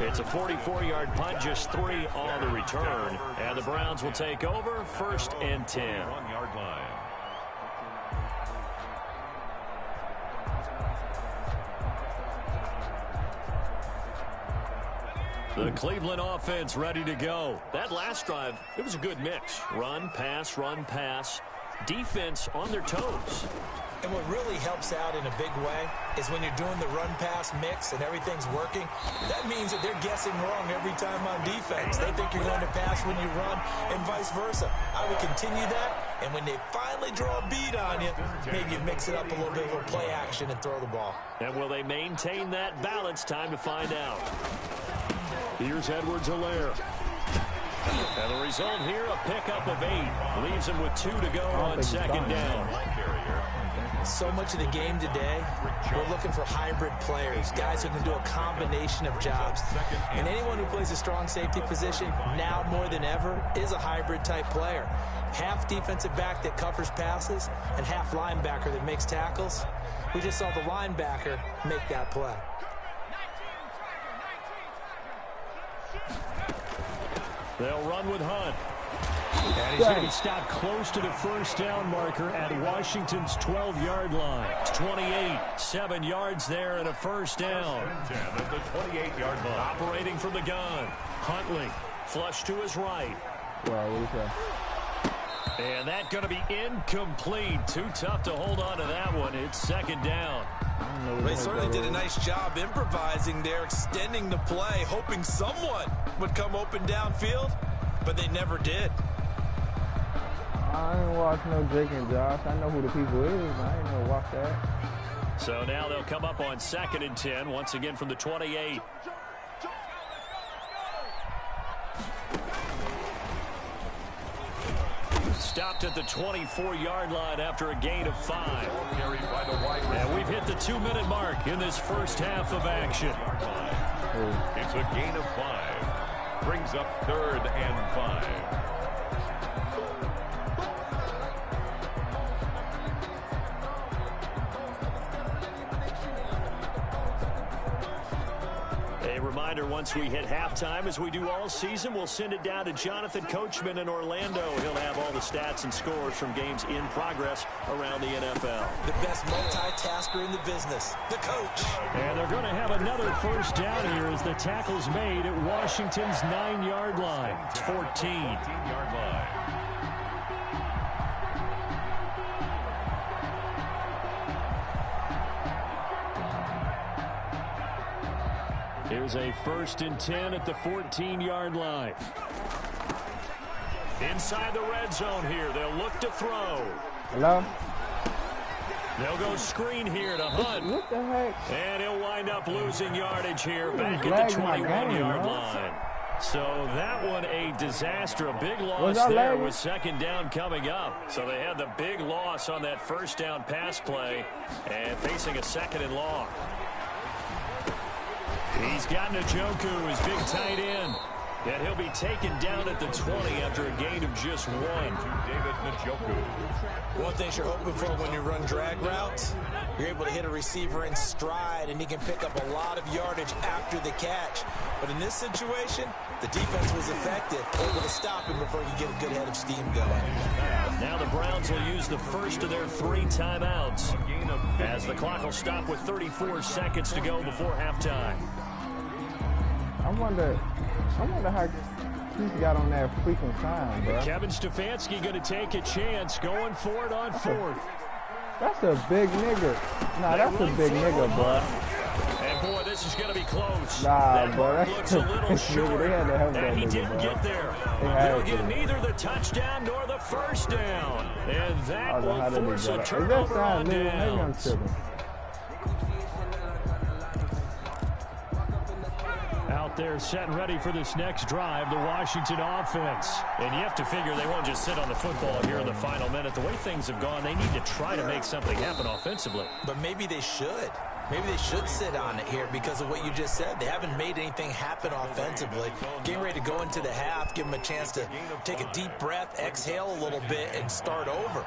Speaker 7: It's a 44-yard punt, just 3 on the return. And the Browns will take over 1st and 10.
Speaker 8: 1-yard line.
Speaker 7: The Cleveland offense ready to go. That last drive, it was a good mix. Run, pass, defense on their toes.
Speaker 9: And what really helps out in a big way is when you're doing the run-pass mix and everything's working, that means that they're guessing wrong every time on defense. They think you're going to pass when you run and vice versa. I would continue that, and when they finally draw a beat on you, maybe you mix it up a little bit, a little play action and throw the ball.
Speaker 7: And will they maintain that balance? Time to find out. Here's Edwards-Helaire. And the result here, a pickup of 8. Leaves him with 2 to go on 2nd down.
Speaker 9: So much of the game today, we're looking for hybrid players, guys who can do a combination of jobs. And anyone who plays a strong safety position, now more than ever, is a hybrid-type player. Half defensive back that covers passes and half linebacker that makes tackles. We just saw the linebacker make that play.
Speaker 7: They'll run with Hunt. And he's going to be stopped close to the first down marker at Washington's 12-yard line. It's 28, 7 yards there and a first down.
Speaker 8: At the 28-yard line.
Speaker 7: Operating from the gun. Huntley, flush to his right.
Speaker 1: Wow, what is that?
Speaker 7: And that's going to be incomplete. Too tough to hold on to that one. It's 2nd down.
Speaker 9: They certainly did a nice job improvising there, extending the play, hoping someone would come open downfield, but they never did.
Speaker 1: I ain't watch no Jake and Josh. I know who the people is. I ain't never watch that.
Speaker 7: So now they'll come up on 2nd and 10, once again from the 28. Stopped at the 24-yard line after a gain of 5. And we've hit the 2-minute mark in this first half of action.
Speaker 8: It's a gain of 5. Brings up 3rd and 5.
Speaker 7: reminder, once we hit halftime, as we do all season, we'll send it down to Jonathan Coachman in Orlando. He'll have all the stats and scores from games in progress around the NFL.
Speaker 9: The best multitasker in the business, the coach.
Speaker 7: And they're going to have another first down here as the tackle's made at Washington's 9-yard line. It's 14.
Speaker 8: 14-yard line.
Speaker 7: Here's a 1st and 10 at the 14-yard line. Inside the red zone here. They'll look to throw.
Speaker 1: Hello?
Speaker 7: They'll go screen here to Hunt.
Speaker 1: What the heck?
Speaker 7: And he'll wind up losing yardage here back at the 21-yard line. So that one a disaster. A big loss there with 2nd down coming up. So they had the big loss on that 1st down pass play and facing a 2nd and long. He's got Njoku, his big tight end. And he'll be taken down at the 20 after a gain of just 1.
Speaker 8: David Njoku.
Speaker 9: One thing you're hoping for when you run drag routes, you're able to hit a receiver in stride, and he can pick up a lot of yardage after the catch. But in this situation, the defense was effective, able to stop him before he could get a good head of steam going.
Speaker 7: Now the Browns will use the first of their 3 timeouts as the clock will stop with 34 seconds to go before halftime.
Speaker 1: I wonder how he's got on that freaking time, bro.
Speaker 7: Kevin Stefanski going to take a chance, going for it on 4th.
Speaker 1: That's a big nigga. Nah, that's a big nigga, bro.
Speaker 7: And boy, this is going to be close.
Speaker 1: Nah,
Speaker 7: that
Speaker 1: bro,
Speaker 7: mark
Speaker 1: that's
Speaker 7: looks a little short.
Speaker 1: They had to help
Speaker 7: and he
Speaker 1: nigga,
Speaker 7: didn't
Speaker 1: bro.
Speaker 7: get there. He'll get neither the touchdown nor the 1st down. And that will force a turnover on downs. Out there set and ready for this next drive, the Washington offense. And you have to figure they won't just sit on the football here in the final minute. The way things have gone, they need to try to make something happen offensively.
Speaker 9: But maybe they should. Maybe they should sit on it here because of what you just said. They haven't made anything happen offensively. Getting ready to go into the half, give them a chance to take a deep breath, exhale a little bit, and start over.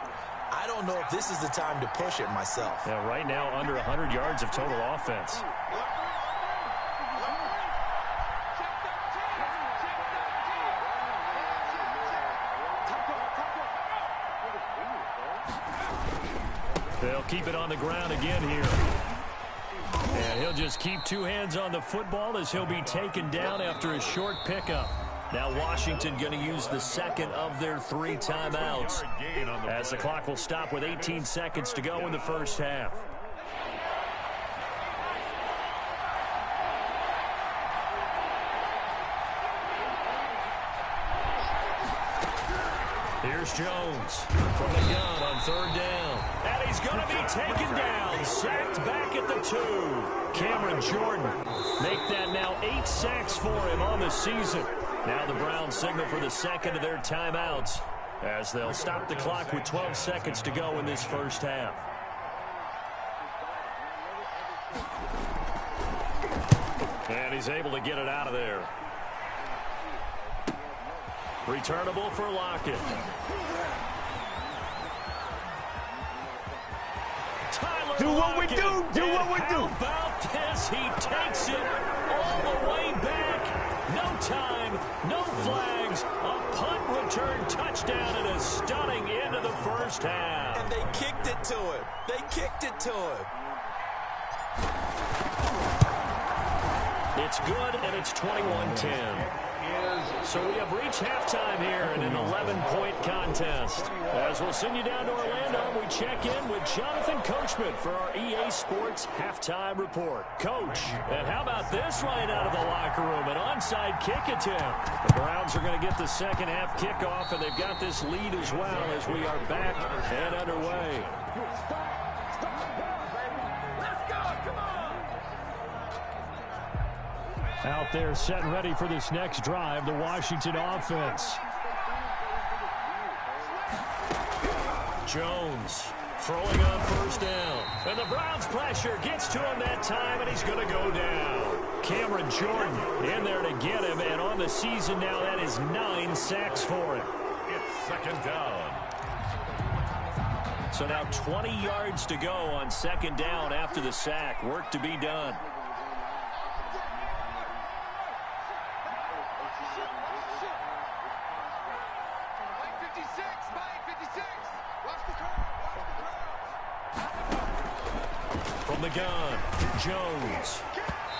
Speaker 9: I don't know if this is the time to push it myself.
Speaker 7: Yeah, right now under 100 yards of total offense. They'll keep it on the ground again here. And he'll just keep 2 hands on the football as he'll be taken down after a short pickup. Now Washington going to use the 2nd of their 3 timeouts as the clock will stop with 18 seconds to go in the first half. Here's Jones from the gun on 3rd down. And he's going to be taken down, sacked back at the 2. Cameron Jordan make that now 8 sacks for him on the season. Now the Browns signal for the 2nd of their timeouts as they'll stop the clock with 12 seconds to go in this first half. And he's able to get it out of there. Returnable for Lockett. Tyler
Speaker 4: do what we
Speaker 7: Lockett.
Speaker 4: do what we do.
Speaker 7: How about this? He takes it all the way back. No time, no flags. A punt return touchdown and a stunning end of the first half.
Speaker 9: And they kicked it to him. They kicked it to him.
Speaker 7: It's good, and it's 21-10. So we have reached halftime here in an 11-point contest. As we'll send you down to Orlando, we check in with Jonathan Coachman for our EA Sports Halftime Report. Coach, and how about this right out of the locker room? An onside kick attempt. The Browns are going to get the second half kickoff, and they've got this lead as well as we are back and underway. Out there set and ready for this next drive, the Washington offense. Jones throwing on 1st down. And the Browns pressure gets to him that time, and he's going to go down. Cameron Jordan in there to get him, and on the season now, that is 9 sacks for him.
Speaker 8: It's 2nd down.
Speaker 7: So now 20 yards to go on 2nd down after the sack. Work to be done. gun, Jones.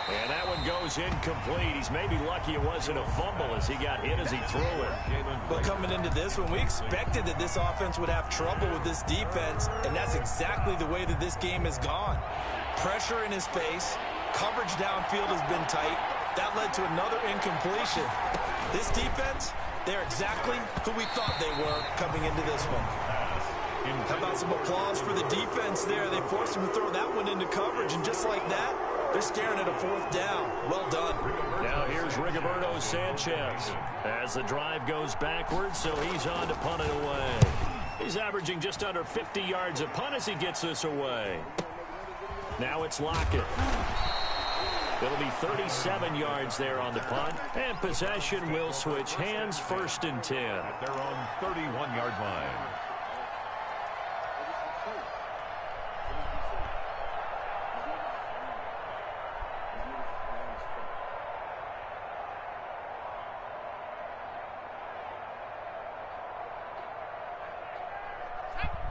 Speaker 7: And that one goes incomplete. He's maybe lucky it wasn't a fumble as he got hit as he threw it.
Speaker 9: But coming into this one, we expected that this offense would have trouble with this defense, and that's exactly the way that this game has gone. Pressure in his face. Coverage downfield has been tight. That led to another incompletion. This defense, they're exactly who we thought they were coming into this one. How about some applause for the defense there? They forced him to throw that one into coverage, and just like that, they're staring at a fourth down. Well done.
Speaker 7: Now here's Rigoberto Sanchez as the drive goes backwards, so he's on to punt it away. He's averaging just under 50 yards a punt as he gets this away. Now it's Lockett. It'll be 37 yards there on the punt, and possession will switch hands, 1st and 10.
Speaker 8: At their own 31-yard line.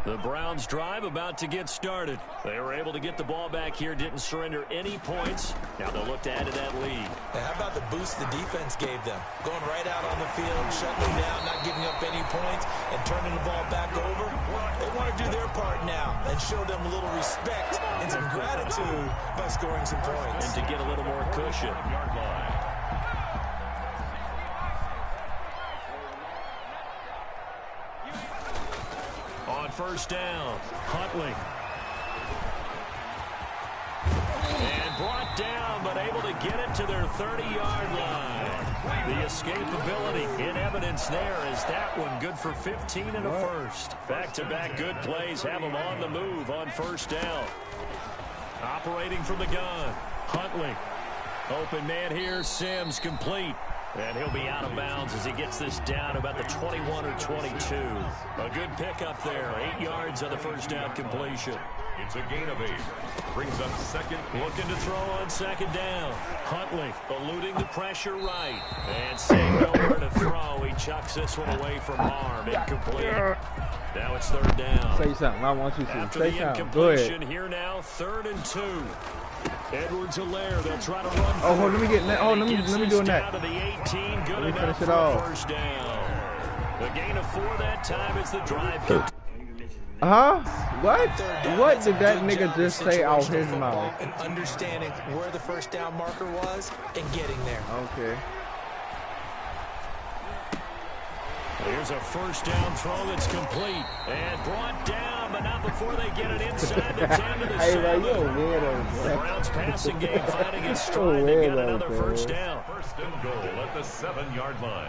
Speaker 7: The Browns drive about to get started. They were able to get the ball back here, didn't surrender any points. Now they'll look to add to that lead.
Speaker 9: Now how about the boost the defense gave them? Going right out on the field, shutting them down, not giving up any points, and turning the ball back over. They want to do their part now and show them a little respect and some gratitude by scoring some points.
Speaker 7: And to get a little more cushion. On 1st down, Huntley. And brought down, but able to get it to their 30-yard line. The escapability in evidence there as that one good for 15 and a first. Back-to-back good plays have them on the move on 1st down. Operating from the gun, Huntley. Open man here, Sims complete. And he'll be out of bounds as he gets this down about the 21 or 22. A good pickup there. 8 yards on the 1st down completion.
Speaker 8: It's a gain of 8. Brings up 2nd.
Speaker 7: Looking to throw on 2nd down. Huntley eluding the pressure right. And seeing nowhere to throw. He chucks this one away from harm. Incomplete. Now it's 3rd down.
Speaker 1: Say something. I want you to.
Speaker 7: After
Speaker 1: Say
Speaker 7: the
Speaker 1: something. Go ahead.
Speaker 7: incompletion, here now, 3rd and 2. Edwards-Helaire, they'll try to run.
Speaker 1: Oh, let me get. Oh, let me do that.
Speaker 7: To the 18, good
Speaker 1: let me
Speaker 7: enough
Speaker 1: finish it
Speaker 7: for
Speaker 1: off.
Speaker 7: 1st down. The gain of 4 that time as the drive continues.
Speaker 1: Huh? What? What did that nigga just say out his mouth?
Speaker 9: And understanding where the 1st down marker was and getting there.
Speaker 1: Okay.
Speaker 7: Here's a 1st down throw that's complete. And brought down, but not before they get it inside the 10 to the 7. The Browns passing game finding its stride. They get another 1st down.
Speaker 8: 1st and goal at the 7-yard line.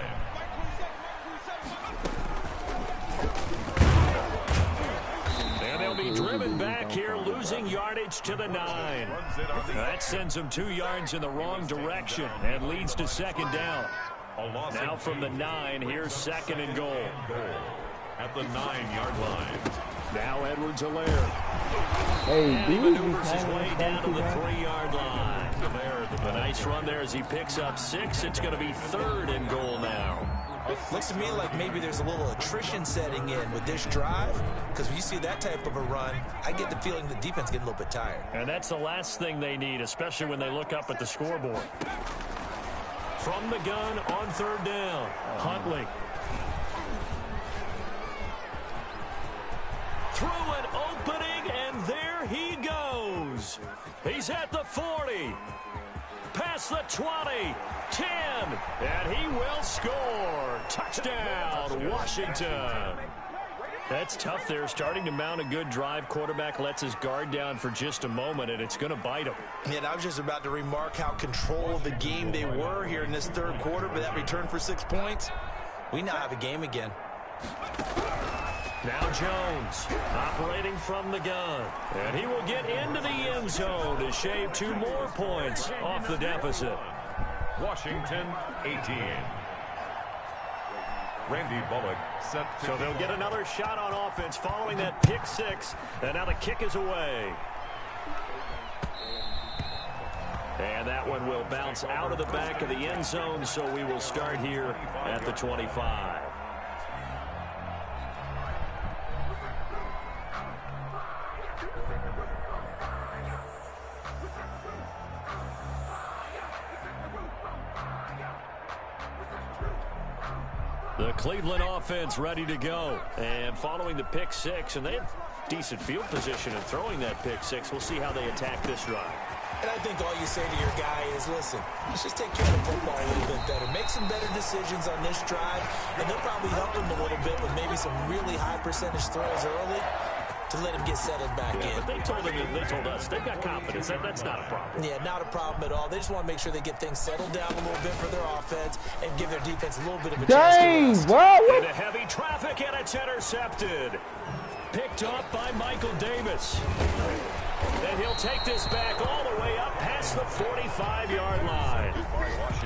Speaker 7: And they'll be driven back here, losing yardage to the 9. That sends them 2 yards in the wrong direction and leads to 2nd down. Now from the 9, here's 2nd and goal.
Speaker 8: At the 9-yard line.
Speaker 7: Now Edwards-Helaire.
Speaker 1: Hey,
Speaker 7: He maneuvers his way down to the 3-yard line. A nice run there as he picks up 6. It's going to be 3rd and goal now.
Speaker 9: Looks to me like maybe there's a little attrition setting in with this drive, because when you see that type of a run, I get the feeling the defense getting a little bit tired.
Speaker 7: And that's the last thing they need, especially when they look up at the scoreboard. From the gun on 3rd down, Huntley. Through an opening, and there he goes. He's at the 40. Past the 20. 10. And he will score. Touchdown, Washington. That's tough there. Starting to mount a good drive. Quarterback lets his guard down for just a moment, and it's going to bite him.
Speaker 9: Yeah, and I was just about to remark how control of the game they were here in this 3rd quarter, but that return for 6 points, we now have a game again.
Speaker 7: Now Jones operating from the gun, and he will get into the end zone to shave 2 more points off the deficit.
Speaker 8: Washington 18. Randy Bullock set.
Speaker 7: So they'll get another shot on offense following that pick 6, and now the kick is away. And that one will bounce out of the back of the end zone, so we will start here at the 25. The Cleveland offense ready to go. And following the pick six, and they have decent field position in throwing that pick six. We'll see how they attack this drive.
Speaker 9: And I think all you say to your guy is, listen, let's just take care of the football a little bit better. Make some better decisions on this drive, and they'll probably help him a little bit with maybe some really high percentage throws early to let him get settled back in.
Speaker 7: But they told us they've got confidence. That's not a problem.
Speaker 9: Yeah, not a problem at all. They just want to make sure they get things settled down a little bit for their offense and give their defense a little bit of a chance to rest.
Speaker 7: Into heavy traffic, and it's intercepted. Picked up by Michael Davis. And he'll take this back all the way up past the 45-yard line.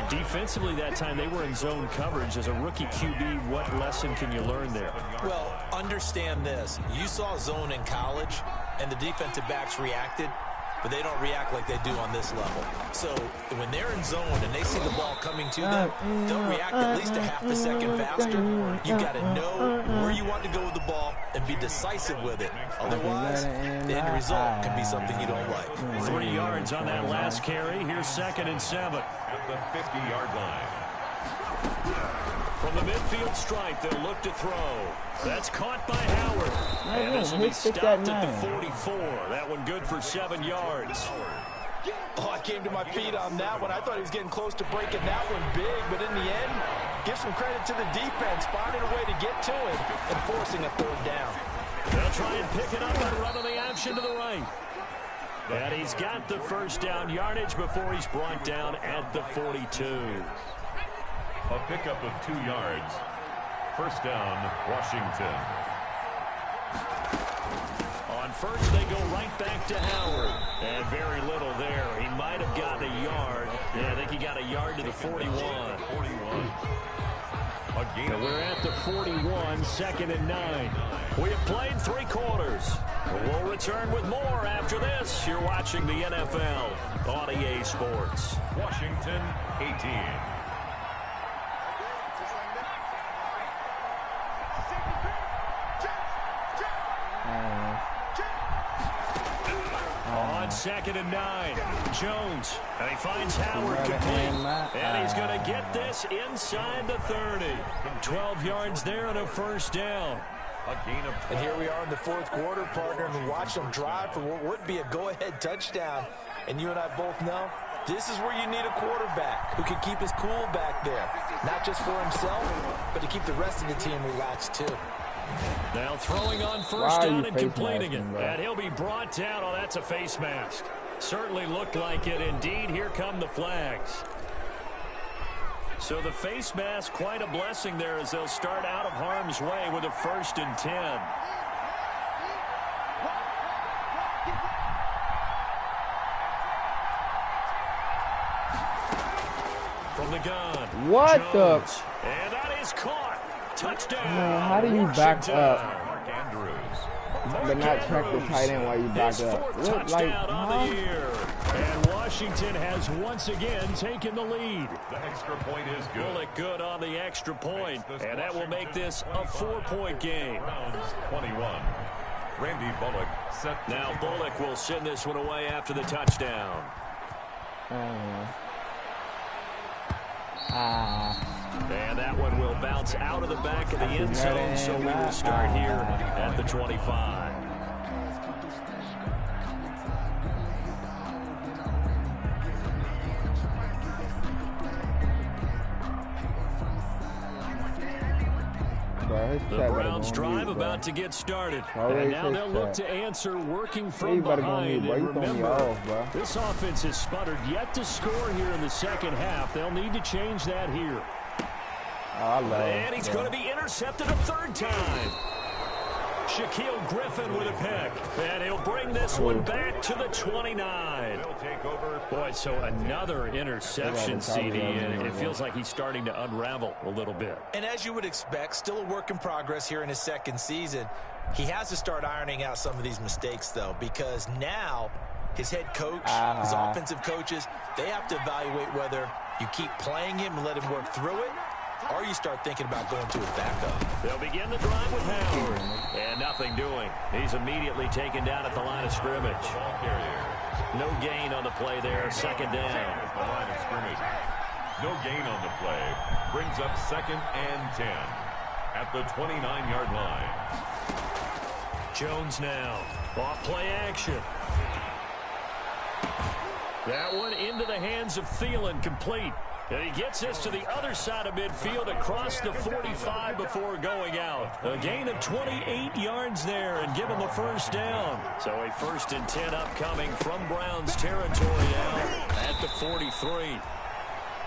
Speaker 7: Defensively that time, they were in zone coverage. As a rookie QB, what lesson can you learn there?
Speaker 9: Well, understand this. You saw zone in college, and the defensive backs reacted, but they don't react like they do on this level. So when they're in zone and they see the ball coming to them, they'll react at least a half a second faster. You've got to know where you want to go with the ball and be decisive with it. Otherwise, the end result can be something you don't like.
Speaker 7: 3 yards on that last carry. Here's 2nd and 7.
Speaker 8: At the 50-yard line.
Speaker 7: From the midfield stripe, they'll look to throw. That's caught by Howard. And this will be stopped at the 44. That one good for 7 yards.
Speaker 14: Oh, I came to my feet on that one. I thought he was getting close to breaking that one big, but in the end, give some credit to the defense, finding a way to get to him and forcing a 3rd down.
Speaker 7: They'll try and pick it up and run on the action to the right. And he's got the 1st down yardage before he's brought down at the 42.
Speaker 8: A pickup of 2 yards. 1st down, Washington.
Speaker 7: On 1st, they go right back to Howard. And very little there. He might have gotten a yard. Yeah, I think he got a yard to the 41. And we're at the 41, 2nd and 9. We have played 3 quarters. We'll return with more after this. You're watching the NFL on EA Sports.
Speaker 8: Washington, 18.
Speaker 7: On 2nd and 9, Jones, and he finds Howard complete, and he's going to get this inside the 30. 12 yards there and a 1st down.
Speaker 14: And here we are in the 4th quarter, partner, and watch them drive for what would be a go-ahead touchdown. And you and I both know this is where you need a quarterback who can keep his cool back there, not just for himself, but to keep the rest of the team relaxed too.
Speaker 7: Now throwing on 1st down and completing it. And he'll be brought down. Oh, that's a face mask. Certainly looked like it. Indeed, here come the flags. So the face mask, quite a blessing there as they'll start out of harm's way with a 1st and 10. From the gun.
Speaker 1: What
Speaker 7: Jones. And that is caught. Touchdown.
Speaker 1: Man, how do you back up?
Speaker 8: Mark Andrews.
Speaker 1: But not track the tight end while you back up.
Speaker 7: Look like, on the year. And Washington has once again taken the lead.
Speaker 8: The extra point is good.
Speaker 7: Bullock good on the extra point. And that will make this a 4-point game.
Speaker 8: Browns 21. Randy Bullock set.
Speaker 7: Now Bullock will send this one away after the touchdown. And that one will bounce out of the back of the end zone, so we will start here at the 25. The Browns drive about to get started. And now they'll look to answer working from behind. And remember, this offense has sputtered yet to score here in the 2nd half. They'll need to change that here. And he's going to be intercepted a 3rd time. Shaquille Griffin with a pick. And he'll bring this one back to the 29. Boy, so another interception, CD, and it feels like he's starting to unravel a little bit.
Speaker 9: And as you would expect, still a work in progress here in his 2nd season. He has to start ironing out some of these mistakes, though, because now his head coach, his offensive coaches, they have to evaluate whether you keep playing him and let him work through it, or you start thinking about going to his backup.
Speaker 7: They'll begin the drive with Howard. And nothing doing. He's immediately taken down at the line of scrimmage. No gain on the play there. 2nd down.
Speaker 8: No gain on the play. Brings up 2nd and 10 at the 29-yard line.
Speaker 7: Jones now. Off play action. That one into the hands of Thielen, complete. And he gets this to the other side of midfield across the 45 before going out. A gain of 28 yards there and give him the first down. So a 1st and 10 upcoming from Browns territory now at the 43.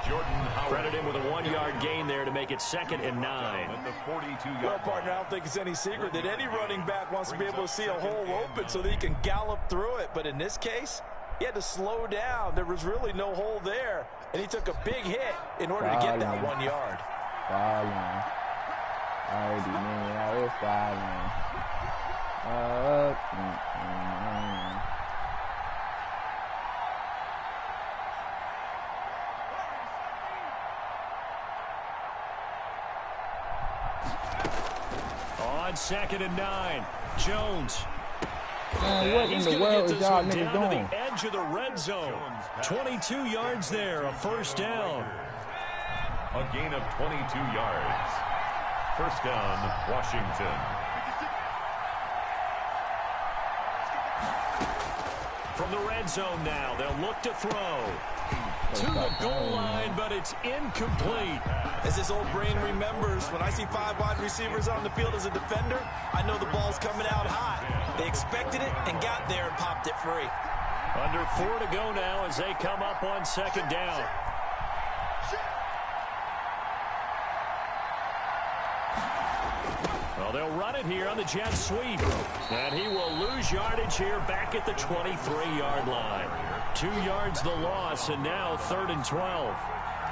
Speaker 8: Jordan Howard.
Speaker 7: Credit him with a 1-yard gain there to make it 2nd and 9.
Speaker 8: At the 42-yard
Speaker 14: well, partner, I don't think it's any secret that any running back wants to be able to see a hole open so that he can gallop through it. But in this case, he had to slow down. There was really no hole there. And he took a big hit in order to get that 1 yard.
Speaker 7: On 2nd and 9, Jones.
Speaker 1: Man, what in the world is y'all niggas doing?
Speaker 7: To the edge of the red zone. 22 yards there, a first down.
Speaker 8: A gain of 22 yards. First down, Washington.
Speaker 7: From the red zone now, they'll look to throw. To the goal line, but it's incomplete.
Speaker 14: As this old brain remembers, when I see 5 wide receivers on the field as a defender, I know the ball's coming out hot. They expected it and got there and popped it free.
Speaker 7: Under 4 to go now as they come up on 2nd down. Well, they'll run it here on the jet sweep. And he will lose yardage here back at the 23-yard line. 2 yards the loss, and now 3rd and 12.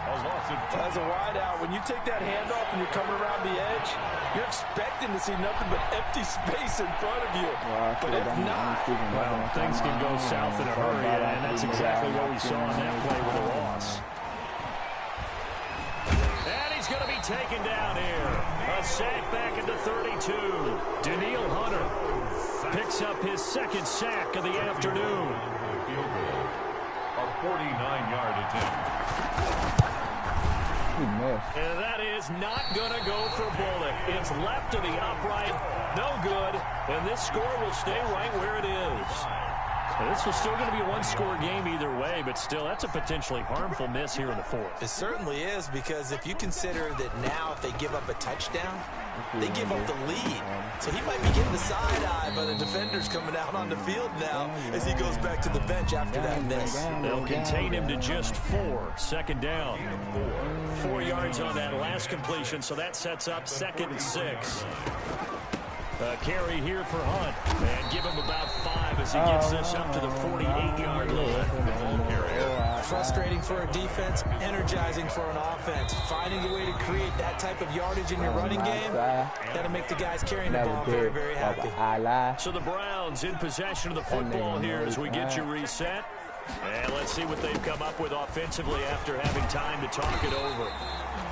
Speaker 14: As a wideout, when you take that handoff and you're coming around the edge, you're expecting to see nothing but empty space in front of you. But if not,
Speaker 7: well, things can go south in a hurry, and that's exactly what we saw on that play with a loss. And he's going to be taken down here. A sack back at the 32. Daniil Hunter picks up his 2nd sack of the afternoon.
Speaker 8: A 49-yard attempt.
Speaker 7: And that is not going to go for Bullock. It's left to the upright. No good. And this score will stay right where it is. And this was still going to be a 1-score game either way, but still, that's a potentially harmful miss here in the 4th.
Speaker 14: It certainly is, because if you consider that now if they give up a touchdown, they give up the lead. So he might be getting the side eye by the defenders coming out on the field now as he goes back to the bench after that miss.
Speaker 7: They'll contain him to just 4. 2nd down. 4 yards on that last completion, so that sets up 2nd and 6. A carry here for Hunt. And give him about 5 as he gets this up to the 48-yard line.
Speaker 14: Frustrating for a defense, energizing for an offense. Finding a way to create that type of yardage in your running game, that'll make the guys carrying the ball very, very happy.
Speaker 7: So the Browns in possession of the football here as we get you reset. And let's see what they've come up with offensively after having time to talk it over.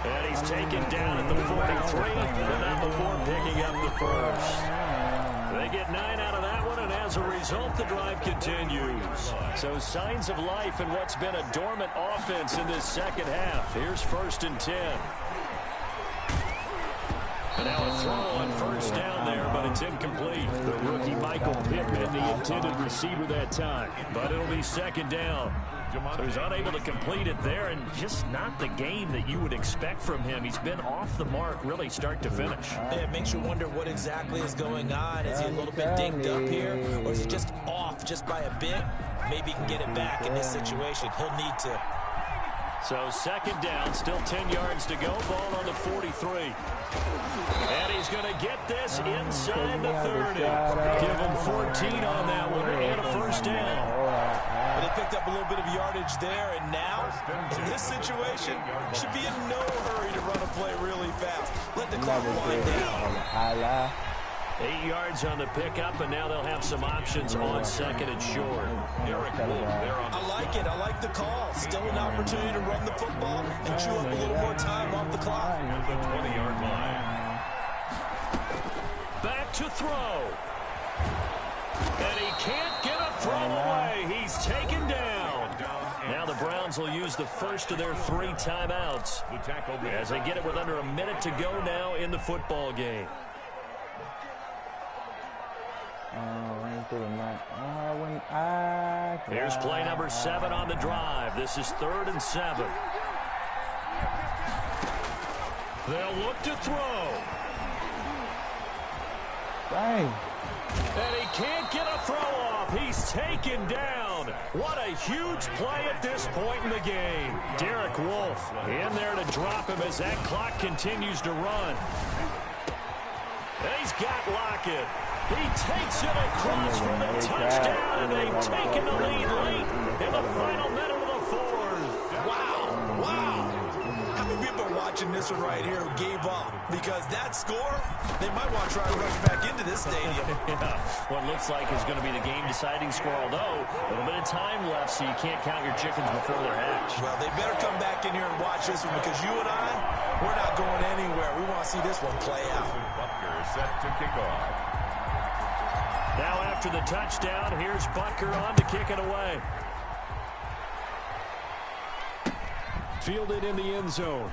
Speaker 7: And he's taken down at the 43, but not before picking up the 1st. They get 9 out of that one, and as a result, the drive continues. So signs of life in what's been a dormant offense in this 2nd half. Here's 1st and 10. And now a throw on 1st down there, but it's incomplete. The rookie Michael Pittman, the intended receiver that time. But it'll be 2nd down. So he's unable to complete it there, and just not the game that you would expect from him. He's been off the mark really start to finish.
Speaker 14: Yeah, it makes you wonder what exactly is going on. Is he a little bit dinged up here, or is he just off just by a bit? Maybe he can get it back in this situation. He'll need to.
Speaker 7: So 2nd down, still 10 yards to go. Ball on the 43. And he's going to get this inside the 30. Give him 14 on that one and a 1st down.
Speaker 14: But they picked up a little bit of yardage there, and now, in this situation, should be in no hurry to run a play really fast. Let the clock wind down.
Speaker 7: 8 yards on the pickup, and now they'll have some options on 2nd and short.
Speaker 14: I like it. I like the call. Still an opportunity to run the football and chew up a little more time off the clock.
Speaker 8: The 20-yard line.
Speaker 7: Back to throw. And he can't get a throw away. He's taken down. Now the Browns Browns will use the first of their 3 timeouts as they get it with under a minute to go now in the football game. Here's play number 7 on the drive. This is 3rd and 7. They'll look to throw.
Speaker 1: Dang.
Speaker 7: And he can't get a throw off. He's taken down. What a huge play at this point in the game. Derek Wolfe in there to drop him as that clock continues to run. And he's got Lockett. He takes it across for the touchdown, and they've taken the lead late in the final minute of the 4th.
Speaker 9: Wow, wow. How many people are watching this one right here who gave up? Because that score, they might want to try to rush back into this stadium.
Speaker 7: Yeah, what looks like is going to be the game-deciding score, although a little bit of time left, so you can't count your chickens before they're hatched.
Speaker 9: Well, they better come back in here and watch this one, because you and I, we're not going anywhere. We want to see this one play out.
Speaker 8: Butker set to kick off.
Speaker 7: Now after the touchdown, here's Butker on to kick it away. Fielded in the end zone.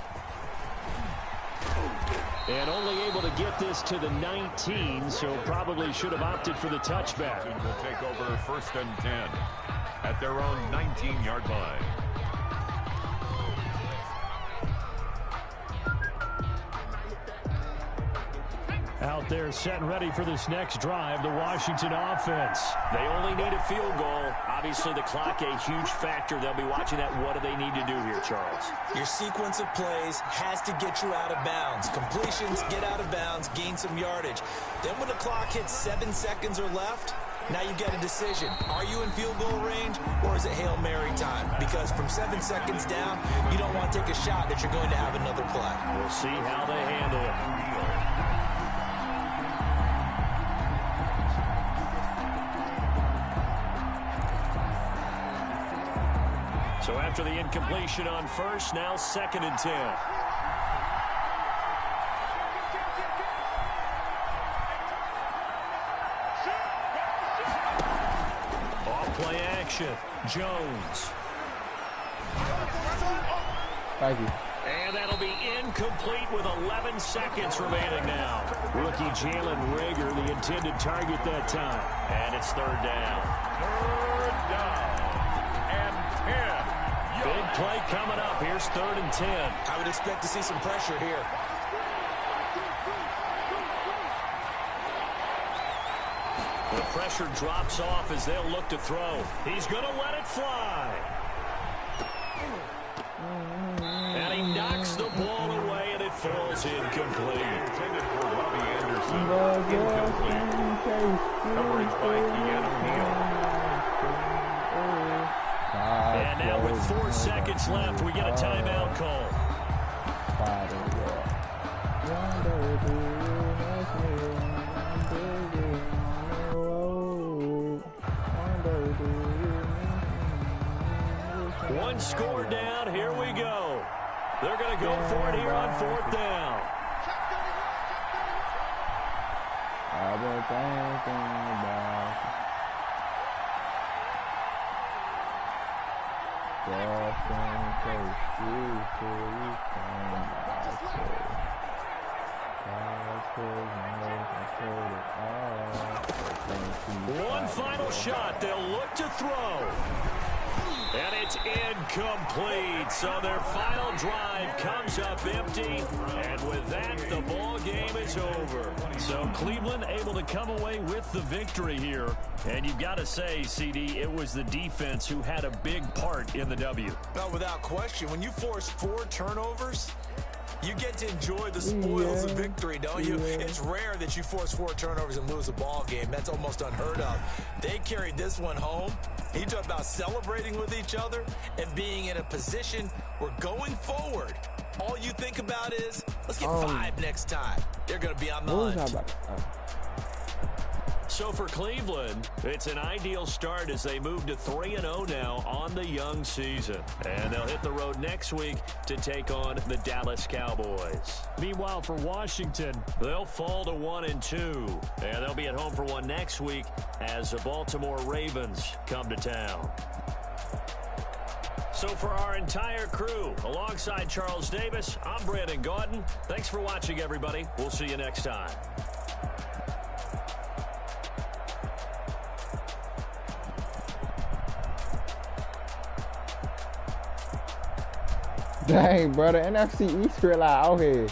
Speaker 7: And only able to get this to the 19, so probably should have opted for the touchback.
Speaker 8: Will take over 1st and 10 at their own 19-yard line.
Speaker 7: Out there set and ready for this next drive, the Washington offense. They only need a field goal. Obviously, the clock a huge factor. They'll be watching that. What do they need to do here, Charles?
Speaker 9: Your sequence of plays has to get you out of bounds. Completions, get out of bounds, gain some yardage. Then when the clock hits 7 seconds or left, now you get a decision. Are you in field goal range, or is it Hail Mary time? Because from 7 seconds down, you don't want to take a shot that you're going to have another play.
Speaker 7: We'll see how they handle it. So after the incompletion on first, now 2nd and 10. Off play action. Jones.
Speaker 1: Thank you.
Speaker 7: And that'll be incomplete with 11 seconds remaining now. Rookie Jalen Reagor, the intended target that time. And it's 3rd down.
Speaker 8: 3rd down.
Speaker 7: Big play coming up. Here's 3rd and 10.
Speaker 9: I would expect to see some pressure here.
Speaker 7: The pressure drops off as they'll look to throw. He's going to let it fly. And he knocks the ball away, and it falls incomplete.
Speaker 8: Intended for Robbie Anderson. Incomplete. Coverage by Keanu Neal.
Speaker 7: And now with 4 seconds left, we get a timeout call. One score down. Here we go. They're going to go for it here on 4th down.
Speaker 1: I've been thinking about just in case you come back.
Speaker 7: One final shot. They'll look to throw. And it's incomplete. So their final drive comes up empty. And with that, the ball game is over. So Cleveland able to come away with the victory here. And you've got to say, CD, it was the defense who had a big part in the W.
Speaker 9: No, without question. When you force 4 turnovers, you get to enjoy the spoils of victory, don't you? It's rare that you force 4 turnovers and lose a ball game. That's almost unheard of. They carried this one home. You talk about celebrating with each other and being in a position where going forward, all you think about is, let's get 5 next time. They're going to be on the hunt.
Speaker 7: So for Cleveland, it's an ideal start as they move to 3-0 now on the young season. And they'll hit the road next week to take on the Dallas Cowboys. Meanwhile, for Washington, they'll fall to 1-2. And they'll be at home for one next week as the Baltimore Ravens come to town. So for our entire crew, alongside Charles Davis, I'm Brandon Gaudin. Thanks for watching, everybody. We'll see you next time.
Speaker 1: Dang, brother, NFC East real out here.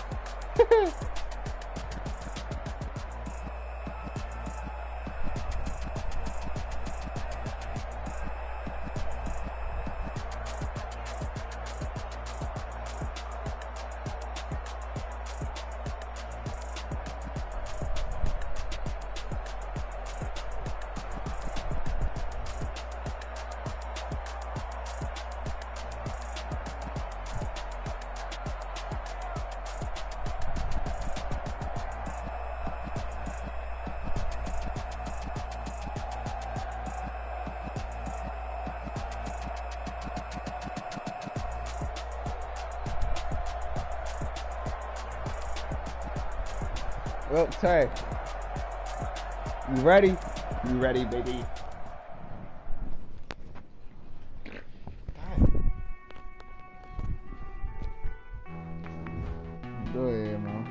Speaker 1: Well, Tay, you ready? You ready, baby? Go ahead, man.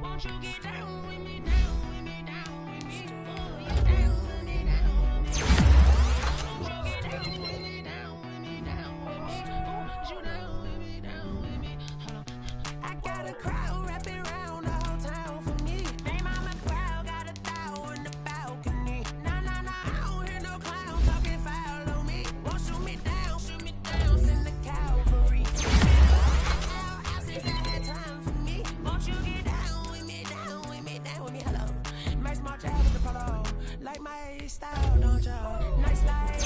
Speaker 22: Won't you get down with me, down with me, down with me? Oh, you down with me, down with me. Won't you get down with me, down with me, down with me? Oh, you down with me, down with me. I got a crowd wrapping around the whole town for me. Name on my crowd, got a thou in the balcony. Nah, nah, nah, I don't hear no clown talking foul on me. Won't shoot me down, send the cavalry. Out since I had time for me. Won't you get down with me, down with me, down with me? Hello. Max March out with the polo. Like my style, don't y'all? Nice life.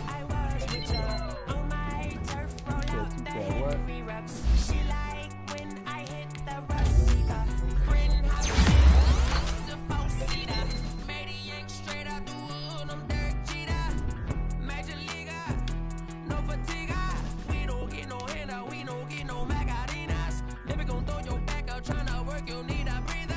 Speaker 22: I wish I was with y'all. On my turf, roll out the Henry rocks. She like when I hit the Rosita. Friend house, the four-seater. Made a yank straight out the wood. I'm Derek Jeter. Major leaguer, no fatigue. We don't get no handout, we don't get no Magarinas. Never gon' throw your back out, tryna work, you need a breather.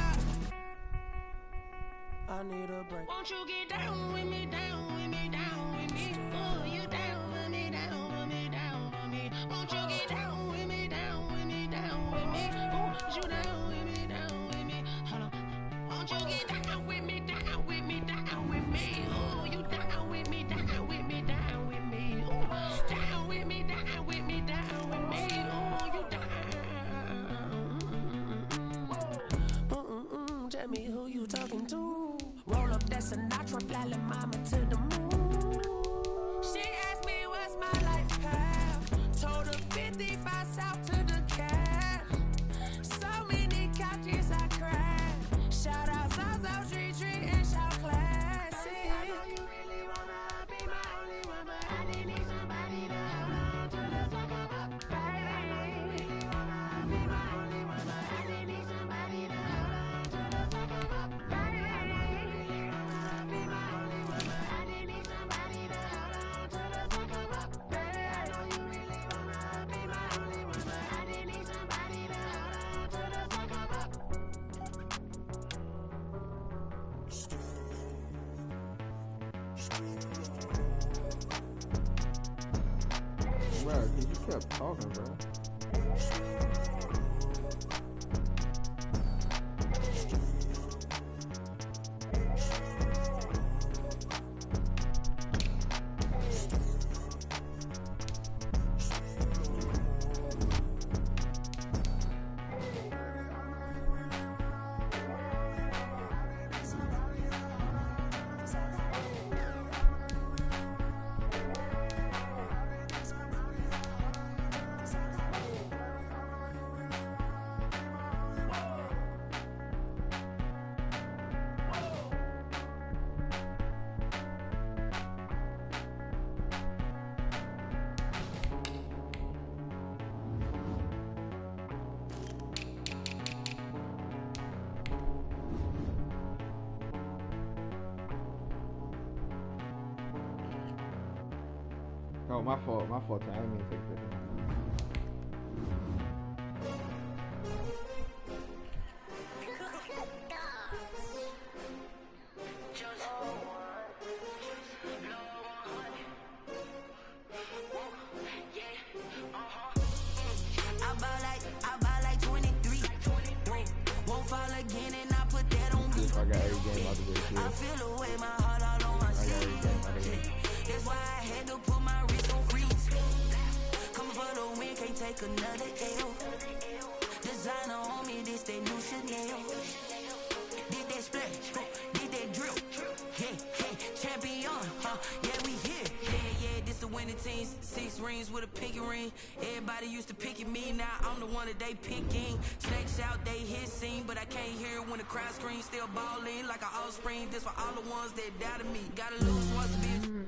Speaker 22: I need a break. Won't you get down with me, down with me, down with me? Oh, you down with me, down with me, down with me. Won't you get down with me, down with me, down with me? Oh, you down with me, down with me. Hold on. Won't you get down with me, down with me, down with me? Oh, you down with me, down with me, down with me. Oh, down with me, down with me, down with me. Oh, you down. Tell me who you talking to. Roll up that Sinatra, fly la mama to the moon. She asked me what's my life path. Told her 55 south to the cat. So many couches I cried. Shout out South Street and shout classic. I know you really wanna be my only one, but I didn't need somebody to hold on to the second up. I know you really wanna be my only one, but I didn't need somebody to hold on to the second up. I know you really wanna be my only one, but I didn't need somebody to hold on to the second up. Baby, I know you really wanna be my only one, but I didn't need somebody to hold on to the second up.
Speaker 1: Bro, you kept talking, bro. Oh, my fault, I didn't mean to take this. about to get here.
Speaker 2: I feel away my heart all on my sleeve. That's why I had to put my wrist on freeze. Coming for the win, can't take another L. Designer on me, this that new Chanel. Did that splash, did that drill. Yeah, champion, yeah, we here. Yeah, this the winning teams. 6 rings with a pinky ring. Everybody used to picking me, now I'm the one that they picking. Snakes out, they hit scene, but I can't hear when the crowd screams. Still balling like an offspring. This for all the ones that doubted me. Gotta lose once a bit.